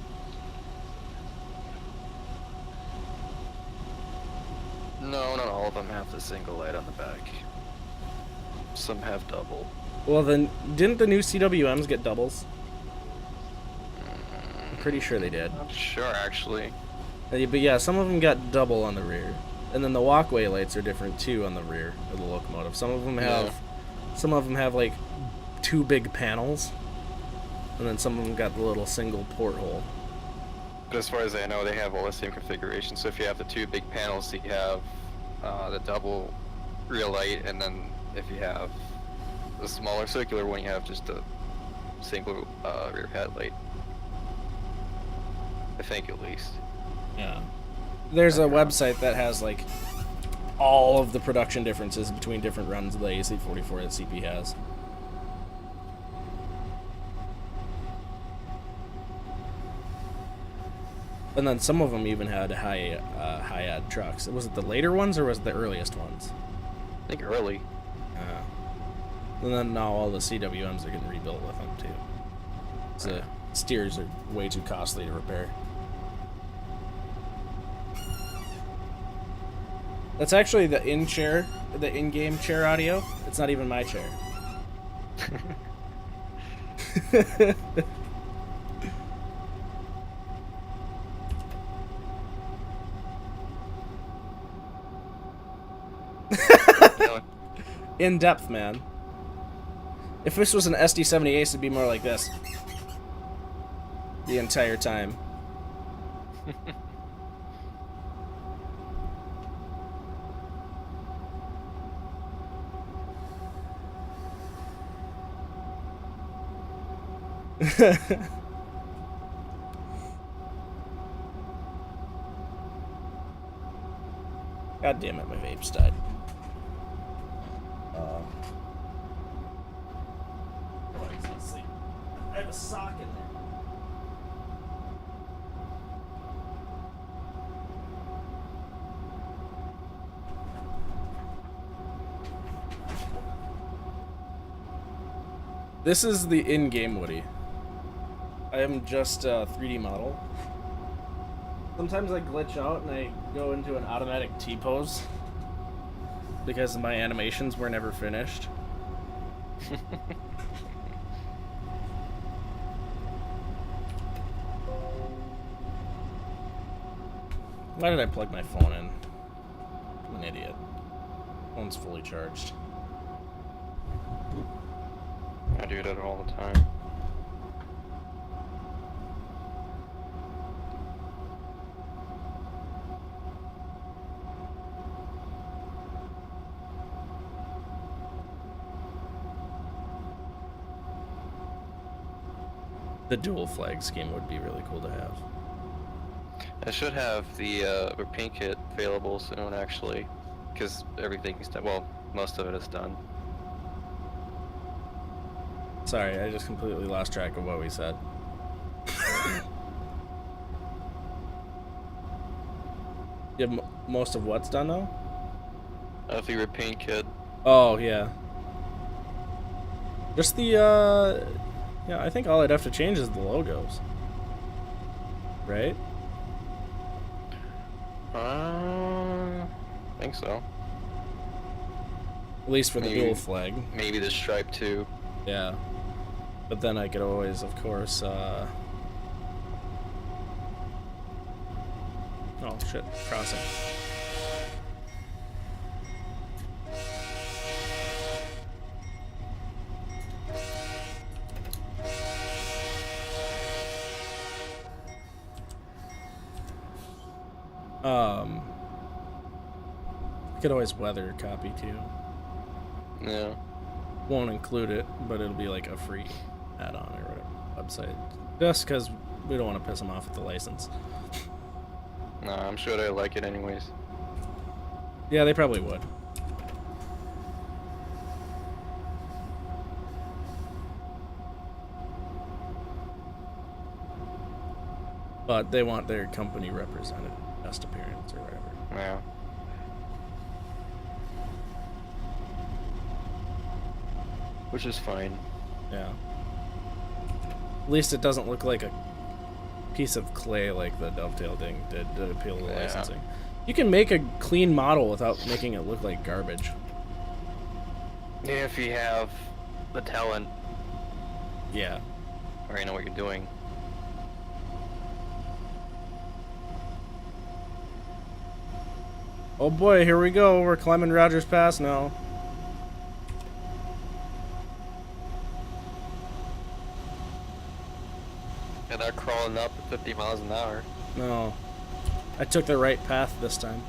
No, not all of them have the single light on the back. Some have double. Well, then, didn't the new CWMs get doubles? I'm pretty sure they did. Not sure, actually. But yeah, some of them got double on the rear. And then the walkway lights are different too on the rear of the locomotive. Some of them have like 2 big panels, and then some of them got the little single porthole. But as far as I know, they have all the same configuration. So if you have the 2 big panels, you have the double rear light, and then if you have the smaller circular one, you have just a single rear headlight. I think, at least. Yeah. There's a website that has like all of the production differences between different runs of the AC44 that CP has. And then some of them even had high-ad trucks. Was it the later ones or was it the earliest ones? I think early. And then now all the CWMs are getting rebuilt with them too. So steers are way too costly to repair. That's actually the in-game chair audio. It's not even my chair. In depth, man. If this was an SD70 Ace, it'd be more like this. The entire time. God damn it, my vape's died. I have a sock in there. This is the in-game Woody. I am just a 3D model. Sometimes I glitch out and I go into an automatic T-pose because my animations were never finished. Why did I plug my phone in? I'm an idiot. Phone's fully charged. I do that all the time. The dual flag scheme would be really cool to have. I should have the repaint kit available soon, actually, because everything's done. Well, most of it is done. Sorry, I just completely lost track of what we said. You have most of what's done now? The repaint kit. Oh, yeah. Just the, yeah, I think all I'd have to change is the logos. Right? I think so. At least for the Maybe. dual flag. Maybe the stripe too. Yeah. But then I could always, of course, oh shit, crossing. I could always weather copy too. Yeah. Won't include it, but it'll be like a free add-on or whatever website. Just because we don't want to piss them off with the license. Nah, I'm sure they like it anyways. Yeah, they probably would. But they want their company represented, best appearance or whatever. Yeah. Which is fine. Yeah. At least it doesn't look like a piece of clay like the dovetail thing did to appeal to the Yeah. licensing. You can make a clean model without making it look like garbage. Yeah, if you have the talent Yeah. or you know what you're doing. Oh boy, here we go. We're climbing Rogers Pass now. And they're crawling up at 50 miles an hour. No. I took the right path this time.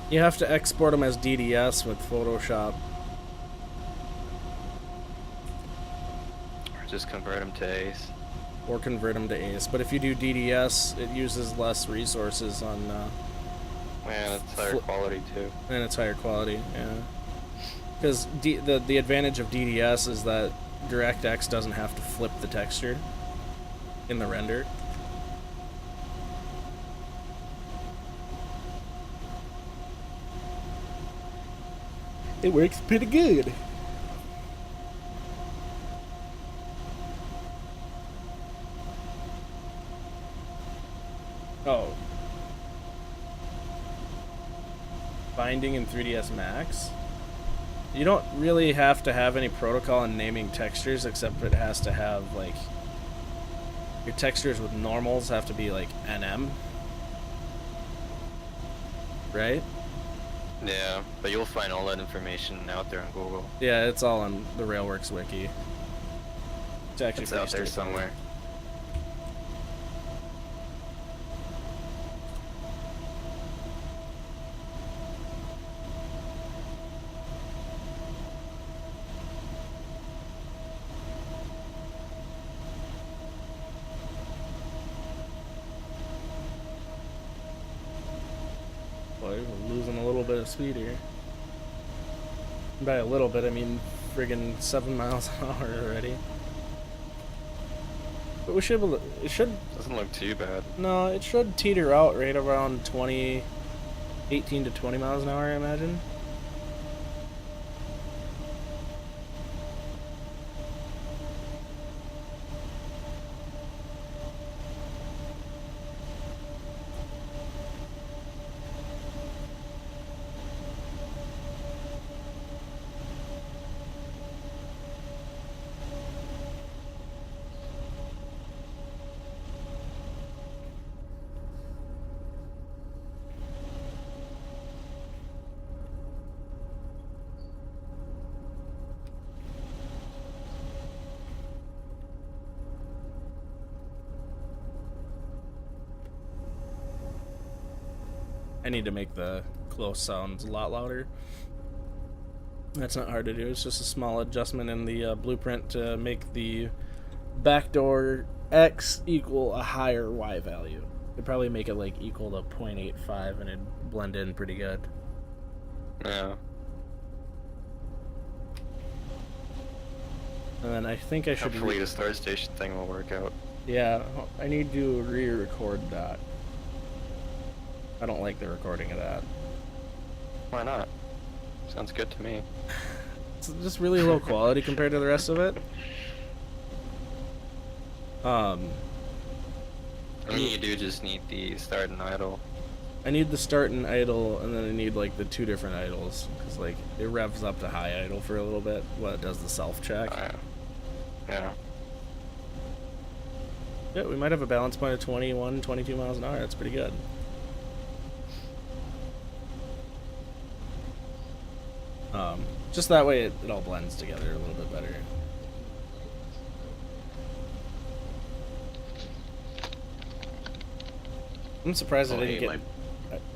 You have to export them as DDS with Photoshop. Or just convert them to ACE. Or convert them to ACE. But if you do DDS, it uses less resources on And it's higher quality too. And it's higher quality, yeah. Because the advantage of DDS is that DirectX doesn't have to flip the texture in the render. It works pretty good. Oh. Binding in 3ds Max? You don't really have to have any protocol in naming textures, except it has to have, like, your textures with normals have to be, like, NM. Right? Yeah, but you'll find all that information out there on Google. Yeah, it's all on the Railworks wiki. It's actually It's out there somewhere. Boy, we're losing a little bit of speed here. By a little bit, I mean friggin' 7 miles an hour already. But we should be able to, it should, Doesn't look too bad. no, it should teeter out right around 18 to 20 miles an hour, I imagine. I need to make the close sounds a lot louder. That's not hard to do. It's just a small adjustment in the blueprint to make the backdoor X equal a higher Y value. It'd probably make it like equal to 0.85 and it'd blend in pretty good. Yeah. And then I think I should... Hopefully the start station thing will work out. Yeah, I need to re-record that. I don't like the recording of that. Why not? Sounds good to me. It's just really low quality compared to the rest of it. I mean, you do just need the start and idle. I need the start and idle, and then I need like the two different idles, because like it revs up to high idle for a little bit while it does the self check. Yeah. Yeah, we might have a balance point of 21, 22 miles an hour. That's pretty good. Just that way it all blends together a little bit better. I'm surprised I didn't get...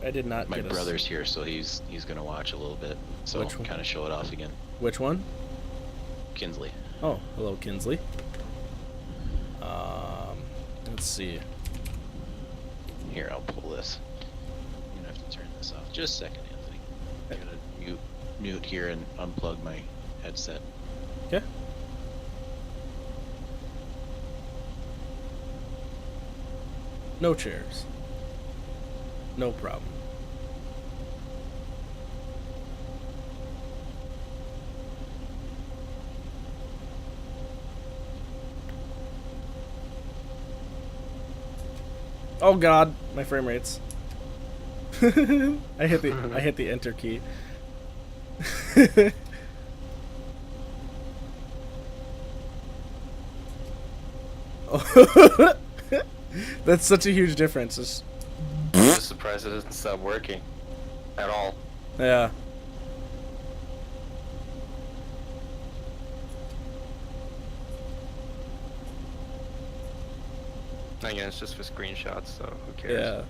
I did not My get brother's here, so he's gonna watch a little bit. So Which one? kind of show it off again. Which one? Kinsley. Oh, hello, Kinsley. Let's see. Here, I'll pull this. I'm gonna have to turn this off. Just a second, Anthony. I'm gonna mute here and unplug my headset. Okay. No chairs. No problem. Oh god, my frame rates. I hit the enter key. Oh. That's such a huge difference. I'm just surprised it doesn't stop working. At all. Yeah. Again, it's just for screenshots, so who cares? Yeah.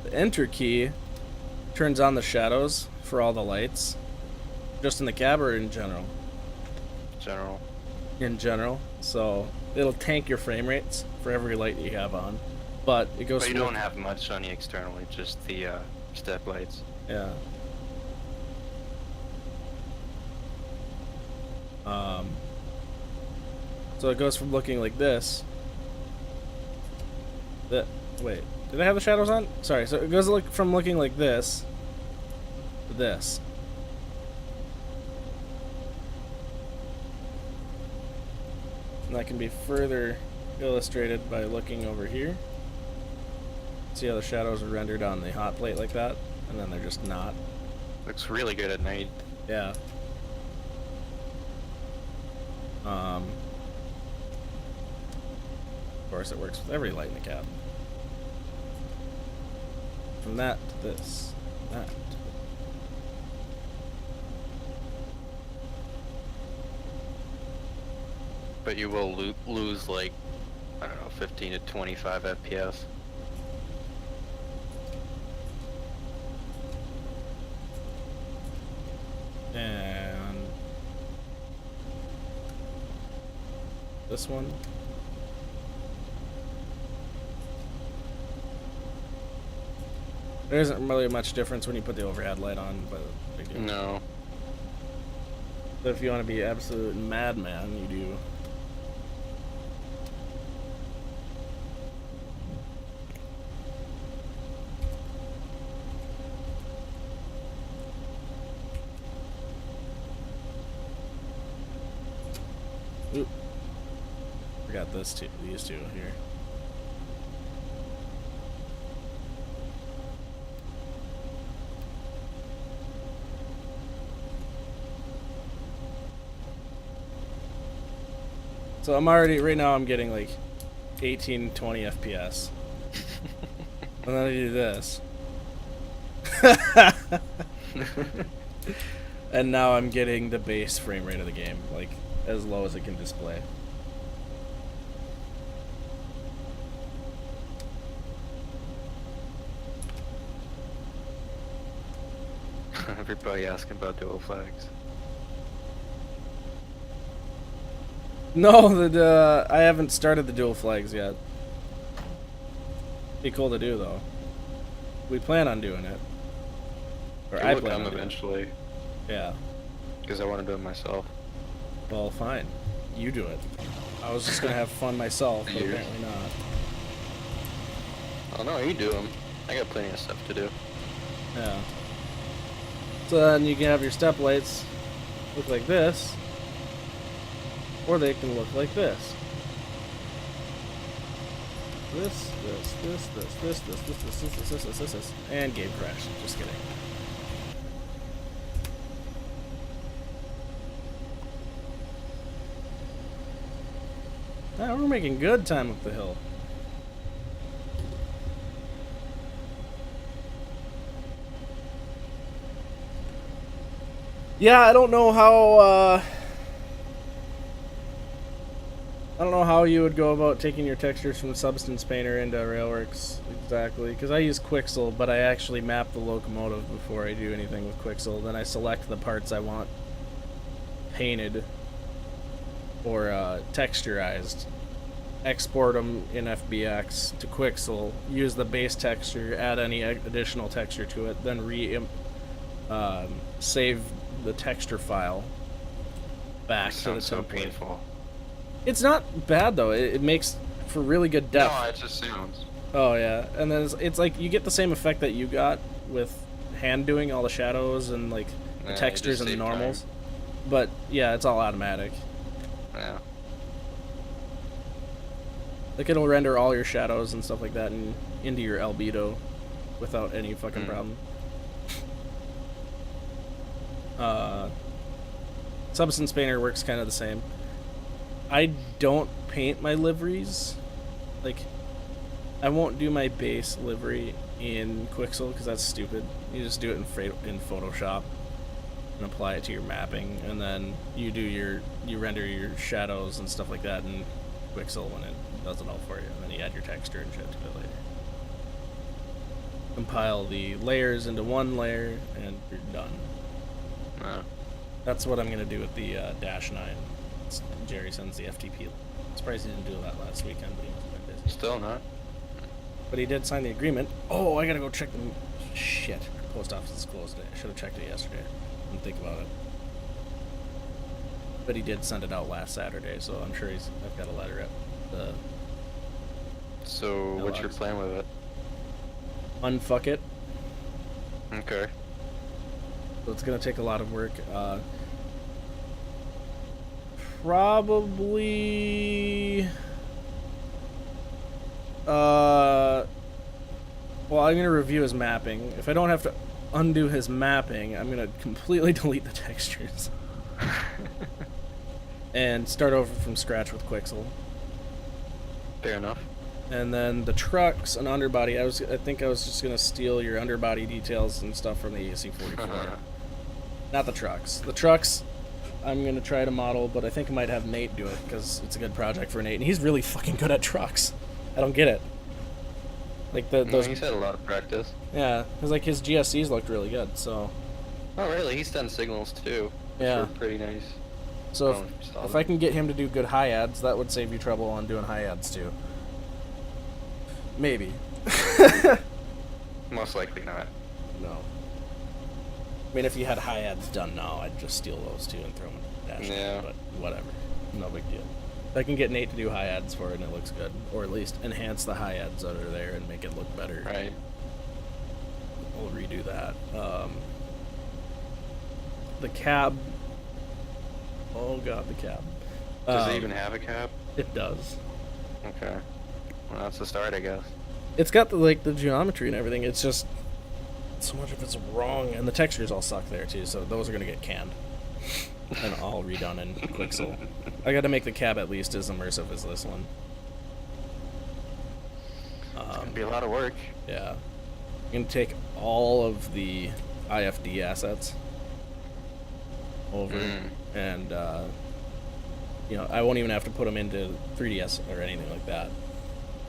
The enter key turns on the shadows for all the lights. Just in the cab or in general? General. in general, so it'll tank your frame rates for every light that you have on. But it goes. But you from don't have much on the external, it's just the step lights. Yeah. So it goes from looking like this. Wait, did I have the shadows on? Sorry. So it goes from looking like this to this. And that can be further illustrated by looking over here. See how the shadows are rendered on the hot plate like that, and then they're just not. Looks really good at night. Yeah. Of course, it works with every light in the cab. From that to this, that. To But you will lose like, I don't know, 15 to 25 FPS. And this one. There isn't really much difference when you put the overhead light on, but big deal. No. But if you want to be absolute madman, you do. Oop. Forgot these two here. So I'm already, right now I'm getting like 18, 20 FPS. And then I do this. And now I'm getting the base frame rate of the game, like as low as it can display. Everybody asking about dual flags. No, I haven't started the dual flags yet. Be cool to do though. We plan on doing it. Or It I will plan come on doing it. eventually, Yeah. because I want to do it myself. Well, fine. You do it. I was just gonna have fun myself, but You? apparently not. Oh no, you do them. I got plenty of stuff to do. Yeah. So then you can have your step lights look like this, or they can look like this. This, and game crash. Just kidding. Ah, we're making good time up the hill. Yeah, I don't know how you would go about taking your textures from Substance Painter into Railworks exactly, because I use Quixel, but I actually map the locomotive before I do anything with Quixel. Then I select the parts I want painted or texturized, export them in FBX to Quixel, use the base texture, add any additional texture to it, then save the texture file back to the Sounds so template. painful. It's not bad though. It makes for really good depth. No, it just sounds. Oh yeah, and then it's like you get the same effect that you got with hand doing all the shadows and like the Yeah, you textures just and the save normals. time. But yeah, it's all automatic. Yeah. Like it'll render all your shadows and stuff like that into your albedo without any fucking problem. Substance Painter works kind of the same. I don't paint my liveries. Like, I won't do my base livery in Quixel because that's stupid. You just do it in Photoshop and apply it to your mapping, and then you render your shadows and stuff like that in Quixel when it does it all for you, and then you add your texture and shit to it later. Compile the layers into one layer, and you're done. No. That's what I'm gonna do with the Dash 9. Jerry sends the FTP. I'm surprised he didn't do that last weekend, but he must have been busy. Still not. But he did sign the agreement. Oh, I gotta go check the... Shit. Post office is closed today. I should have checked it yesterday. Didn't think about it. But he did send it out last Saturday, so I'm sure I've got a letter at the... So, what's your plan with it? Unfuck it. Okay. So it's gonna take a lot of work. Probably... well, I'm gonna review his mapping. If I don't have to undo his mapping, I'm gonna completely delete the textures. And start over from scratch with Quixel. Fair enough. And then the trucks and underbody, I think I was just gonna steal your underbody details and stuff from the AC44. Not the trucks. The trucks, I'm gonna try to model, but I think I might have Nate do it because it's a good project for Nate, and he's really fucking good at trucks. I don't get it. Like those. He's had a lot of practice. Yeah, because like his GSCs looked really good. So. Oh really? He's done signals too. Which Yeah. are pretty nice. So if I can get him to do good high ads, that would save you trouble on doing high ads too. Maybe. Most likely not. No. I mean, if you had high ads done now, I'd just steal those two and throw them in the dash. Yeah. But whatever. No big deal. If I can get Nate to do high ads for it and it looks good, or at least enhance the high ads that are there and make it look better, Right. we'll redo that. The cab. Oh god, the cab. Does it even have a cab? It does. Okay. Well, that's the start, I guess. It's got the geometry and everything. It's just so much of it's wrong, and the textures all suck there too. So those are gonna get canned and all redone in Quixel. I got to make the cab at least as immersive as this one. It'd be a lot of work. Yeah, I'm gonna take all of the IFD assets over, and you know, I won't even have to put them into 3ds or anything like that.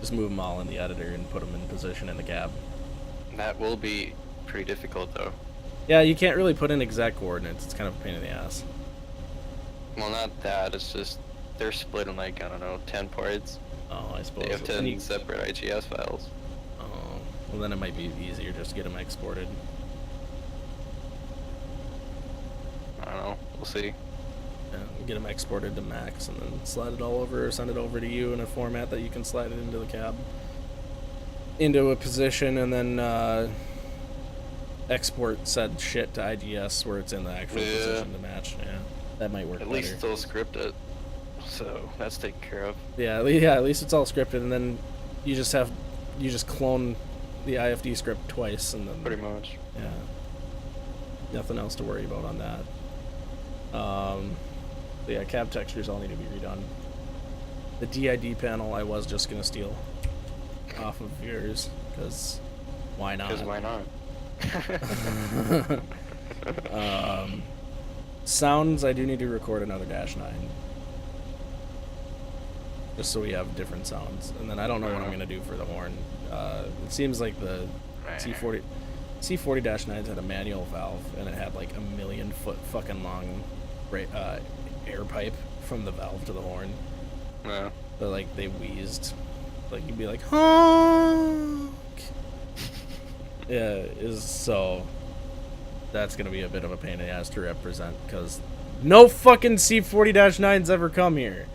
Just move them all in the editor and put them in position in the cab. That will be pretty difficult, though. Yeah, you can't really put in exact coordinates. It's kind of a pain in the ass. Well, not that. It's just they're split in like, I don't know, 10 parts. Oh, I suppose. They have 10 separate IGS files. Oh, well then it might be easier just to get them exported. I don't know. We'll see. Yeah, get them exported to Max and then slide it all over, or send it over to you in a format that you can slide it into the cab, into a position, and then export said shit to IGS where it's in the actual position to match. Yeah, that might work. At better. least they'll script it, so that's taken care of. Yeah, at least it's all scripted, and then you just clone the IFD script twice, and then Pretty much. yeah, nothing else to worry about on that. But yeah, cab textures all need to be redone. The DID panel I was just gonna steal off of yours, because why not? Because why not? Sounds, I do need to record another -9. Just so we have different sounds. And then I don't know what I'm gonna do for the horn. It seems like the C40-9s had a manual valve, and it had like a 1,000,000-foot fucking long air pipe from the valve to the horn. Yeah. But like they wheezed. Like you'd be like, honk. Yeah, so that's gonna be a bit of a pain in the ass to represent, because no fucking C40-9s ever come here.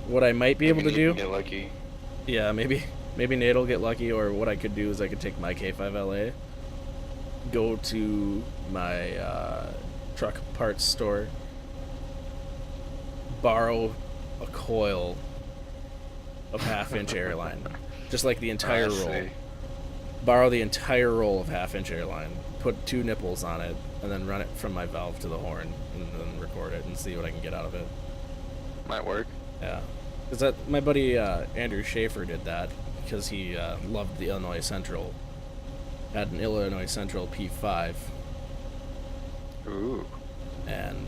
What I might be able to do, Get lucky. yeah, maybe Nate will get lucky, or what I could do is I could take my K5LA, go to my truck parts store, borrow a coil of 1/2-inch airline, just like the entire roll. Borrow the entire roll of 1/2-inch airline, put 2 nipples on it, and then run it from my valve to the horn, and then record it and see what I can get out of it. Might work. Yeah, because my buddy Andrew Schaefer did that because he loved the Illinois Central. Had an Illinois Central P5. Ooh. And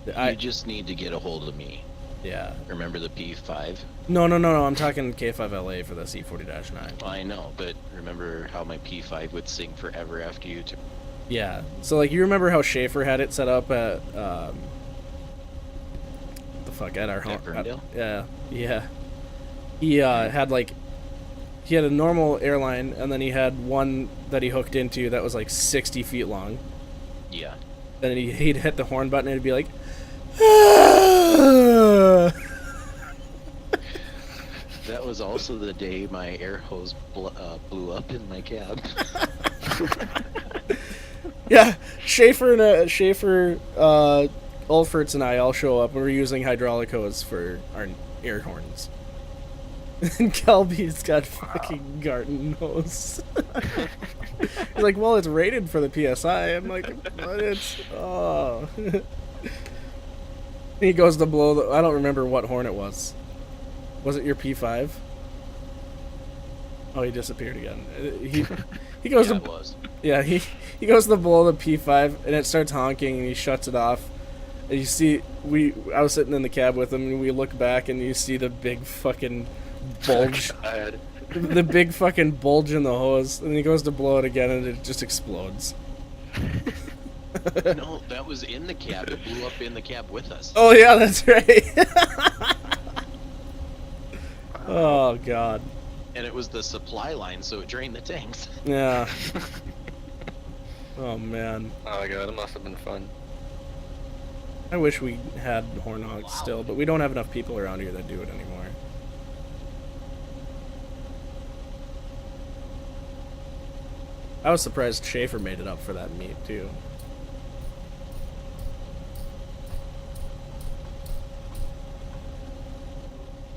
You just need to get a hold of me. yeah. Remember the P5? No. I'm talking K5LA for the C40-9. I know, but remember how my P5 would sing forever after you Yeah. So like you remember how Schaefer had it set up at the fuck at our home? At Ferndale? Yeah. Yeah. He had like he had a normal airline, and then he had one that he hooked into that was like 60 feet long. Yeah. And he'd hit the horn button, and it'd be like, "Ah!" That was also the day my air hose blew up in my cab. Yeah, Schaefer and Ulferts and I all show up, and we're using hydraulic hose for our air horns. And Kelby's got fucking garden hose. He's like, well, it's rated for the PSI. I'm like, but it's oh. He goes to blow the. I don't remember what horn it was. Was it your P5? Oh, he disappeared again. He goes Yeah, to it was. yeah he goes to blow the P5 and it starts honking and he shuts it off. And you see I was sitting in the cab with him and we look back and you see the big fucking bulge. God. The big fucking bulge in the hose, and he goes to blow it again, and it just explodes. No, that was in the cab. It blew up in the cab with us. Oh yeah, that's right. Oh god. And it was the supply line, so it drained the tanks. Yeah. Oh man. Oh my god, it must have been fun. I wish we had horn hogs still, but we don't have enough people around here that do it anymore. I was surprised Schaefer made it up for that meet too.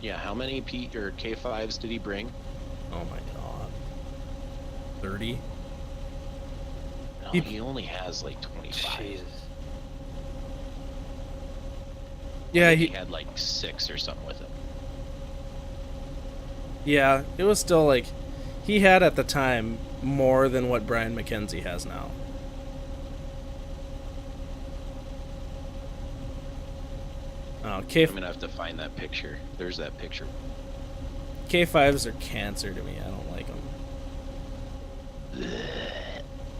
Yeah, how many P or K5s did he bring? Oh my god. 30? No, He- he only has like 25. Jesus. Yeah, He had like 6 or something with him. yeah, it was still like he had at the time more than what Brian McKenzie has now. Oh, I'm gonna have to find that picture. There's that picture. K5s are cancer to me. I don't like them.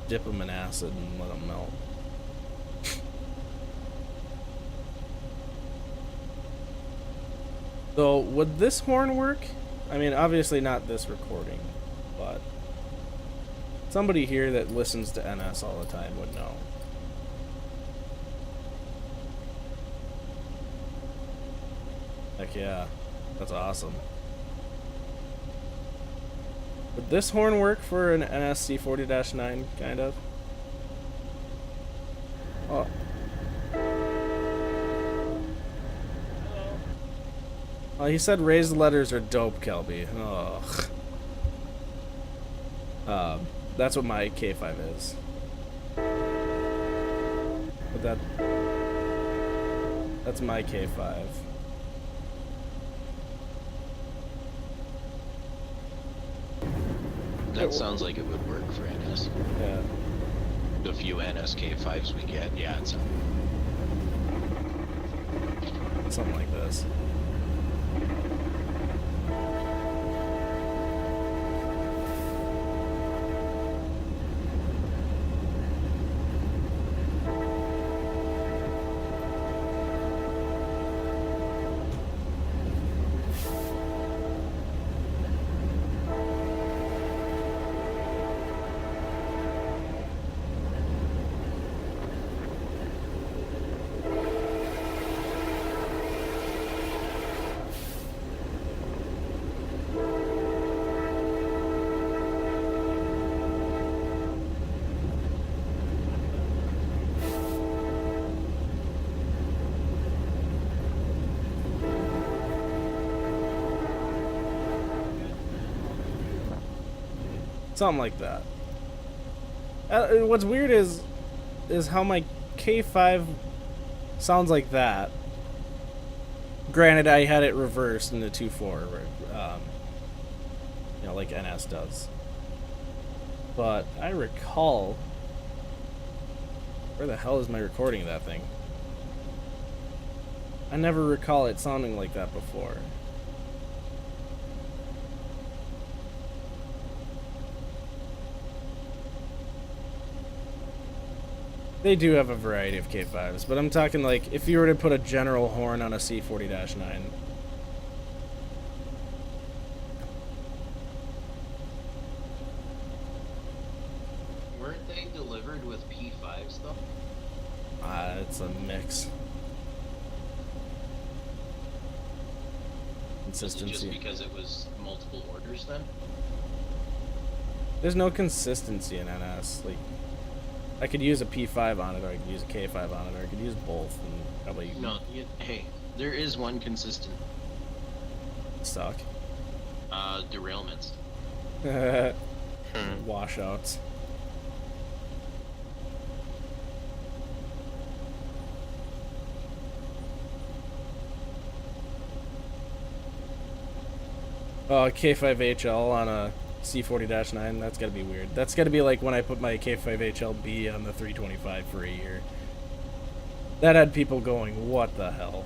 Dip them in acid and let them melt. So, would this horn work? I mean, obviously not this recording, but somebody here that listens to NS all the time would know. Heck yeah, that's awesome. Would this horn work for an NSC 40-9, kind of? Oh. Oh, he said raised letters are dope, Kelby. Ugh. That's what my K5 is. But that's my K5. That sounds like it would work for NS. Yeah. The few NSK5s we get, yeah, it's Something like this. Something like that. What's weird is how my K5 sounds like that. Granted, I had it reversed in the 2.4, you know, like NS does. But I recall, where the hell is my recording of that thing? I never recall it sounding like that before. They do have a variety of K5s, but I'm talking like if you were to put a general horn on a C40-9. Weren't they delivered with P5s though? It's a mix. Was it just Consistency. because it was multiple orders then? There's no consistency in NS. Like, I could use a P5 on it, or I could use a K5 on it, or I could use both, and probably No, hey, there is one consistent. suck. Derailments. Washouts. K5HL on a C40-9, that's gotta be weird. That's gotta be like when I put my K5HLB on the 325 for a year. That had people going, what the hell?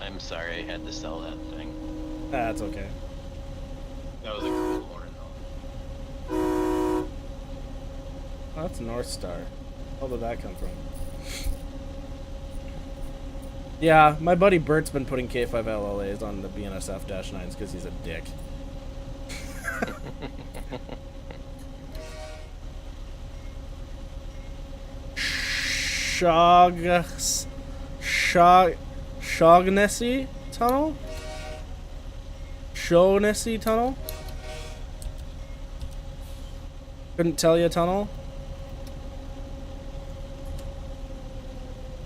I'm sorry I had to sell that thing. That's okay. That was a cool horn though. Oh, that's North Star. Where did that come from? Yeah, my buddy Bert's been putting K5 LLAs on the BNSF-9s because he's a dick. Shaughnessy Tunnel? Shaughnessy Tunnel? Couldn't tell you tunnel?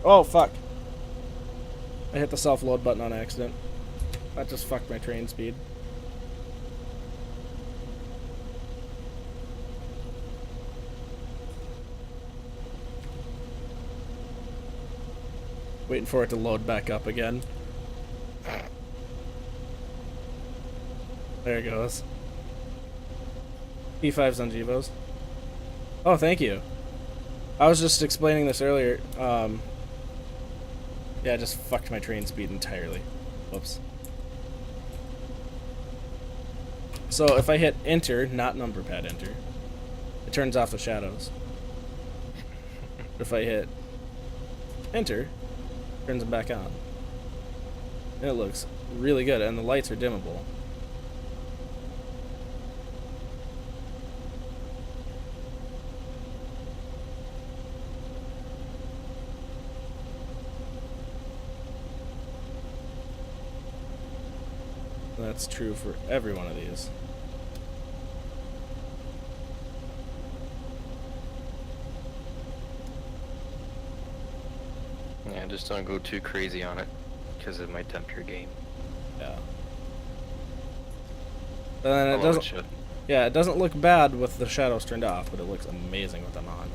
Oh, fuck. I hit the self-load button on accident. That just fucked my train speed. Waiting for it to load back up again. There it goes. P5s on Gevos. Oh, thank you. I was just explaining this earlier. Yeah, I just fucked my train speed entirely. Whoops. So if I hit enter, not number pad enter, it turns off the shadows. But if I hit enter, it turns them back on. And it looks really good, and the lights are dimmable. That's true for every one of these. Yeah, just don't go too crazy on it, because it might tempt your game. Yeah. But then it Although doesn't. should. Yeah, it doesn't look bad with the shadows turned off, but it looks amazing with them on.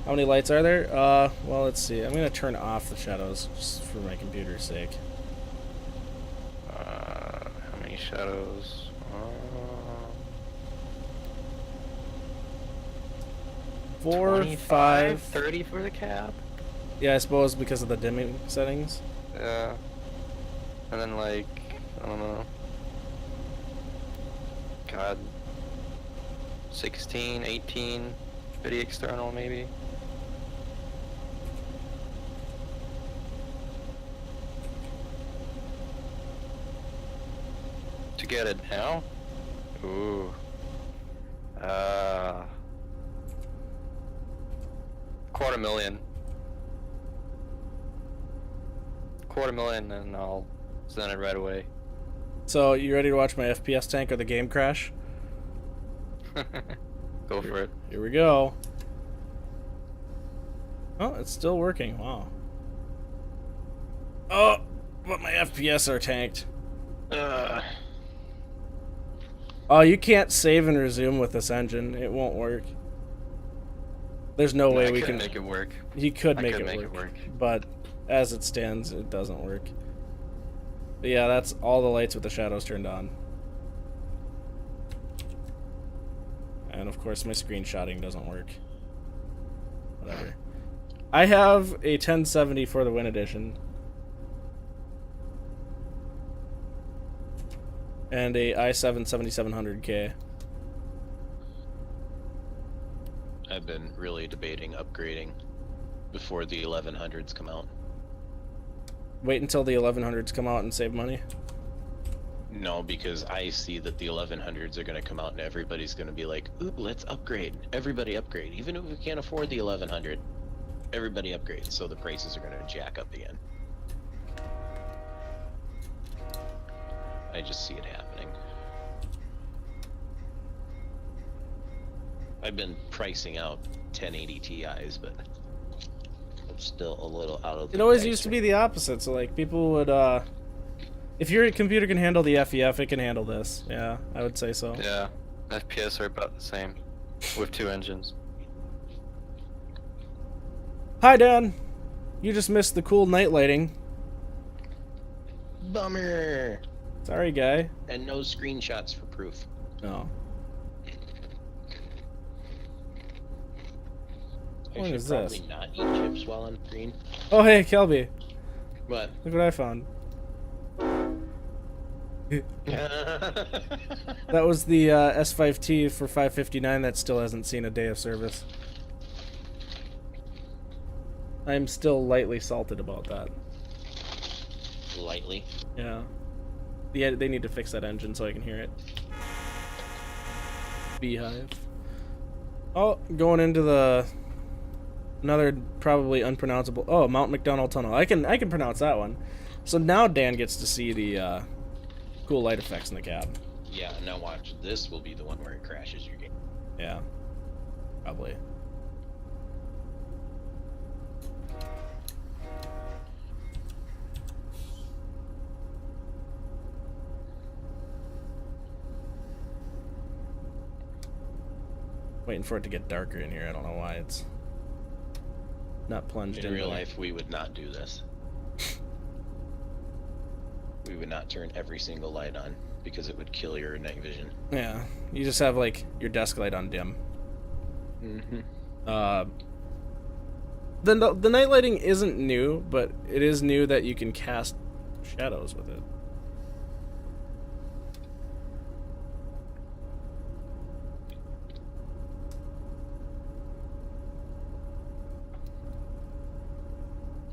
How many lights are there? Well, let's see. I'm gonna turn off the shadows just for my computer's sake. How many shadows? 4, 25, 5. 30 for the cab? Yeah, I suppose because of the dimming settings. Yeah. And then like, I don't know. God. 16, 18, pretty external maybe. To get it now? Ooh. $250,000. $250,000 and I'll send it right away. So, you ready to watch my FPS tank or the game crash? Go for it. Here we go. Oh, it's still working. Wow. Oh, but my FPS are tanked. Oh, you can't save and resume with this engine. It won't work. There's no way I we could can make it work. He could I make, could it, make work, it work. but as it stands, it doesn't work. But yeah, that's all the lights with the shadows turned on. And of course, my screenshotting doesn't work. Whatever. I have a 1070 for the Win Edition. And a i7 7700K. I've been really debating upgrading before the 1100s come out. Wait until the 1100s come out and save money. No, because I see that the 1100s are going to come out and everybody's going to be like, ooh, let's upgrade. Everybody upgrade. Even if we can't afford the 1100, everybody upgrades. So the prices are going to jack up again. I just see it happening. I've been pricing out 1080 Ti's, but I'm still a little out of the It always price used to be range. the opposite. So like people would, if your computer can handle the FEF, it can handle this. Yeah, I would say so. Yeah, FPS are about the same with 2 engines. Hi, Dan. You just missed the cool night lighting. Bummer! Sorry, guy. And no screenshots for proof. No. I What should is probably this? not eat chips while on screen. Oh, hey, Kelby. But Look what I found. That was the S5T for 559 that still hasn't seen a day of service. I'm still lightly salted about that. lightly. Yeah. They need to fix that engine so I can hear it. Beehive. Oh, going into the another probably unpronounceable. Oh, Mount McDonald Tunnel. I can pronounce that one. So now Dan gets to see the cool light effects in the cab. Yeah, now watch. This will be the one where it crashes your game. Yeah. Probably. Waiting for it to get darker in here. I don't know why it's not plunged In in. real life, we would not do this. We would not turn every single light on because it would kill your night vision. Yeah, you just have like your desk light on dim. Mm-hmm. The night lighting isn't new, but it is new that you can cast shadows with it.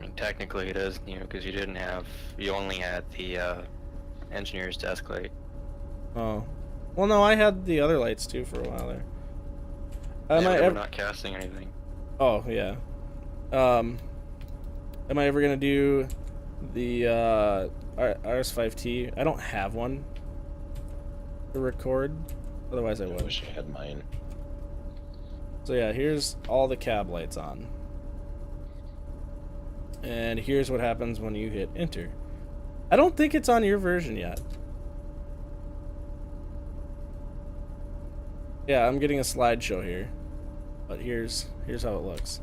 And technically it is new because you only had the engineer's desk light. Oh, well, no, I had the other lights too for a while there. Am Yeah, I but we're ever? not casting anything. Oh yeah. Am I ever gonna do the RS5T? I don't have one to record. Otherwise, I I would. wish I had mine. So yeah, here's all the cab lights on. And here's what happens when you hit enter. I don't think it's on your version yet. Yeah, I'm getting a slideshow here. But here's how it looks.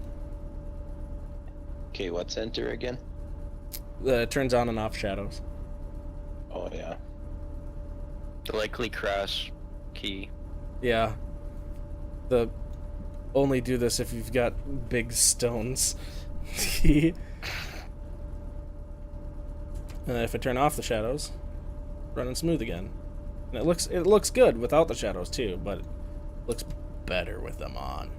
Okay, what's enter again? It turns on and off shadows. Oh, yeah. The likely crash key. Yeah. The only do this if you've got big stones. If I turn off the shadows, running smooth again. And it looks good without the shadows too, but it looks better with them on.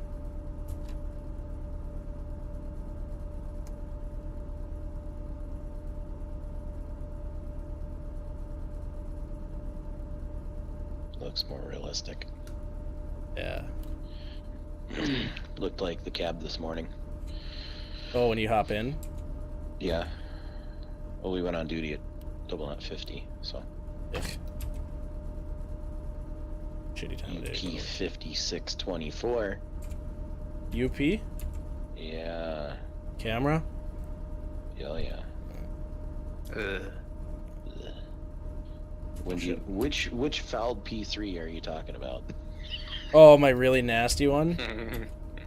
Looks more realistic. Yeah. Looked like the cab this morning. Oh, when you hop in? Yeah. Well, we went on duty at 0050, so. Ugh. Shitty time of day. P5624. UP? Yeah. Camera? Oh, yeah. Ugh. When you, which fouled P3 are you talking about? Oh, my really nasty one?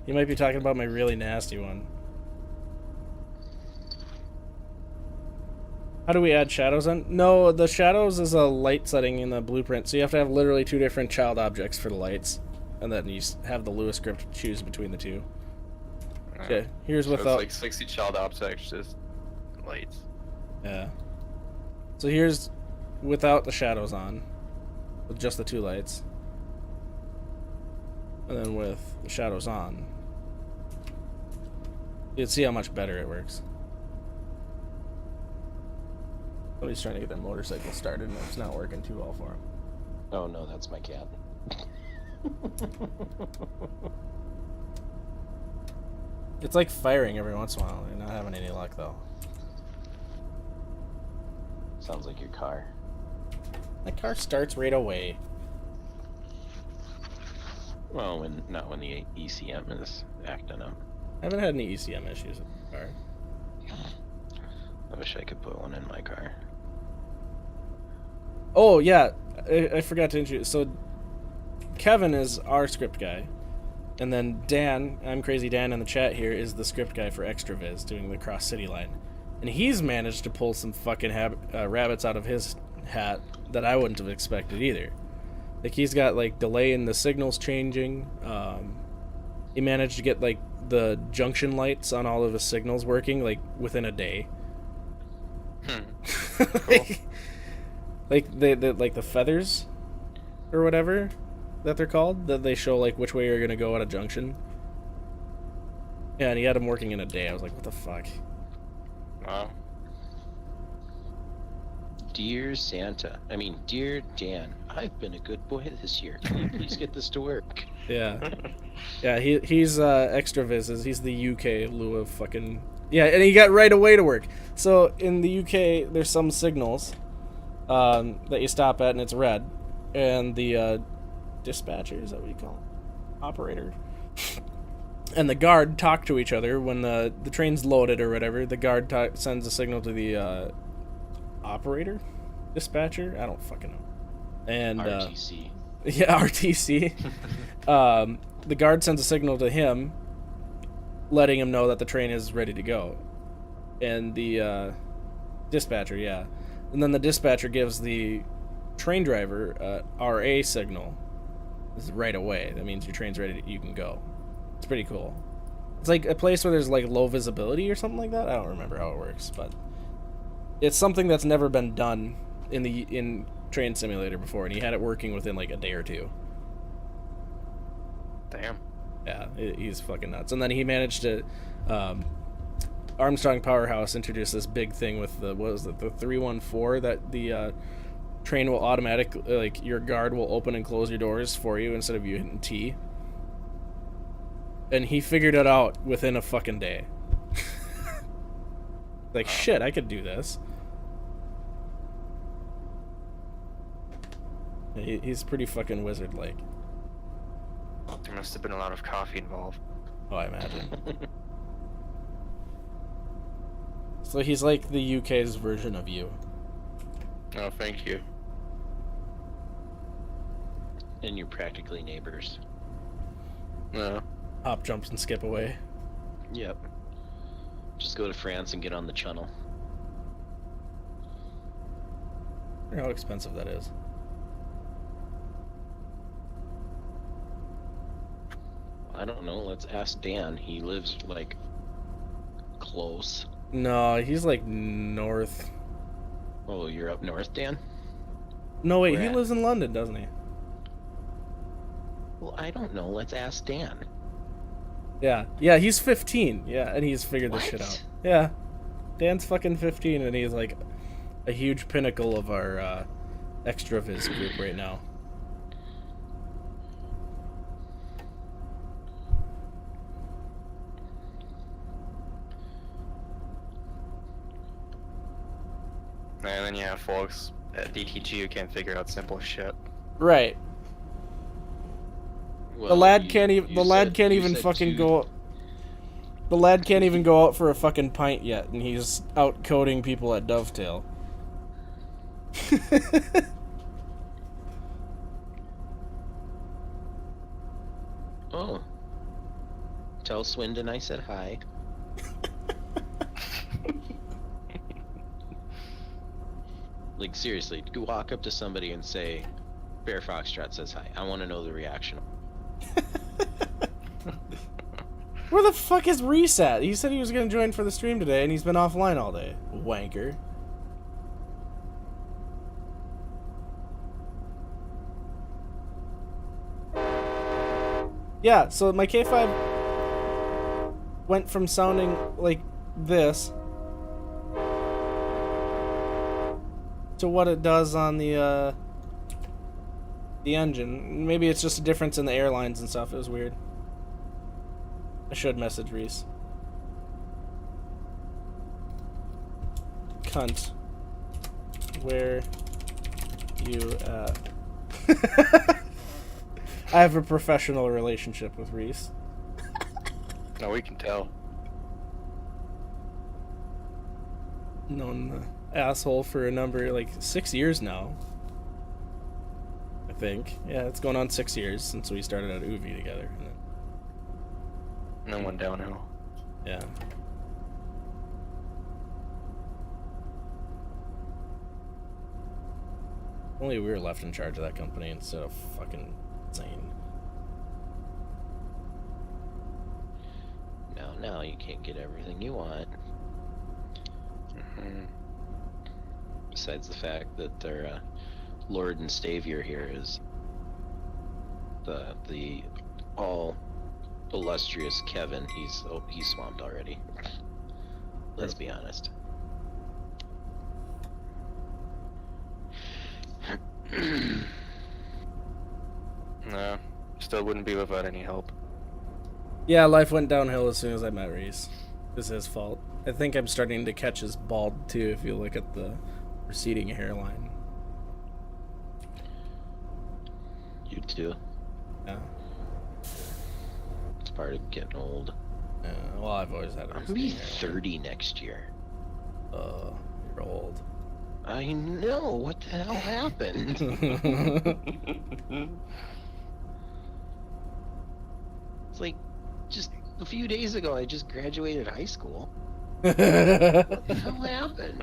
You might be talking about my really nasty one. How do we add shadows on? No, the shadows is a light setting in the blueprint, so you have to have literally two different child objects for the lights. And then you have the Lewis script choose between the two. Okay, here's So without... it's like 60 child objects, just lights. Yeah. So here's without the shadows on. With just the two lights. And then with the shadows on. You'd see how much better it works. Somebody's trying to get that motorcycle started and it's not working too well for him. Oh no, that's my cat. It's like firing every once in a while. You're not having any luck though. Sounds like your car. My car starts right away. Well, not when the ECM is acting up. I haven't had any ECM issues with the car. I wish I could put one in my car. Oh yeah, I forgot to introduce. So Kevin is our script guy, and then Dan, I'm Crazy Dan in the chat here, is the script guy for ExtraViz doing the Cross City line, and he's managed to pull some fucking rabbits out of his hat that I wouldn't have expected either. Like he's got like delay in the signals changing. He managed to get like the junction lights on all of his signals working like within a day. Cool. like the feathers or whatever that they're called, that they show like which way you're gonna go at a junction. Yeah, and he had them working in a day. I was like, what the fuck? Wow. Dear Dear Dan, I've been a good boy this year. Can you please get this to work? Yeah. Yeah, he's ExtraViz. He's the UK lieu of fucking... Yeah, and he got right away to work. So in the UK, there's some signals that you stop at and it's red. And the dispatcher, is that what you call it? Operator. And the guard talk to each other when the train's loaded or whatever. The guard sends a signal to the operator? Dispatcher? I don't fucking know. And RTC. Yeah, RTC. The guard sends a signal to him, letting him know that the train is ready to go. And the dispatcher, yeah. And then the dispatcher gives the train driver RA signal. This is right away. That means your train's ready, you can go. It's pretty cool. It's like a place where there's like low visibility or something like that. I don't remember how it works, but it's something that's never been done in Train Simulator before, and he had it working within like a day or two. Damn. Yeah, he's fucking nuts. And then he managed to Armstrong Powerhouse introduced this big thing with the 314, that the train will automatically, like, your guard will open and close your doors for you instead of you hitting T. And he figured it out within a fucking day. Like, shit, I could do this. He's pretty fucking wizard-like. There must have been a lot of coffee involved. Oh, I imagine. So he's like the UK's version of you. Oh, thank you. And you're practically neighbors. No. Hop, jumps, and skip away. Yep. Just go to France and get on the channel. I wonder how expensive that is. I don't know. Let's ask Dan. He lives, like, close. No, he's like north. Oh, you're up north, Dan? No, wait, Where he at? lives in London, doesn't he? Well, I don't know. Let's ask Dan. Yeah, he's 15. Yeah, and he's figured this What? shit out. Yeah. Dan's fucking 15, and he's like a huge pinnacle of our ExtraViz group right now. And then you have folks at DTG who can't figure out simple shit. Right. Well, The lad you- can't even. you The lad said- can't you even said fucking two- go. The lad can't even go out for a fucking pint yet, and he's out coding people at Dovetail. Oh. Tell Swindon I said hi. Like, seriously, go walk up to somebody and say, Bear Foxtrot says hi. I want to know the reaction. Where the fuck is Reset? He said he was gonna join for the stream today, and he's been offline all day. Wanker. Yeah, so my K5... went from sounding like this to what it does on the engine. Maybe it's just a difference in the airlines and stuff. It was weird. I should message Reese. Cunt. Where you at? I have a professional relationship with Reese. No, we can tell. Known the asshole for a number, like 6 years now. I think. Yeah, it's going on 6 years since we started at UV together. And then went downhill. Yeah. Only we were left in charge of that company instead of fucking Zane. Now you can't get everything you want. Mm-hmm. Besides the fact that their Lord and Savior here is the all illustrious Kevin. He's swamped already. Let's be honest. No, still wouldn't be without any help. Yeah, life went downhill as soon as I met Reese. It was his fault. I think I'm starting to catch his bald too if you look at the receding hairline. You too. Yeah. It's part of getting old. Well, I've always had a I'm gonna be receding 30 next year. hairline. You're old. I know. What the hell happened? It's like just a few days ago I just graduated high school. What the hell happened?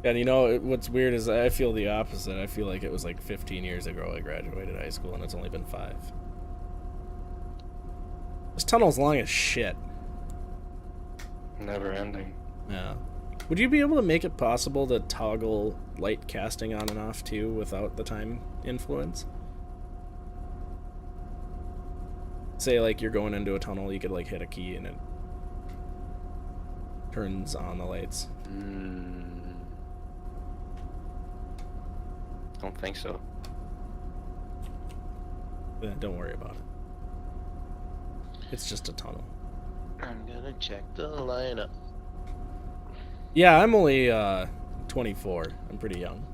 And you know, what's weird is I feel the opposite. I feel like it was like 15 years ago I graduated high school and it's only been 5. This tunnel's long as shit. Never ending. Yeah. Would you be able to make it possible to toggle light casting on and off too without the time influence? Say like you're going into a tunnel, you could like hit a key and it turns on the lights. Don't think so. Yeah, don't worry about it. It's just a tunnel. I'm gonna check the lineup. Yeah, I'm only 24. I'm pretty young.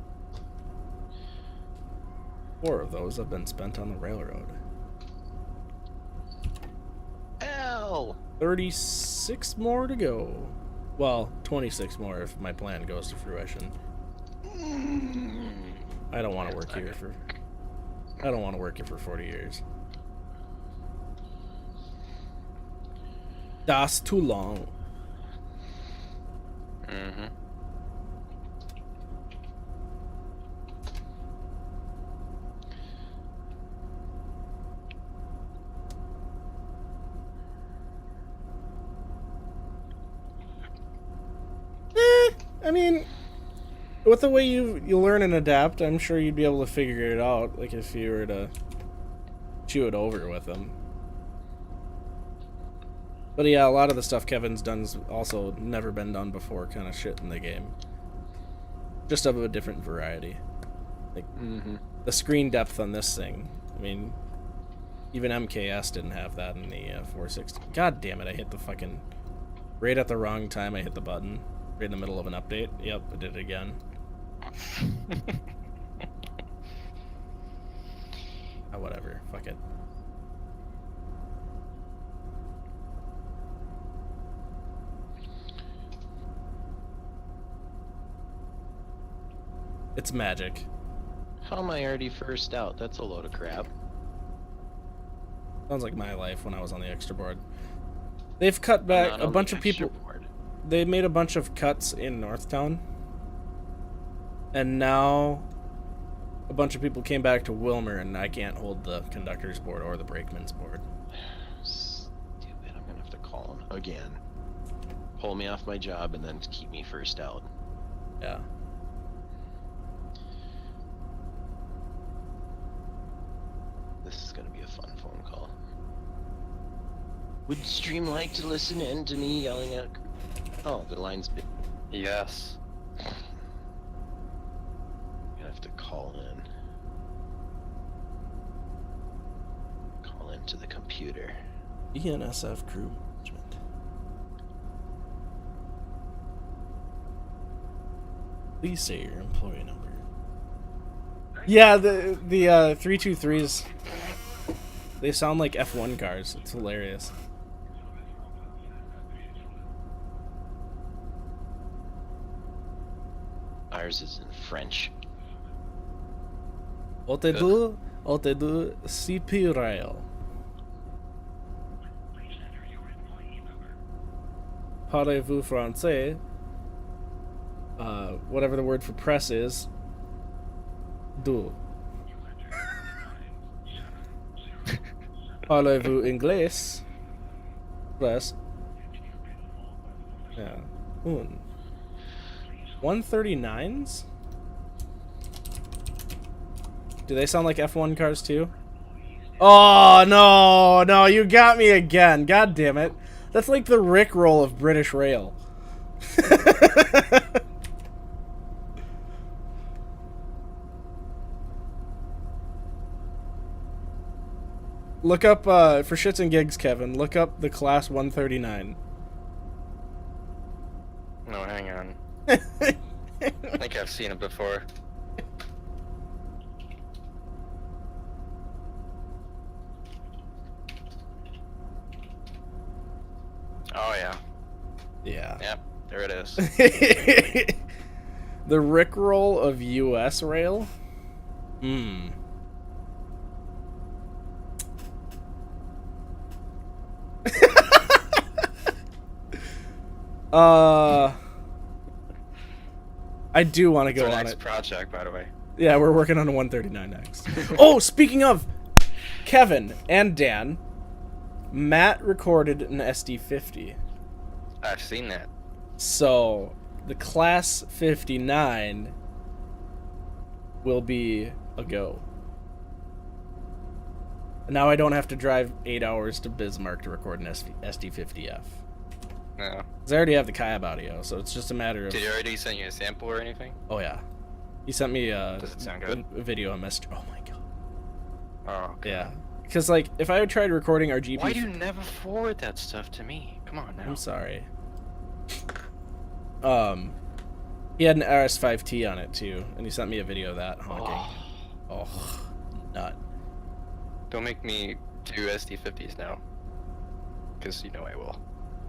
4 of those have been spent on the railroad. Ow! 36 more to go. Well, 26 more if my plan goes to fruition. I don't want to work here for... I don't want to work here for 40 years. That's too long. Mm-hmm. I mean, with the way you learn and adapt, I'm sure you'd be able to figure it out, like if you were to chew it over with them. But yeah, a lot of the stuff Kevin's done's also never been done before kind of shit in the game. Just of a different variety. Like, the screen depth on this thing, I mean, even MKS didn't have that in the 460. God damn it, I hit the fucking... Right at the wrong time I hit the button. Right in the middle of an update. Yep, I did it again. Oh, whatever. Fuck it. It's magic. How am I already first out? That's a load of crap. Sounds like my life when I was on the extra board. They've cut back Not a on bunch the of people. extra board. They made a bunch of cuts in Northtown. And now a bunch of people came back to Wilmer and I can't hold the conductor's board or the brakeman's board. Stupid. I'm gonna have to call him again. Pull me off my job and then keep me first out. Yeah. This is gonna be a fun phone call. Would stream like to listen in to me yelling at... Oh, the line's big. Yes. You have to call in. Call into the computer. ENSF crew management. Please say your employee number. Yeah, the 323s. They sound like F1 cars. It's hilarious. Ours is in French. Otedu CP rail. Parlez-vous français? Whatever the word for press is. Do. Parlez-vous anglais? Press. Yeah. 139s? Do they sound like F1 cars too? Oh, no, you got me again. God damn it. That's like the Rickroll of British Rail. Look up, for shits and gigs, Kevin, look up the Class 139. No, hang on. I think I've seen it before. Oh, yeah. Yeah. Yep, there it is. The Rickroll of US Rail? Hmm. I do want to go It's our on next it. project, by the way. Yeah, we're working on a 139X. Oh, speaking of Kevin and Dan, Matt recorded an SD50. I've seen that. So, the Class 59 will be a go. Now I don't have to drive 8 hours to Bismarck to record an SD50F. No. Because I already have the Kayab audio, so it's just a matter of... Did he already send you a sample or anything? Oh, yeah. He sent me Does it sound good? a video on Messenger. Oh, my God. Oh, okay. Yeah. Because, like, if I tried recording our GP... Why do you never forward that stuff to me? Come on now. I'm sorry. He had an RS5T on it, too, and he sent me a video of that honking. Oh, nut. Don't make me do SD50s now. Because you know I will.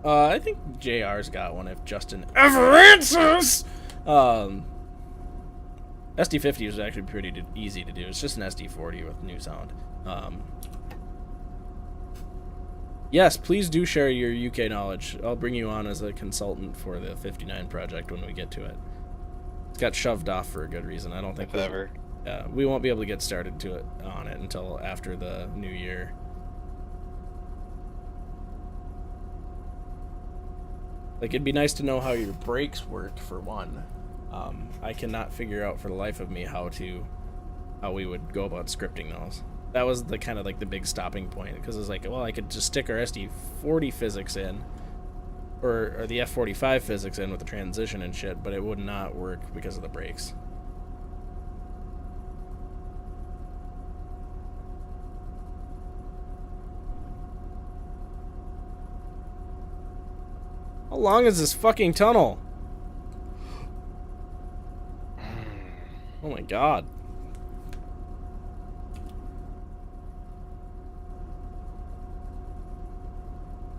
I think JR's got one if Justin ever answers! SD50 was actually pretty easy to do. It's just an SD40 with new sound. Yes, please do share your UK knowledge. I'll bring you on as a consultant for the 59 project when we get to it. It's got shoved off for a good reason. I don't think If ever. we won't be able to get started on it until after the new year. Like, it'd be nice to know how your brakes work, for one. I cannot figure out for the life of me how we would go about scripting those. That was the kind of like the big stopping point, because it's like, well, I could just stick our SD40 physics in, or the F45 physics in with the transition and shit, but it would not work because of the brakes. How long is this fucking tunnel? Oh my God.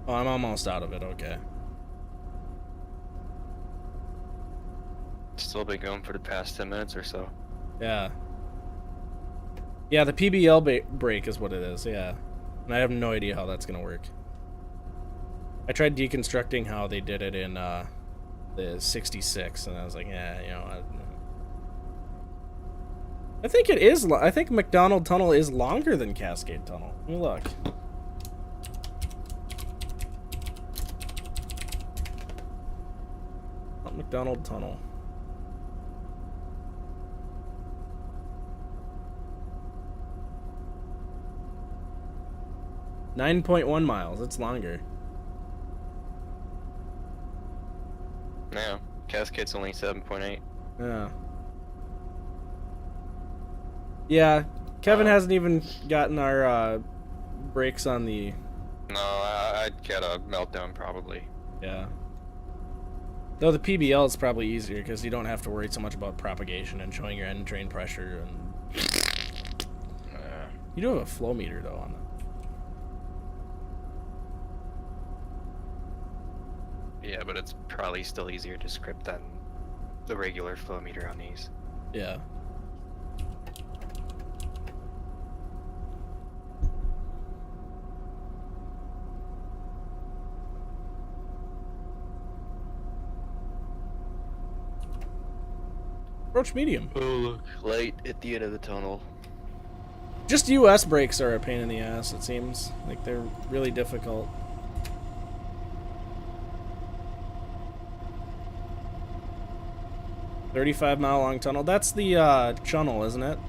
Oh, I'm almost out of it, okay. Still been going for the past 10 minutes or so. Yeah. Yeah, the PBL brake is what it is, yeah. And I have no idea how that's gonna work. I tried deconstructing how they did it in the 66, and I was like, yeah, you know, I think it is. I think McDonald Tunnel is longer than Cascade Tunnel. Let me look. McDonald Tunnel. 9.1 miles. It's longer. No, Cascade's only 7.8. Yeah. Yeah, Kevin hasn't even gotten our brakes on the... No, I'd get a meltdown probably. Yeah. Though the PBL is probably easier because you don't have to worry so much about propagation and showing your end train pressure. And you do have a flow meter though on that. Yeah, but it's probably still easier to script than the regular flow meter on these. Yeah. Approach medium. Oh, look, light at the end of the tunnel. Just US brakes are a pain in the ass, it seems. Like, they're really difficult. $35-mile long tunnel. That's the channel, isn't it?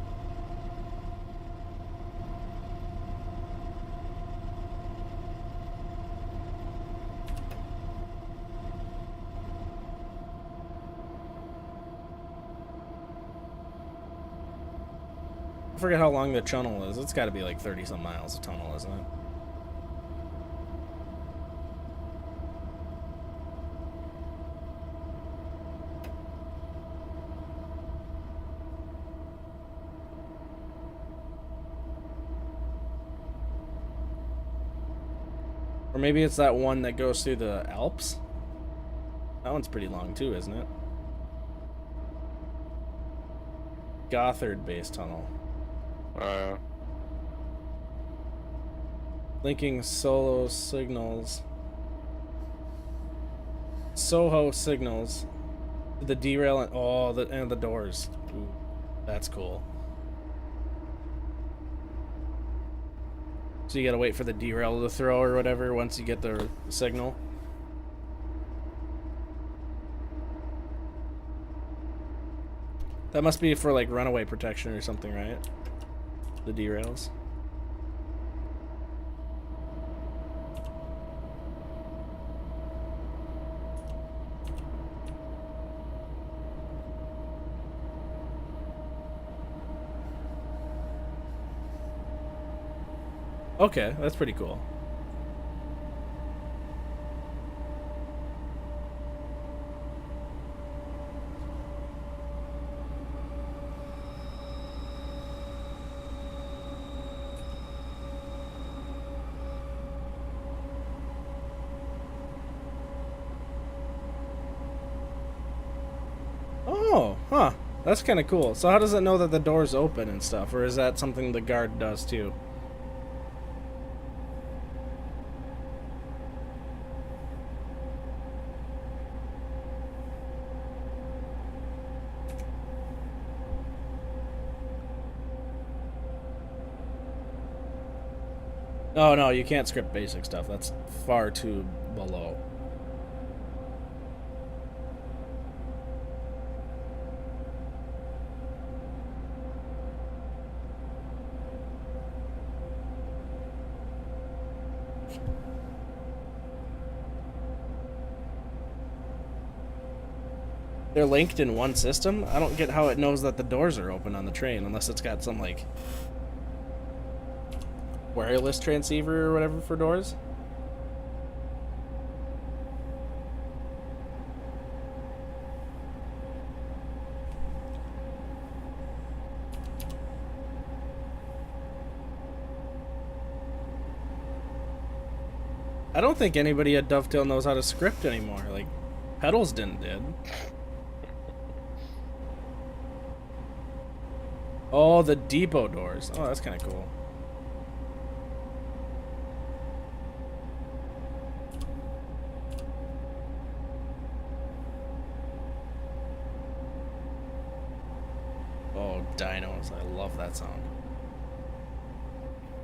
I forget how long the tunnel is. It's got to be like 30-some miles of tunnel, isn't it? Or maybe it's that one that goes through the Alps? That one's pretty long too, isn't it? Gothard Base Tunnel. Linking Soho signals to the derail and and the doors. Ooh, that's cool. So you gotta wait for the derail to throw or whatever once you get the signal. That must be for like runaway protection or something, right? The derails. Okay, that's pretty cool. Oh, huh. That's kind of cool. So how does it know that the door's open and stuff? Or is that something the guard does too? Oh no, you can't script basic stuff. That's far too below. They're linked in one system? I don't get how it knows that the doors are open on the train unless it's got some like wireless transceiver or whatever for doors. I don't think anybody at Dovetail knows how to script anymore. Like, Pedals did. Oh, the depot doors. Oh, that's kind of cool. Oh, dinos. I love that sound.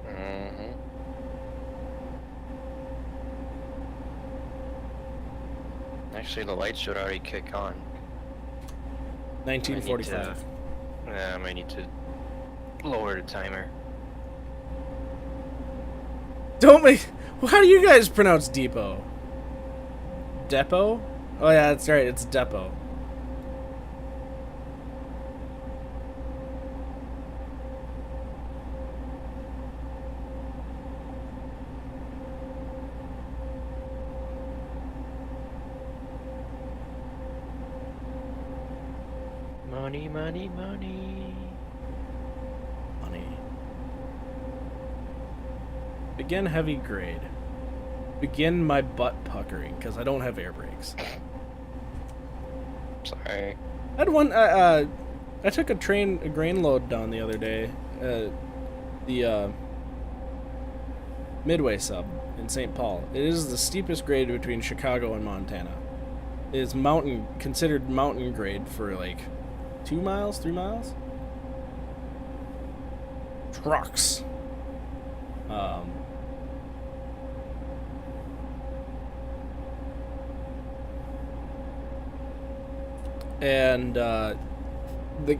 Mm-hmm. Actually, the lights should already kick on. 1945. I might need to lower the timer. Don't make... How do you guys pronounce depot? Depot? Oh yeah, that's right, it's depot. Money, money, money. Money. Begin heavy grade. Begin my butt puckering, because I don't have air brakes. Sorry. I had one, I took a grain load down the other day, the Midway sub in St. Paul. It is the steepest grade between Chicago and Montana. It is considered mountain grade for like 2 miles, 3 miles? Trucks. And the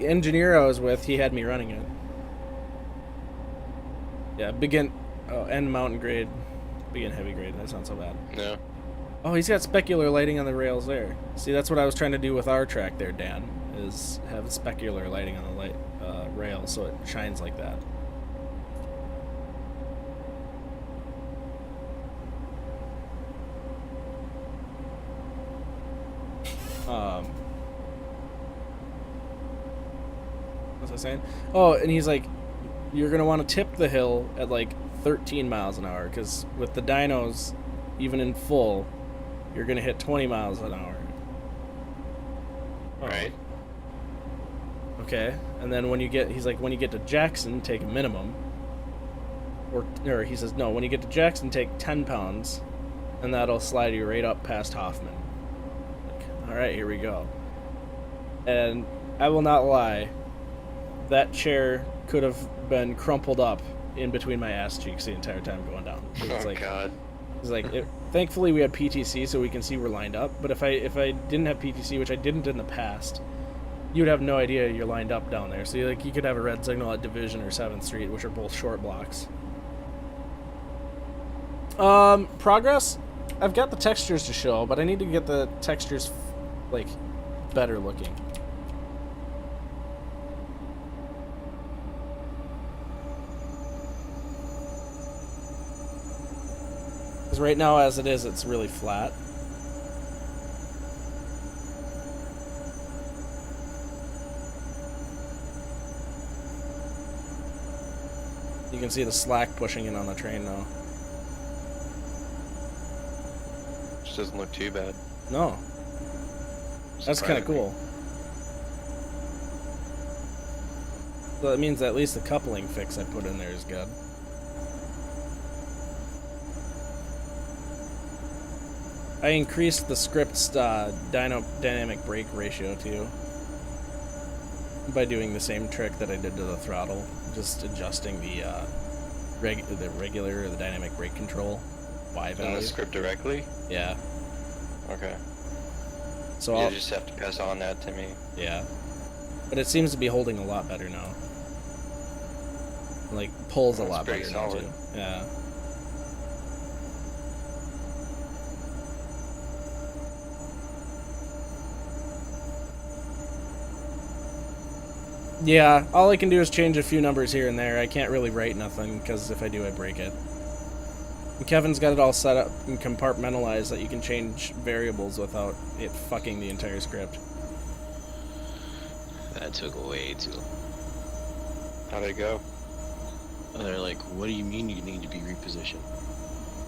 engineer I was with, he had me running it. Yeah, end mountain grade, begin heavy grade. That's not so bad. No. Oh, he's got specular lighting on the rails there. See, that's what I was trying to do with our track there, Dan, is have specular lighting on the rail so it shines like that. What was I saying? Oh, and he's like, you're going to want to tip the hill at like 13 miles an hour, because with the dynos, even in full, you're going to hit 20 miles an hour. Right. Okay, and then he's like, when you get to Jackson, take a minimum. Or he says, no, when you get to Jackson, take 10 pounds, and that'll slide you right up past Hoffman. Like, all right, here we go. And I will not lie, that chair could have been crumpled up in between my ass cheeks the entire time going down. It's like, God. It's like, thankfully we had PTC so we can see we're lined up, but if I didn't have PTC, which I didn't in the past, you would have no idea you're lined up down there. So you could have a red signal at Division or 7th Street, which are both short blocks. Progress? I've got the textures to show, but I need to get the textures, like, better looking. Because right now, as it is, it's really flat. You can see the slack pushing in on the train now. Which doesn't look too bad. No. That's kind of Surprisingly. cool. So that means at least the coupling fix I put in there is good. I increased the script's dynamic brake ratio too by doing the same trick that I did to the throttle, just adjusting the regular or the dynamic brake control Y In value. the script directly? Yeah. Okay. So You I'll, just have to pass on that to me. yeah, but it seems to be holding a lot better now. Like pulls a That's lot pretty better now solid. too. Yeah. Yeah, all I can do is change a few numbers here and there. I can't really write nothing, because if I do, I break it. And Kevin's got it all set up and compartmentalized that you can change variables without it fucking the entire script. That took way too long. How'd it go? And they're like, what do you mean you need to be repositioned?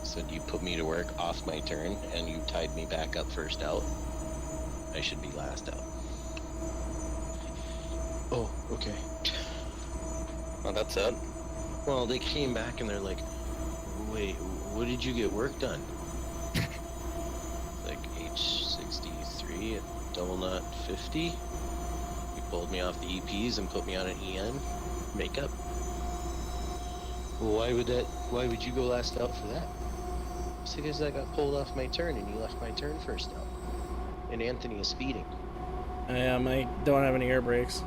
Said you put me to work off my turn and you tied me back up first out. I should be last out. Oh, okay. Well, that's it. Well, they came back and they're like, wait, what did you get work done? Like H63 at double knot 50. You pulled me off the EPs and put me on an EN makeup. Well, why would you go last out for that? It's because I got pulled off my turn and you left my turn first out. And Anthony is speeding. I don't have any air brakes.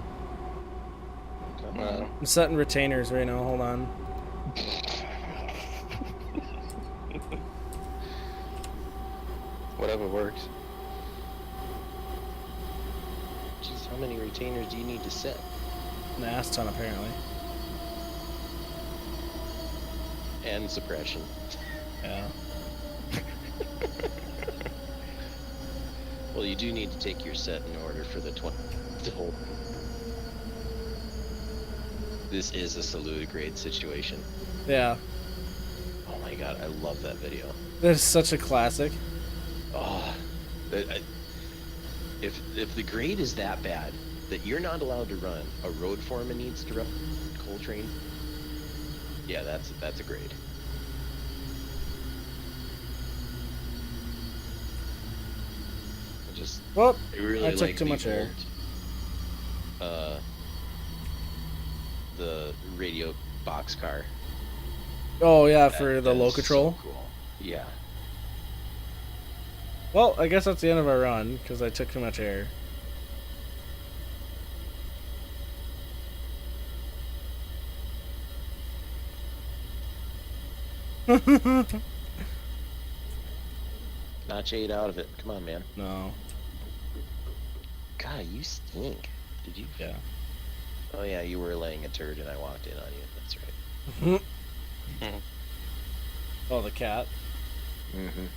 Come Well, I'm setting retainers right now, hold on. Whatever works. Jeez, how many retainers do you need to set? An ass ton, apparently. And suppression. Yeah. Well, you do need to take your set in order for the 20 to hold. This is a salute grade situation. Yeah. Oh my god, I love that video. That's such a classic. Oh, if the grade is that bad that you're not allowed to run, a road foreman needs to run coal train. Yeah, that's a grade. Well, I really I took like too much air. The radio boxcar. Oh yeah, for the That is Locomotive. so cool. Yeah. Well, I guess that's the end of our run because I took too much air. Not shade out of it. Come on, man. No. God, you stink. Did you? Yeah. Oh yeah, you were laying a turd and I walked in on you. That's right. Oh, the cat. Mm-hmm.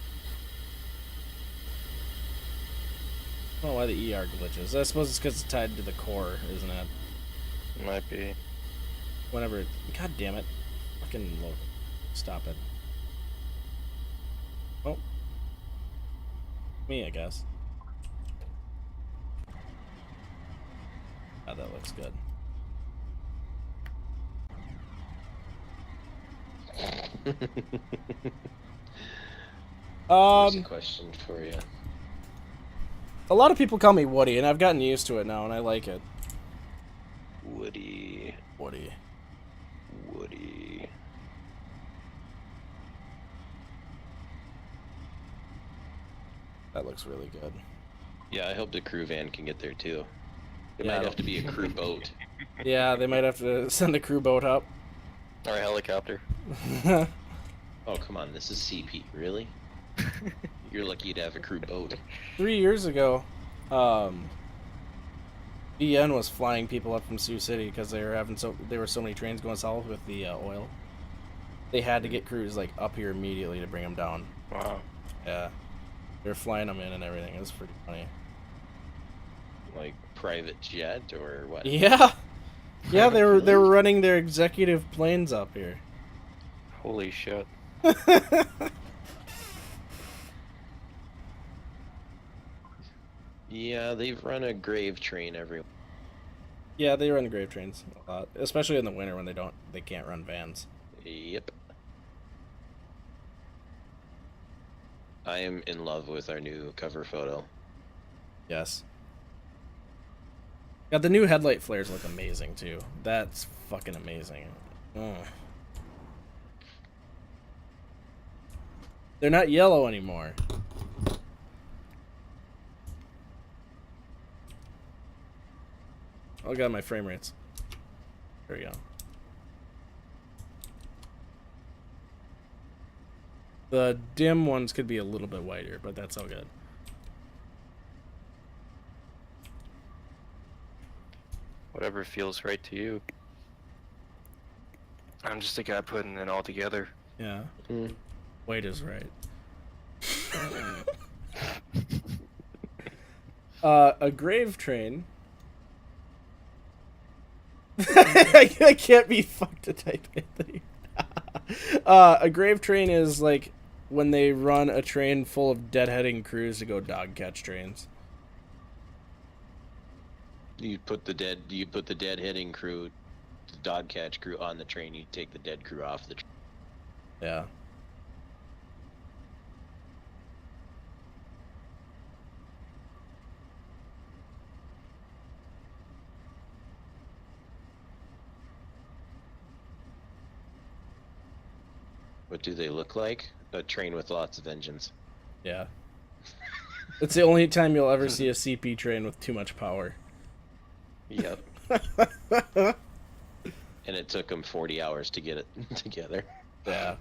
I don't know why the ER glitches. I suppose it's because it's tied to the core, isn't it? Might be. Whenever. God damn it. Fucking look. Stop it. Oh. Me, I guess. Oh, that looks good. There's a question for you. A lot of people call me Woody, and I've gotten used to it now, and I like it. Woody. Woody. Woody. That looks really good. Yeah, I hope the crew van can get there too. It Yeah, might have to be a crew boat. Yeah, they might have to send a crew boat up. Or a helicopter. Oh, come on, this is CP, really? You're lucky to have a crew boat. 3 years ago, BN was flying people up from Sioux City because there were so many trains going south with the oil. They had to get crews like up here immediately to bring them down. Wow. Yeah, they were flying them in and everything. It was pretty funny. Like private jet or what? Yeah, yeah, they were running their executive planes up here. Holy shit. Yeah, they've run a grave train every. Yeah, they run grave trains a lot, especially in the winter when they can't run vans. Yep. I am in love with our new cover photo. Yes. Yeah, the new headlight flares look amazing too. That's fucking amazing. Ugh. They're not yellow anymore. Oh god, my frame rates. There we go. The dim ones could be a little bit whiter, but that's all good. Whatever feels right to you. I'm just a guy putting it all together. Yeah. Mm. White is right. A grave train. I can't be fucked to type Anthony. A grave train is like when they run a train full of deadheading crews to go dog catch trains. You put the dead hitting crew, the dog catch crew on the train. You take the dead crew off the train. Yeah. What do they look like? A train with lots of engines. Yeah. It's the only time you'll ever see a CP train with too much power. Yep. And it took them 40 hours to get it together. Yeah.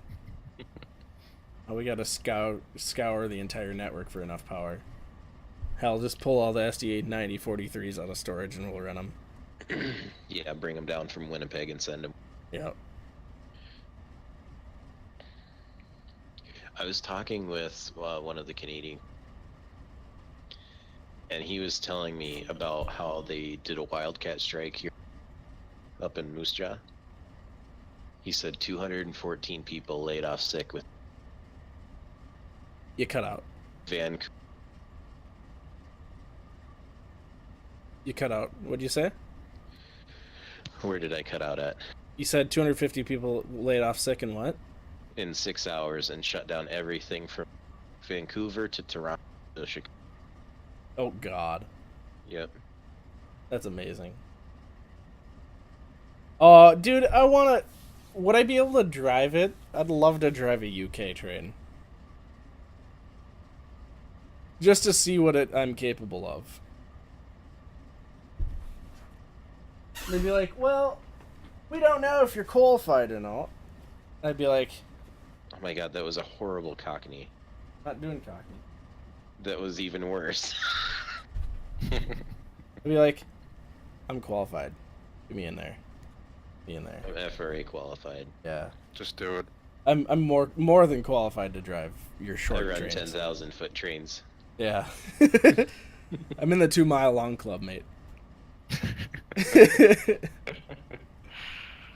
Oh, we gotta scour the entire network for enough power. Hell, just pull all the SD890 43s out of storage and we'll run them. Yeah, bring them down from Winnipeg and send them. Yep. I was talking with one of the Canadian, and he was telling me about how they did a wildcat strike here up in Moose Jaw. He said 214 people laid off sick with You cut out. Vancouver. You cut out. What'd you say? Where did I cut out at? You said 250 people laid off sick and what? In 6 hours and shut down everything from Vancouver to Toronto to Chicago. Oh, God. Yep. That's amazing. Dude, I wanna... Would I be able to drive it? I'd love to drive a UK train. Just to see what I'm capable of. They'd be like, well, we don't know if you're qualified or not. I'd be like, Oh my god, that was a horrible Cockney. not doing cocky. That was even worse. I'd be like, I'm qualified. Get me in there. Be in there. I'm FRA qualified. Yeah. Just do it. I'm more than qualified to drive your I short run trains. 10,000 foot trains. Yeah. I'm in the 2 mile long club, mate.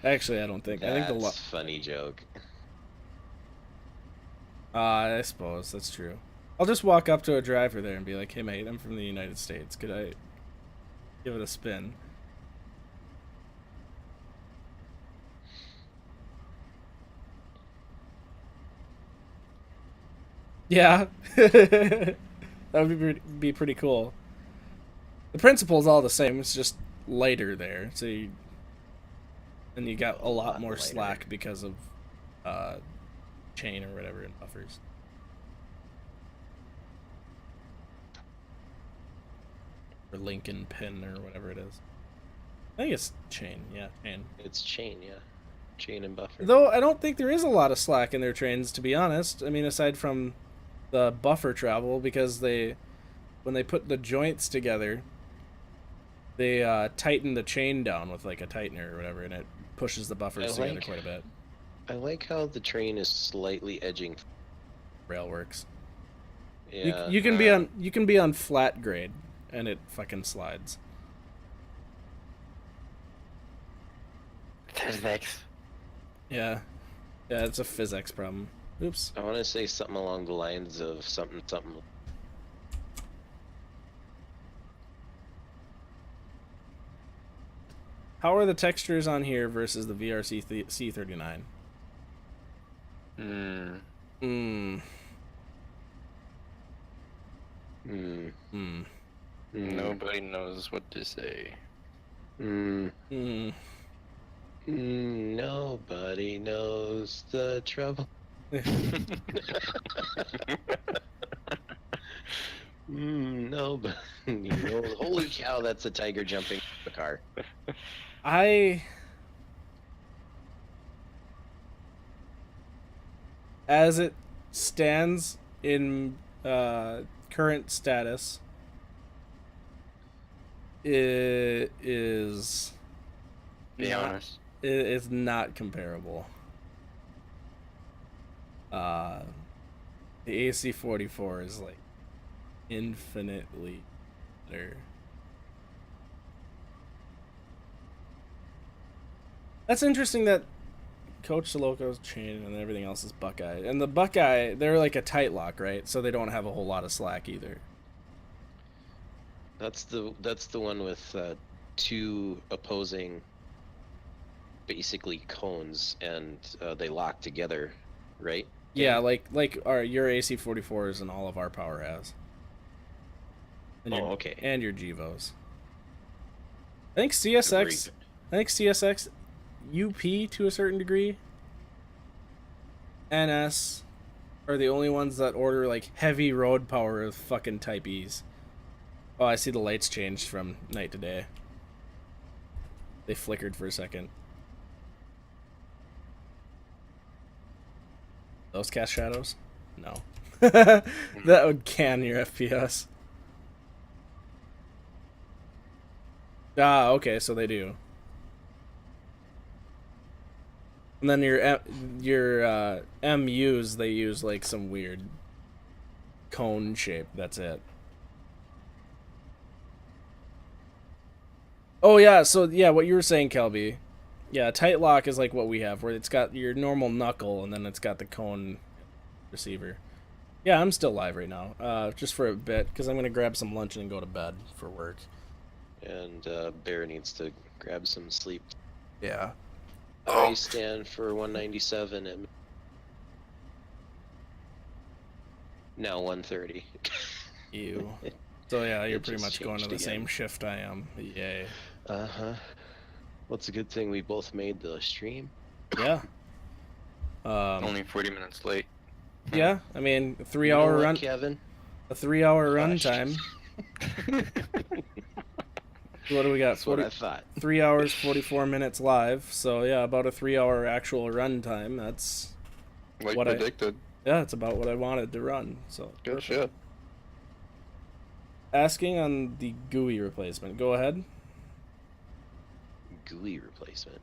Actually, I don't think. I think the That's funny joke. I suppose that's true. I'll just walk up to a driver there and be like, "Hey, mate, I'm from the United States. Could I give it a spin?" Yeah, that would be pretty cool. The principle's all the same. It's just lighter there, so and you got a lot more lighter. slack because of chain or whatever in buffers. Or Lincoln pin or whatever it is. I think it's chain. Yeah, chain. It's chain, yeah. Chain and buffer. Though I don't think there is a lot of slack in their trains, to be honest. I mean, aside from the buffer travel, because when they put the joints together, they tighten the chain down with like a tightener or whatever, and it pushes the buffers together quite a bit. I like how the train is slightly edging. Railworks. Yeah. You can be on flat grade, and it fucking slides. Physics. Yeah, it's a physics problem. Oops. I want to say something along the lines of something. How are the textures on here versus the VRC C39? Nobody knows what to say. Nobody knows the trouble. Nobody knows. Holy cow, that's a tiger jumping the car. As it stands in current status, it is Be honest. It's not comparable. The AC44 is like infinitely better. That's interesting that Coach Loco's chain and everything else is Buckeye. And the Buckeye, they're like a tight lock, right? So they don't have a whole lot of slack either. That's the one with two opposing, basically cones, and they lock together, right? Yeah, like your AC44s and all of our power has. And your, okay. And your Gevos. I think CSX UP to a certain degree, NS are the only ones that order like heavy road power with fucking Type E's. Oh, I see the lights changed from night to day. They flickered for a second. Those cast shadows? No. That would can your FPS. Ah, okay, so they do. And then your MUs, they use like some weird cone shape. That's it. Oh yeah, so yeah, what you were saying, Kelby. Yeah, tight lock is like what we have, where it's got your normal knuckle and then it's got the cone receiver. Yeah, I'm still live right now, just for a bit, because I'm gonna grab some lunch and go to bed for work. And Bear needs to grab some sleep. Yeah. I stand for 197 at now 1:30. You. So yeah, you're It pretty just much going to changed the again. same shift I am. Yay. Uh-huh. Well, it's a good thing we both made the stream. Yeah. Only 40 minutes late. Yeah, I mean, You know 3-hour what, run, Kevin? a 3-hour run Hush. time. What do we got? That's what I thought. 3 hours, 44 minutes live. So yeah, about a 3-hour actual run time. That's Like what predicted. yeah, it's about what I wanted to run. So Good shit. asking on the GUI replacement. Go ahead. GUI replacement.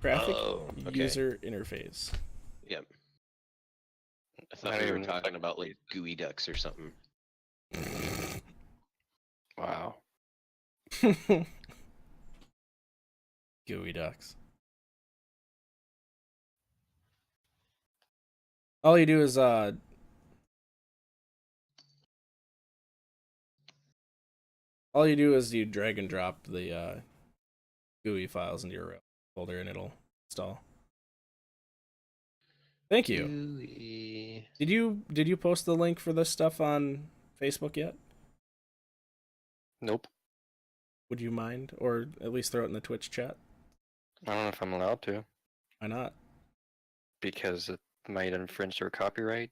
Graphic Oh, okay. user interface. Yep. I thought Not we were even talking like- about like GUI ducks or something. Wow. GUI ducks. All you do is you drag and drop the GUI files into your folder and it'll install. Thank you. GUI. Did you post the link for this stuff on Facebook yet? Nope. Would you mind, or at least throw it in the Twitch chat? I don't know if I'm allowed to, Why not? because it might infringe their copyright.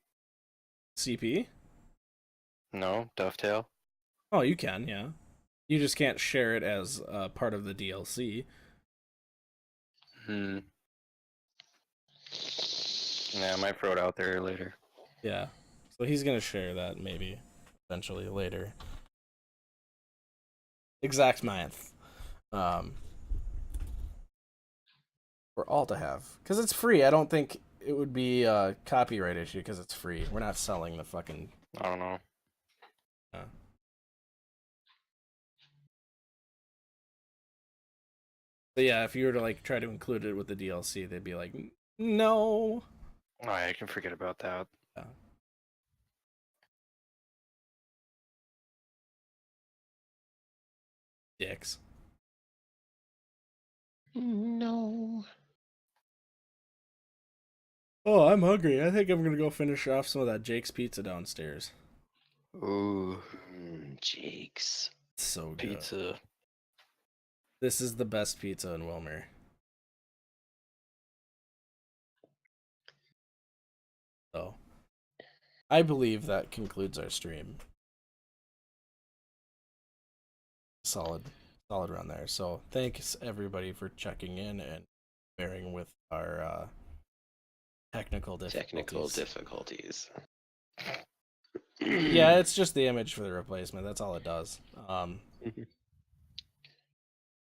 CP? No, dovetail. Oh, you can, yeah. You just can't share it as part of the DLC. Hmm. Yeah, I might throw it out there later. Yeah. So he's gonna share that maybe eventually later. Exact month. For all to have, because it's free. I don't think it would be a copyright issue because it's free. We're not selling the fucking. I don't know. But yeah, if you were to like try to include it with the DLC, they'd be like, no. Oh, I can forget about that. Yeah. Dicks. No. Oh, I'm hungry. I think I'm gonna go finish off some of that Jake's pizza downstairs. Ooh, Jake's. It's so good. pizza. This is the best pizza in Wilmer. So, I believe that concludes our stream. Solid run there. So, thanks everybody for checking in and bearing with our technical difficulties. Yeah, it's just the image for the replacement. That's all it does.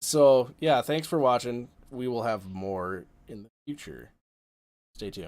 So, yeah, thanks for watching. We will have more in the future. Stay tuned.